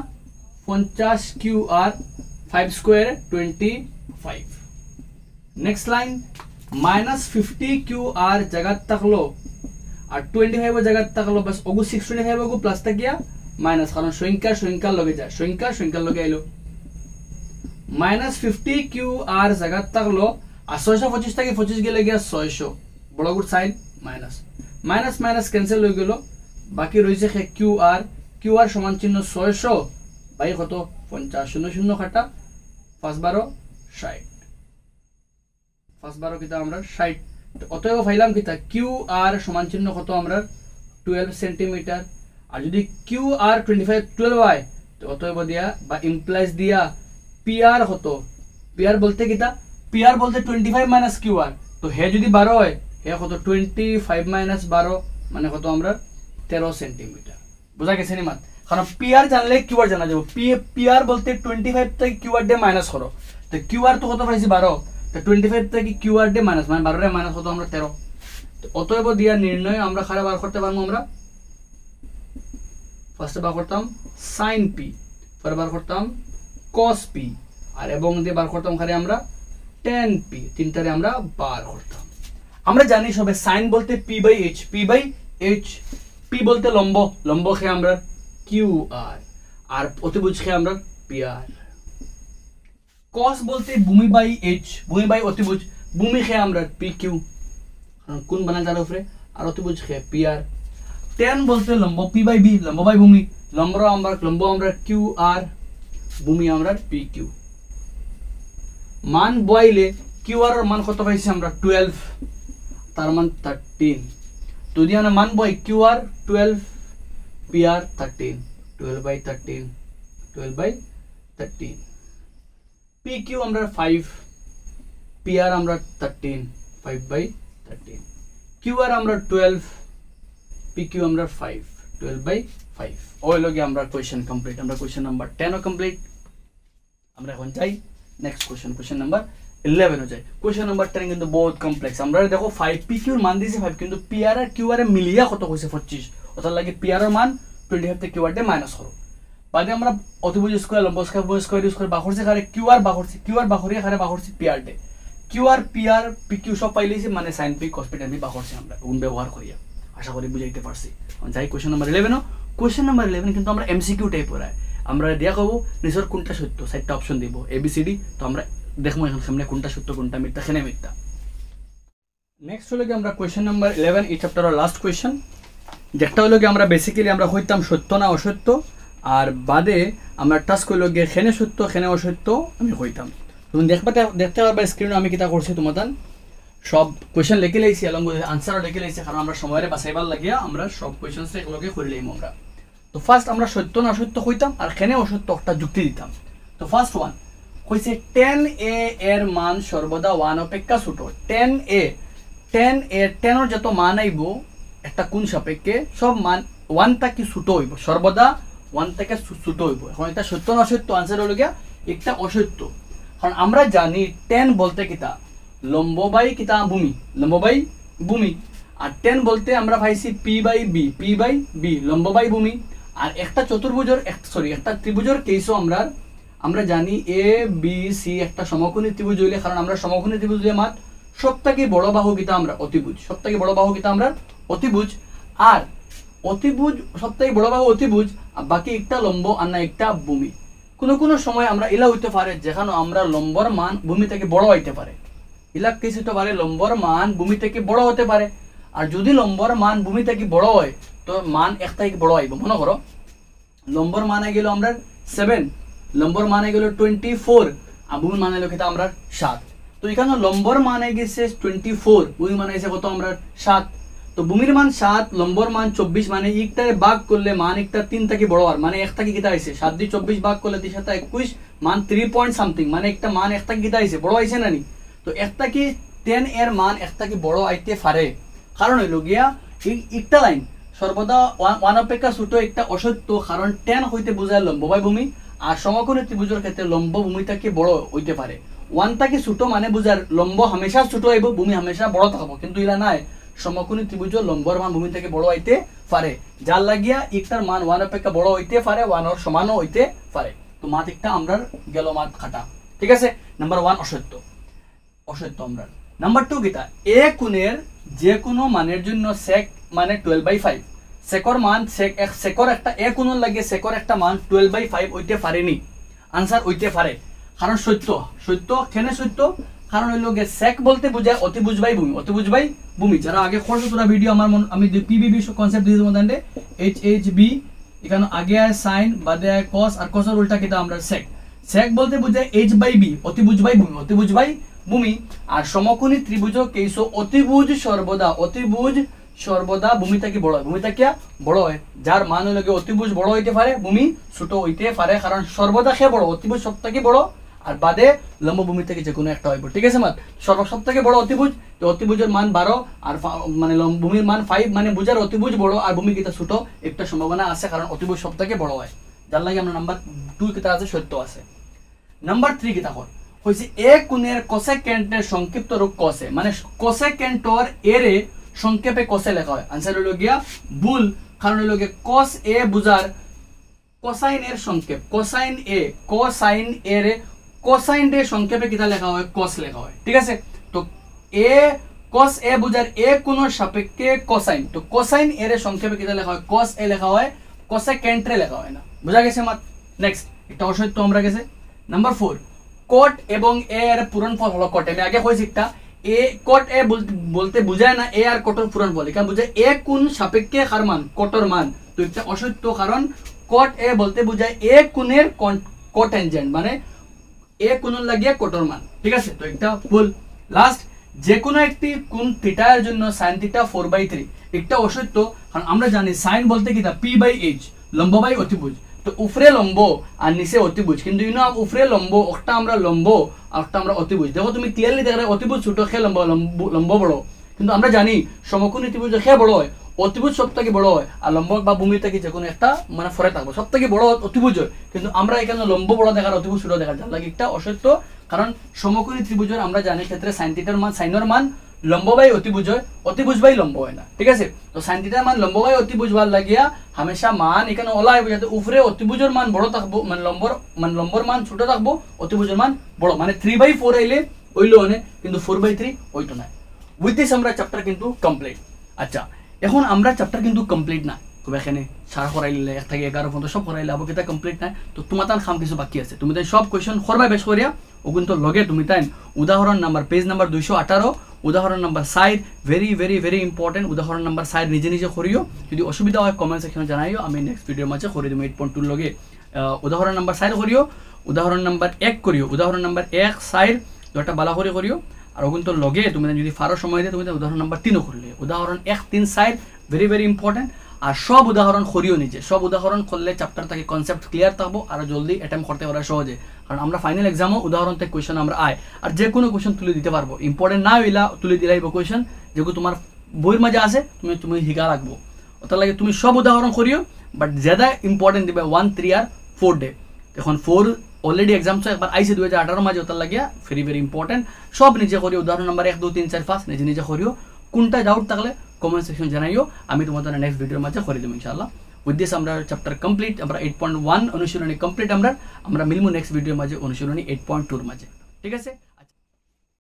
50 QR 5 স্কয়ারে 5. Next line minus 50 QR জায়গা থাকলো আর 25 জায়গা থাকলো বাস ওগু 625 ওগু প্লাস থাকিয়া মাইনাস, কারণ সংখ্যার লগে যায়, সংখ্যার লগে আইলো minus 50 QR জায়গা থাকলো আর 625 থেকে 25 গেলে গিয়া 600 বড় good sine minus minus minus cancel হয়ে গেল, বাকি রয়েছে QR সমান চিহ্ন 600 বাই কত 50 শূন্য শূন্য কাটা 5 12 60 5 12 কিতা আমরা 60, অতএব পাইলাম কিতা QR সমান চিহ্ন কত আমরা 12 সেন্টিমিটার, আর যদি QR 25 12 হয় তো অতএব দিয়া বা ইমপ্লাইজ দিয়া PR কত, PR বলতে কিতা PR বলতে 25 মাইনাস QR, তো হে যদি 12 হয় হে কত 25 মাইনাস 12 মানে কত আমরা 13 সেন্টিমিটার। বুঝা গেছে নি মাত, কারণ PR জানলে QR জানা যাবে, PR বলতে 25 থেকে QR ডে মাইনাস করো, তো QR তো কত পাইছি 12, তো 25 থেকে QR ডে মাইনাস মানে 12 রে মাইনাস কত আমরা 13, তো অতএব দিয়া নির্ণয় আমরা খারে বার করতে পারবো, আমরা ফার্স্টে বার করতাম sin P, পরে বার করতাম cos P, আর এবং দিয়ে বার করতাম খারে আমরা tan P, তিনটারে আমরা বার করতাম। আমরা জানি সবে sin বলতে P/h, P/h, P বলতে লম্ব খে আমরা QR, আর অতিভুজ খে আমরা PR, cos বলতে ভূমি বাই h, ভূমি বাই অতিভুজ, ভূমি খে আমরা PQ, কোন বানা যার উপরে, আর অতিভুজ খে PR, tan বলতে লম্ব P/b, লম্ব বাই ভূমি, লম্ব আমরা QR, ভূমি আমরা PQ। মান বইলে QR এর মান কত পাইছি আমরা 12, তার মান 13, তো যদি আমরা মান বই QR 12 PR 13, 12/13 PQ আমরা 5, PR আমরা 13, 5/13, QR আমরা 12, PQ আমরা 5, 12/5। ওই লগে আমরা কোয়েশ্চেন কমপ্লিট, আমরা কোয়েশ্চেন নাম্বার 10 ও কমপ্লিট। আমরা এখন যাই নেক্সট কোয়েশ্চেন নাম্বার 11 हो जाए। क्वेश्चन नंबर 10 কিন্তু বহুত কমপ্লেক্স। আমরা দেখো 5 PQ এর মান দিয়েছে 5, কিন্তু PR আর QR এর মিলিয়া কত হইছে 25, ওটার লাগে PR এর মান 25 থেকে QR এর মাইনাস করো, বাদে আমরা অতিভুজ স্কয়ার লম্ব স্কয়ার ইউজ করে বাহরছে খারে QR বাহরিয়া খারে বাহরছে PR day, QR PR PQ সব পাইলেছে মানে sin P cos P tan P বাহরছে আমরা গুণ ব্যবহার করিয়া, আশা করি বুঝাইতে পারছি। যাই কোশ্চেন নাম্বার 11। কোশ্চেন নাম্বার 11 কিন্তু আমরা MCQ টাইপ পড়াই, আমরা দেখাবো নিচের কোনটা সত্য, চারটা অপশন দিব ABCD, তো আমরা দেখবো এখন সামনে কোনটা সত্য কোনটা মিথ্যা, কেন মিথ্যা। নেক্সট হলো কি আমরা কোশ্চেন নাম্বার 11 এই চ্যাপ্টারের লাস্ট কোশ্চেন, যেটা হলো কি আমরা বেসিক্যালি আমরা হইতাম সত্য না অসত্য, আর বাদে আমরা টাস্ক হলো গিয়ে খেনে সত্য খেনে অসত্য আমি হইতাম। তুমি দেখতে পারবা স্ক্রিনে আমি কিতা করছি, তোমাদের সব কোশ্চেন লিখে লাইছি এবং আনসারও লিখে লাইছি, কারণ আমরা সময়ের বাঁচাইবার লাগিয়া আমরা সব কোশ্চেন একলগে করে লইম আমরা। তো ফার্স্ট আমরা সত্য না অসত্য হইতাম আর খেনে অসত্য একটা যুক্তি দিতাম। তো ফার্স্ট ওয়ান কইছে tan a এর মান সর্বদা 1 অপেক্ষা ছোট। tan a 10 এর যত মান আইব একটা কোন সাপেক্ষে সব মান 1 থেকে ছোট হইব, সর্বদা 1 থেকে ছোট হইব। এখন এটা সত্য না অসত্য, আনসার হলো গিয়া একটা অসত্য, কারণ আমরা জানি 10 বলতে কিতা লম্ব বাই কিতা ভূমি, লম্ব বাই ভূমি, আর 10 বলতে আমরা পাইছি P/b লম্ব বাই ভূমি, আর একটা চতুর্ভুজের একটা ত্রিভুজের কেসও আমরা জানি ABC একটা সমকোণী ত্রিভুজ হইলে, কারণ আমরা সমকোণী ত্রিভুজ দিয়ে মাত সবথেকে বড় বাহু কিতা আমরা অতিভুজ, সবথেকে বড় বাহু কিতা আমরা অতিভুজ, আর অতিভুজ সবথেকে বড় বাহু অতিভুজ, আর বাকি একটা লম্ব আর না একটা ভূমি। কোনো সময় আমরা ইলা হইতে পারে যেখানে আমরা লম্বর মান ভূমি থেকে বড় হইতে পারে, ইলা কেস হইতে পারে লম্বর মান ভূমি থেকে বড় হতে পারে, আর যদি লম্বর মান ভূমি থেকে বড় হয় তো মান এক থেকে বড় আইব। মনে করো লম্বর মান আই গেল আমরা 7, লম্বর মানে গেল 24, আর ভূমির মানে হলো কিতা আমরা 7, তো এখানে লম্বর মানে গেছে 24, ভূমির মানে এসে কত আমরা 7, তো ভূমির মান 7 লম্বর মান 24, মানে একটারে ভাগ করলে মান একটা 3 থেকে বড় আর মানে 1 থেকে কিতা আইছে 7 দিয়ে 24 ভাগ করলে 2 7 21 মান 3 পয়েন্ট সামথিং, মানে একটা মান 1 থেকে কিতা আইছে বড় আইছে না নি, তো 1 থেকে 10 এর মান 1 থেকে বড় আইতে পারে, কারণ হইল গিয়া এই একটা লাইন সর্বদা 1 অপেক্ষা ছোট একটা অসত্য, কারণ 10 হইতে বোঝায় লম্ব বাই ভূমি, আর সমকোণী ত্রিভুজের ক্ষেত্রে লম্ব ভূমি থেকে বড় হইতে পারে। 1 থেকে ছোট মানে বুঝার লম্ব হামেশা ছোট হইব, ভূমি হামেশা বড় থাকবো, কিন্তু ইলা নাই সমকোণী ত্রিভুজ লম্বর মান ভূমি থেকে বড় হইতে পারে, যার লাগিয়া একটার মান 1 অপেক্ষা বড় হইতে পারে, 1 এর সমানও হইতে পারে। তো মাত একটা আমরা গেল মাত খাটা, ঠিক আছে। নাম্বার 1 অসত্য অসত্য আমরা নাম্বার 2 কিতা এ কোণের যে কোনো মানের জন্য sec মানে 12/5 সেকর মান সেকর একটা এ কোণ লাগে সেকর একটা মান 12/5 হইতে পারেনি আনসার হইতে পারে কারণ সত্য সত্য কেন সত্য কারণ হইল গে সেক বলতে বোঝায় অতিভুজ বাই ভূমি অতিভুজ বাই ভূমি যারা আগে করছো তোরা ভিডিও আমার আমি পিবিবি কনসেপ্ট দিয়ে তোমাদের HHB এখানে আগে আছে sin বাদে আছে cos আর cos এর উল্টা কিটা আমরা sec sec বলতে বোঝায় h/b অতিভুজ বাই ভূমি অতিভুজ বাই ভূমি আর সমকোণী ত্রিভুজ কেইসো অতিভুজ সর্বদা ভূমি থেকে বড় হয় ভূমি থেকে বড় হয় যার মান হলো অতিভুজ বড় হইতে পারে ভূমি ছোট হইতে পারে কারণ সর্বদা সে বড় অতিভুজ সব থেকে বড় আর বাদে লম্ব ভূমি থেকে যে কোনো একটা হইব ঠিক আছে মাত সব থেকে বড় অতিভুজ তো অতিভুজের মান 12 আর মানে ভূমির মান 5 মানে বুঝার অতিভুজ বড় আর ভূমি কিটা ছোট একটা সম্ভাবনা আছে কারণ অতিভুজ সব থেকে বড় হয় যার লাগে আমরা নাম্বার 2 কিটা আছে সত্য আছে নাম্বার 3 কিটা হইছে এ কোণের কোসেকেন্টের সংক্ষিপ্ত রূপ কোসে মানে কোসেকেন্টর এরে সংক্ষেপে কোসে লেখা হয় आंसर হলো গিয়া ভুল কারণ হলো গিয়া cos a বুঝার কোসাইন এর সংক্ষেপ কোসাইন এ রে কোসাইন এর সংক্ষেপে কিটা লেখা হয় cos লেখা হয় ঠিক আছে তো a cos a বুঝার a কোন সাপেক্ষে কোসাইন তো কোসাইন এর সংক্ষেপে কিটা লেখা হয় cos a লেখা হয় কোসেকেন্ট রে লেখা হয় না বুঝা গেছে মাত নেক্সট এটা অসত্য আমরা গেছে নাম্বার 4 cot এবং a এর পূরণফল হলো cot আমি আগে কইছি একটা a cot a বলতে বোঝায় না a আর cot এর পূরণফল এখানে বোঝায় a কোন সাপেক্ষে কার মান cot এর মান তো এটা অসত্য কারণ cot a বলতে বোঝায় a কোণের কোটেনজেন্ট মানে a কোণ লাগিয়ে cot এর মান ঠিক আছে তো এটা ভুল লাস্ট যে কোনো একটি কোণ থিটা এর জন্য sin থিটা 4/3 এটা অসত্য কারণ আমরা জানি sin বলতে কিটা p/h লম্ব বাই অতিভুজ তো উপরে লম্ব আর নিচে অতিভুজ কিন্তু ইনো উপরে লম্ব একটা আমরা লম্ব আর একটা আমরা অতিভুজ দেখো তুমি ক্লিয়ারলি দেখলে অতিভুজ ছোট খে লম্ব বড় কিন্তু আমরা জানি সমকোণী ত্রিভুজ খে বড় হয় অতিভুজ সবথেকে বড় হয় আর লম্ব বা ভূমি থেকে যে কোনো একটা মানে ফরে থাকবে সবথেকে বড় অতিভুজ হয় কিন্তু আমরা এখানে লম্ব বড় দেখার অতিভুজ ছোট দেখার যার লাগে একটা অসত্য কারণ সমকোণী ত্রিভুজের আমরা জানি ক্ষেত্রে sin থিটার মান সাইনের মান লম্ব বাই অতিভুজ হয় অতিভুজ বাই লম্ব হয় না ঠিক আছে তো sin থিটার মান লম্ব বাই অতিভুজ ভাল লাগিয়া হামেশা মান এখানে ওলা হইব যাতে উপরে অতিভুজের মান বড় থাকবো মানে লম্বর মান ছোট থাকবো অতিভুজের মান বড় মানে 3/4 আইলে হইলো না কিন্তু 4/3 হইতো না উইথ দিস আমরা চ্যাপ্টার কিন্তু কমপ্লিট আচ্ছা এখন আমরা চ্যাপ্টার কিন্তু কমপ্লিট না তবে এখানে সারা করাইলে 1 থেকে 11 পর্যন্ত সব করাইলে আবো কিটা কমপ্লিট না তো তোমার তার কাম কিছু বাকি আছে তুমি তাই সব কোশ্চেন করবা বেশ করিয়া ও কিন্তু লগে তুমি তাই উদাহরণ নাম্বার পেজ নাম্বার 218 উদাহরণ number 4 very very very important উদাহরণ নাম্বার 4 নিজে নিজে করিও যদি অসুবিধা হয় কমেন্ট সেকশনে জানাইও আমি নেক্সট ভিডিওর মাঝে করে দেব 8.2 লগে উদাহরণ নাম্বার 4 করিও উদাহরণ নাম্বার 1 করিও উদাহরণ নাম্বার 1 4 দুটা বালা করে করিও আর কিন্তু লগে তুমি যদি ফারো সময় দে তুমি উদাহরণ নাম্বার 3 করলে উদাহরণ 1 3 4 ভেরি ভেরি ইম্পর্টেন্ট আর সব উদাহরণ করিও নিজে সব উদাহরণ করলে চ্যাপ্টার থেকে কনসেপ্ট ক্লিয়ার থাকবো আর জলদি অ্যাটেম্প করতে পারা সহজে কারণ আমরা ফাইনাল এক্সামও উদাহরণ থেকে কোশ্চেন আমরা আয় আর যে কোনো কোশ্চেন তুলে দিতে পারবো ইম্পর্টেন্ট না হইলা তুলে দিলাইব কোশ্চেন যেগুলো তোমার বইয়ের মাঝে আছে তুমি শিকা রাখবো ওটার লাগে তুমি সব উদাহরণ করিও বাট জ্যাদা ইম্পর্টেন্ট দিবে 1 3 আর 4 ডে এখন 4 অলরেডি এক্সাম তো একবার আইসে 2018 মাঝে ওটার লাগিয়া ভেরি ভেরি ইম্পর্টেন্ট সব নিজে করিও উদাহরণ নাম্বার 1 2 3 4 5 নিজে নিজে করিও কোনটা ডাউট থাকলে কমেন্ট সেকশন জানাইও আমি তোমাদের নেক্সট ভিডিওর মাঝে করে দেব ইনশাআল্লাহ উইথ দিস আমরা চ্যাপ্টার কমপ্লিট আমরা 8.1 অনুশীলনী কমপ্লিট আমরা মিলমু নেক্সট ভিডিওর মাঝে অনুশীলনী 8.2 এর মাঝে ঠিক আছে।